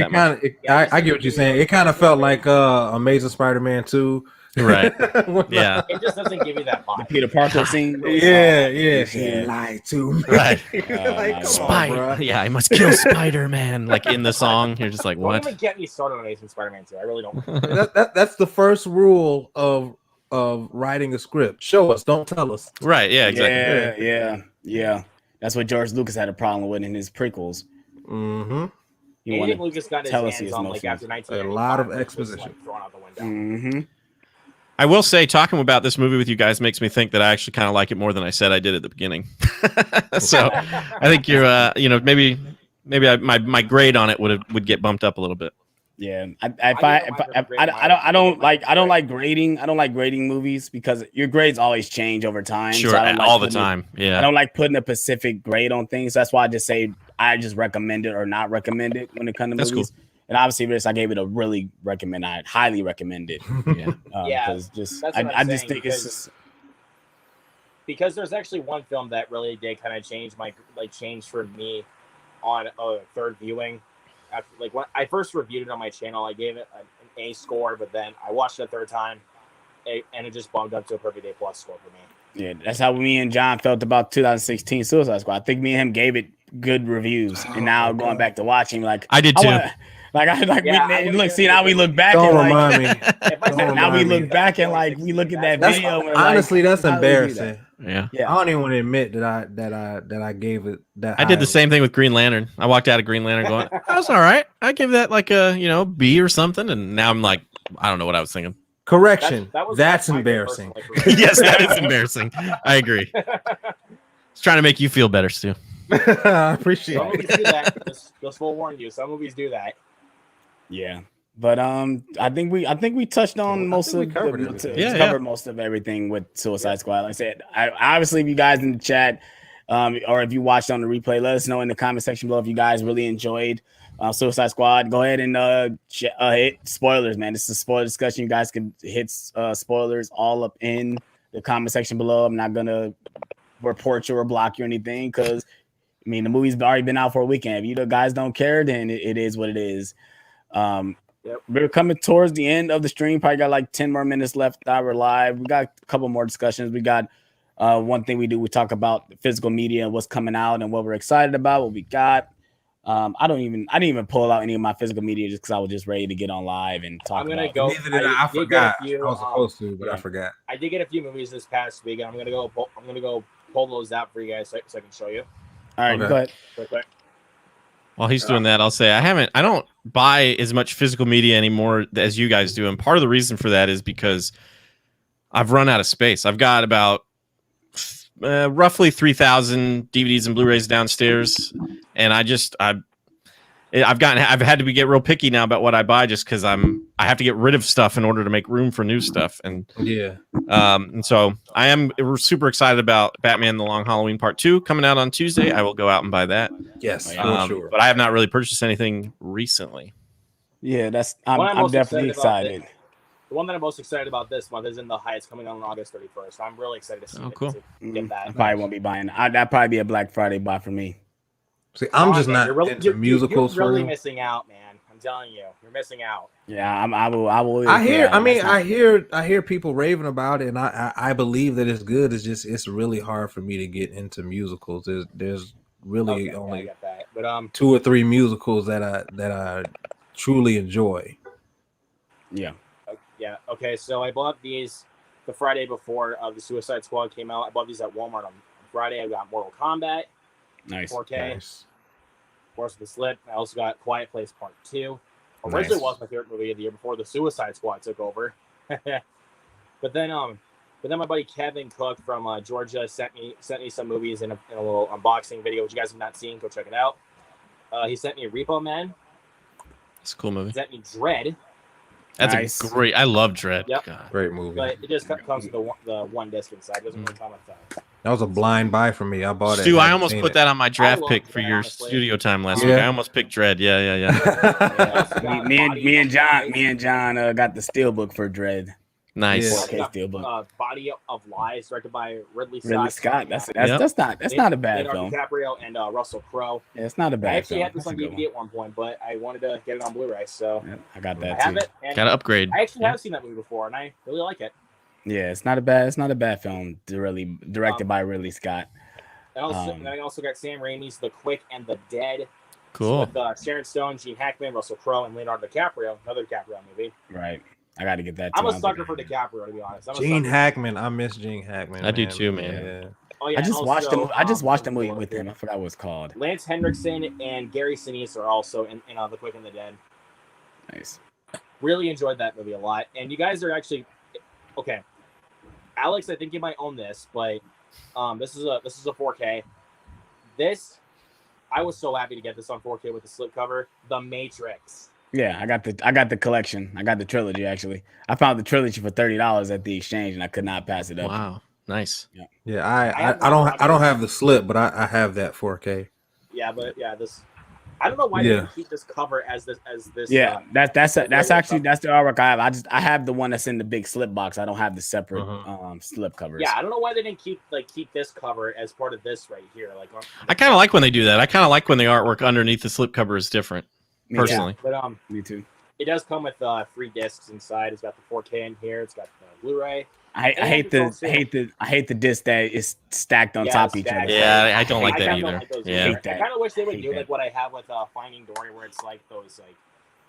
I get what you're saying. It kind of felt like Amazing Spider-Man 2. Right. Yeah. It just doesn't give you that vibe. The Peter Parker scene. Yeah. She lied to me. Right. Spider. Yeah, I must kill Spider-Man. Like in the song, you're just like, what? Don't even get me started on Amazing Spider-Man 2. I really don't. That's the first rule of writing a script. Show us, don't tell us. Right. Yeah. Exactly. Yeah. That's what George Lucas had a problem with in his prequels. Mm-hmm. Anything Lucas got his hands on, like after 1995, a lot of exposition. Like, thrown out the window. Mm-hmm. I will say, talking about this movie with you guys makes me think that I actually kind of like it more than I said I did at the beginning. So I think you're, maybe my grade on it would get bumped up a little bit. Yeah, I don't like grading. I don't like grading movies because your grades always change over time. Sure, so all the time. Yeah, I don't like putting a specific grade on things. That's why I just say I just recommend it or not recommend it when it comes to movies. Cool. And obviously, this I gave it a really recommend. I highly recommend it. Yeah. Yeah, because just that's what I I'm just saying, think because- it's just because there's actually one film that really did kind of change for me on a third viewing. After, like, when I first reviewed it on my channel, I gave it an A score, but then I watched it a third time, and it just bumped up to a perfect A+ score for me. yeah. That's how me and John felt about 2016 Suicide Squad. I think me and him gave it good reviews, and now going back to watching, like I did too. Now we look back Don't and like remind me. If I Don't said- now we remind me. look back and like we look at that That's video. And we're honestly, like, that's how did we do embarrassing. Yeah. Yeah. I don't even want to admit that I gave it that. I did the high. same thing with Green Lantern. I walked out of Green Lantern going, that was all right. I give that like a, B or something. And now I'm like, I don't know what I was thinking. Correction. That's That's my embarrassing. personal, like, Yes, that is embarrassing. I agree. It's trying to make you feel better, Stu. I appreciate Some it. movies do that. Just forewarn you. Some movies do that. Yeah. But I think we touched on most think we of covered the, everything. covered most of everything with Suicide Squad. Like I said, obviously if you guys in the chat, or if you watched on the replay, let us know in the comment section below if you guys really enjoyed Suicide Squad. Go ahead and hit spoilers, man. This is a spoiler discussion. You guys can hit spoilers all up in the comment section below. I'm not gonna report you or block you or anything, because I mean the movie's already been out for a weekend. If you guys don't care, then it is what it is. We're coming towards the end of the stream. Probably got like 10 more minutes left that we're live. We got a couple more discussions. We got one thing we do. We talk about the physical media and what's coming out and what we're excited about, what we got. I didn't even pull out any of my physical media just because I was just ready to get on live and talk. I'm gonna about go. Neither did I. did get a forgot. few, I was supposed to, but yeah. I forgot. I did get a few movies this past week, and I'm gonna go pull those out for you guys so I can show you. All right, Okay. go ahead. Real quick. While he's doing that, I'll say I don't buy as much physical media anymore as you guys do. And part of the reason for that is because I've run out of space. I've got about roughly 3,000 DVDs and Blu-rays downstairs. And I've had to get real picky now about what I buy, just because I have to get rid of stuff in order to make room for new stuff. And Yeah. and so we're super excited about Batman: The Long Halloween Part 2 coming out on Tuesday. I will go out and buy that. Yes, for sure. But I have not really purchased anything recently. Yeah, One I'm I'm most definitely excited excited. The one that I'm most excited about this month is In the Heights, coming out on August 31st. I'm really excited to see Oh, it, cool. to get that. I probably won't be buying. That'd probably be a Black Friday buy for me. See, I'm just man, not you're really, into musicals. You're really for real. missing out, man. I'm telling you, you're missing out. Yeah, I will. I hear. yeah, I mean, that's not- I hear people raving about it, and I believe that it's good. It's really hard for me to get into musicals. There's really Okay, I only get that. But 2 or 3 musicals that I truly enjoy. Yeah. yeah, okay. So I bought these the Friday before the Suicide Squad came out. I bought these at Walmart on Friday. I got Mortal Kombat Nice. 4K, Nice. Force of the Slip. I also got Quiet Place Part 2. Nice. Originally was my favorite movie of the year before the Suicide Squad took over. But then my buddy Kevin Cook from Georgia sent me some movies in a little unboxing video, which you guys have not seen. Go check it out. He sent me Repo Man. It's a cool movie. He sent me Dread, That's Nice. a great. I love Dread. Yep. God. Great movie. but it just comes with the one disc inside. It doesn't really come with that. That was a blind buy for me. I bought it. Stu, I hadn't almost seen put it. that on my draft love pick for Dread, your honestly. studio time last Yeah. week. I almost picked Dread. Yeah. Me and John got the steelbook for Dread. Nice. Yeah. 4K steelbook. Body of Lies, directed by Ridley Ridley Scott. Scott. That's Yep. not a bad Leonardo film. DiCaprio and Russell Crowe. Yeah, it's not a I bad actually film. had this That's a on good DVD at one point, but I wanted to get it on Blu-ray, so one. Yeah, I got I that have too. it. And Gotta upgrade. I actually have seen that movie before, and I really like it. Yeah, it's not a bad film. Directed by Ridley Scott. And I also got Sam Raimi's The Quick and the Dead Cool. with Sharon Stone, Gene Hackman, Russell Crowe, and Leonardo DiCaprio. Another DiCaprio movie. Right. I got to get that. I'm too. a sucker for DiCaprio, to be honest. I'm a Gene sucker. Hackman. I miss Gene Hackman. I do too, man. Yeah. Oh, yeah, I just and watched also, the. I just watched the movie with him. I forgot what it's called. Lance Henriksen and Gary Sinise are also in The Quick and the Dead. Nice. Really enjoyed that movie a lot. And you guys are actually okay. Alex, I think you might own this, but this is a 4K. I was so happy to get this on 4K with the slipcover. The Matrix. Yeah, I got the collection. I got the trilogy actually. I found the trilogy for $30 at the exchange, and I could not pass it up. Wow. Nice. Yeah, I don't have the slip, but I have that 4K. Yeah, but yeah, this I don't know why they didn't keep this cover as this. Yeah, that's actually the artwork I have. I have the one that's in the big slip box. I don't have the separate slip covers. Yeah, I don't know why they didn't keep this cover as part of this right here. I kind of like when they do that. I kind of like when the artwork underneath the slip cover is different. Personally, but me too. It does come with 3 discs inside. It's got the 4K in here. It's got the Blu-ray. I hate the disc that is stacked on top of each other. Yeah, I don't like that either. I kind of wish they would do like what I have with Finding Dory, where it's like those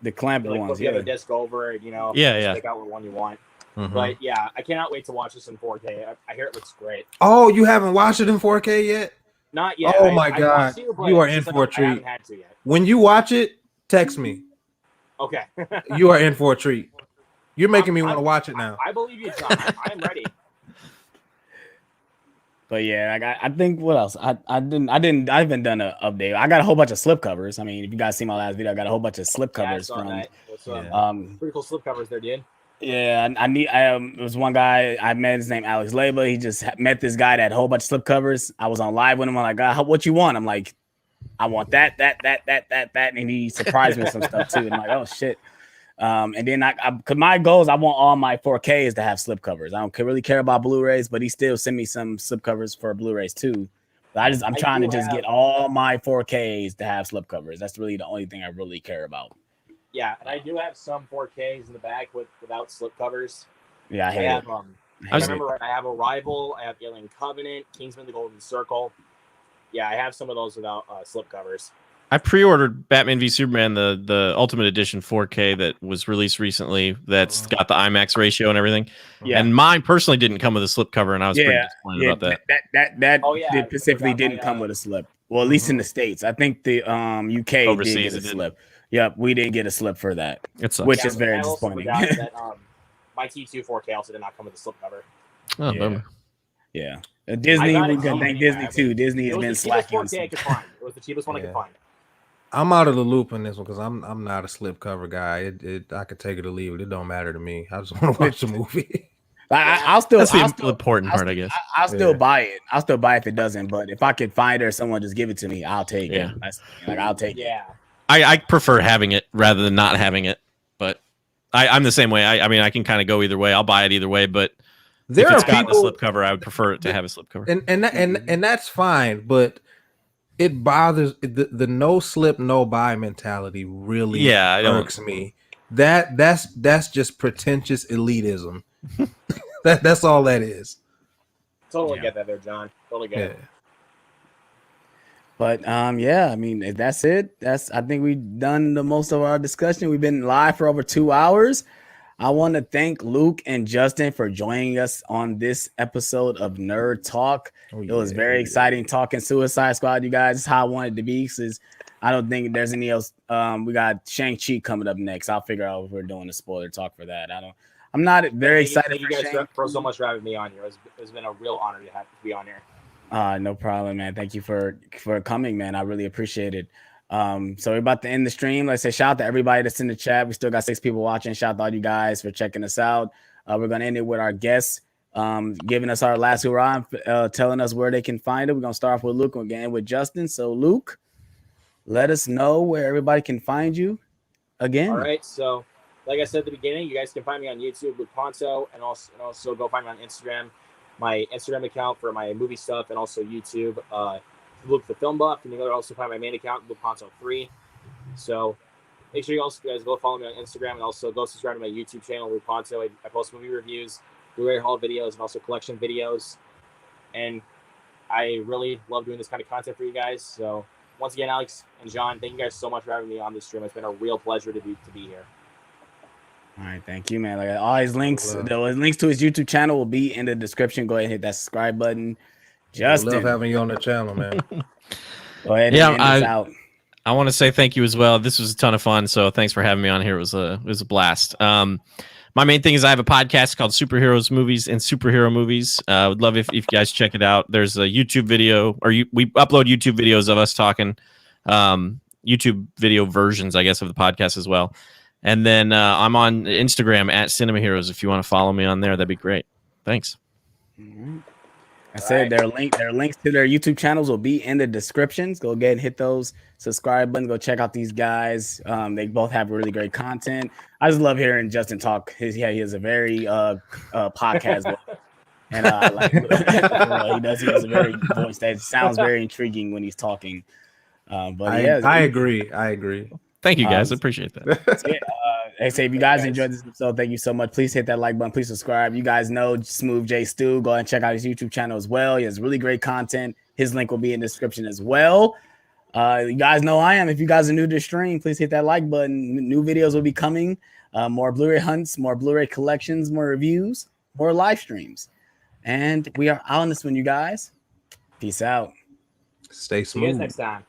the clamped ones. Put the other disc over it, Pick out what one you want. But yeah, I cannot wait to watch this in 4K. I hear it looks great. Oh, you haven't watched it in 4K yet? Not yet. Oh my god, you are in for a treat. When you watch it, text me. Okay. You are in for a treat. You're making me want to watch it now. I believe you, John. I am ready. But yeah, I think what else? I haven't done an update. I got a whole bunch of slip covers. I mean, if you guys see my last video, I got a whole bunch of slip covers from. Pretty cool slip covers there, dude. Yeah, it was one guy I met. His name Alex Leba. He just met this guy that had a whole bunch of slip covers. I was on live with him. I'm like, what you want? I'm like, I want that, and he surprised me with some stuff too. And I'm like, oh shit. And then cause my goal is I want all my 4Ks to have slip covers. I don't really care about Blu-rays, but he still sent me some slip covers for Blu-rays too. But I'm trying to just get all my 4Ks to have slip covers. That's really the only thing I really care about. Yeah, and I do have some 4Ks in the back without slip covers. Yeah, I remember I have Arrival, I have Alien Covenant, Kingsman: The Golden Circle. Yeah, I have some of those without slip covers. I pre-ordered Batman v Superman, the Ultimate Edition 4K that was released recently. That's got the IMAX ratio and everything. Yeah, and mine personally didn't come with a slip cover, and I was pretty disappointed about that. That specifically didn't come with a slip. Well, at least in the States, I think the UK overseas did get a slip. Yep, we didn't get a slip for that, which is very disappointing. My T2 4K also did not come with a slip cover. Oh, bummer. Yeah. Disney, we can thank Disney too. Disney has been slacking. It was the cheapest one I could find. I'm out of the loop on this one because I'm not a slip cover guy. I could take it or leave it. It don't matter to me. I just want to watch the movie. That's the important part, I guess. I'll still buy it. I'll still buy it if it doesn't. But if I could find it or someone just give it to me, I'll take it. I'll take it. Yeah. I prefer having it rather than not having it. But I'm the same way. I mean, I can kind of go either way. I'll buy it either way. But if it's got a slip cover, I would prefer it to have a slip cover. And that's fine. But it bothers the no slip, no buy mentality really irks me. That's just pretentious elitism. That's all that is. Totally get that there, John. Totally get it. But I mean, that's it. I think we've done the most of our discussion. We've been live for over 2 hours. I want to thank Luke and Justin for joining us on this episode of Nerd Talk. It was very exciting talking Suicide Squad, you guys. It's how I wanted to be, because I don't think there's any else. We got Shang-Chi coming up next. I'll figure out if we're doing a spoiler talk for that. I'm not very excited. Thank you guys so much for having me on here. It's been a real honor to be on here. No problem, man. Thank you for coming, man. I really appreciate it. So we're about to end the stream. Let's say shout out to everybody that's in the chat. We still got 6 people watching. Shout out to all you guys for checking us out. We're gonna end it with our guests giving us our last hurrah, telling us where they can find it. We're gonna start off with Luke and we're gonna end with Justin. So Luke, let us know where everybody can find you again. All right. So like I said at the beginning, you guys can find me on YouTube, Luke Ponto, and also go find me on Instagram. My Instagram account for my movie stuff, and also YouTube, Luke the Film Buff, and you can also find my main account, Luke Ponto 3. So make sure you guys go follow me on Instagram, and also go subscribe to my YouTube channel, Luke Ponto. I post movie reviews, Blu-ray haul videos, and also collection videos. And I really love doing this kind of content for you guys. So once again, Alex and John, thank you guys so much for having me on this stream. It's been a real pleasure to be here. All right, thank you, man. Like all his links, the links to his YouTube channel will be in the description. Go ahead and hit that subscribe button. Justin, love having you on the channel, man. Go ahead. And end this out. I want to say thank you as well. This was a ton of fun. So thanks for having me on here. It was a blast. My main thing is I have a podcast called Superheroes Movies and Superhero Movies. I would love if you guys check it out. There's a YouTube video, we upload YouTube videos of us talking, YouTube video versions, I guess, of the podcast as well. And then I'm on Instagram at Cinema Heroes. If you want to follow me on there, that'd be great. Thanks. Mm-hmm. I said their links to their YouTube channels will be in the descriptions. Go ahead and hit those subscribe buttons. Go check out these guys. They both have really great content. I just love hearing Justin talk. He has a very podcast voice. And like he does a very voice that sounds very intriguing when he's talking. But I agree. Thank you guys. I appreciate that. Hey, say if you guys enjoyed this episode, thank you so much. Please hit that like button. Please subscribe. You guys know Smooth J Stu. Go ahead and check out his YouTube channel as well. He has really great content. His link will be in the description as well. You guys know I am. If you guys are new to the stream, please hit that like button. New videos will be coming. More Blu-ray hunts, more Blu-ray collections, more reviews, more live streams. And we are out on this one, you guys. Peace out. Stay See you guys smooth. next time.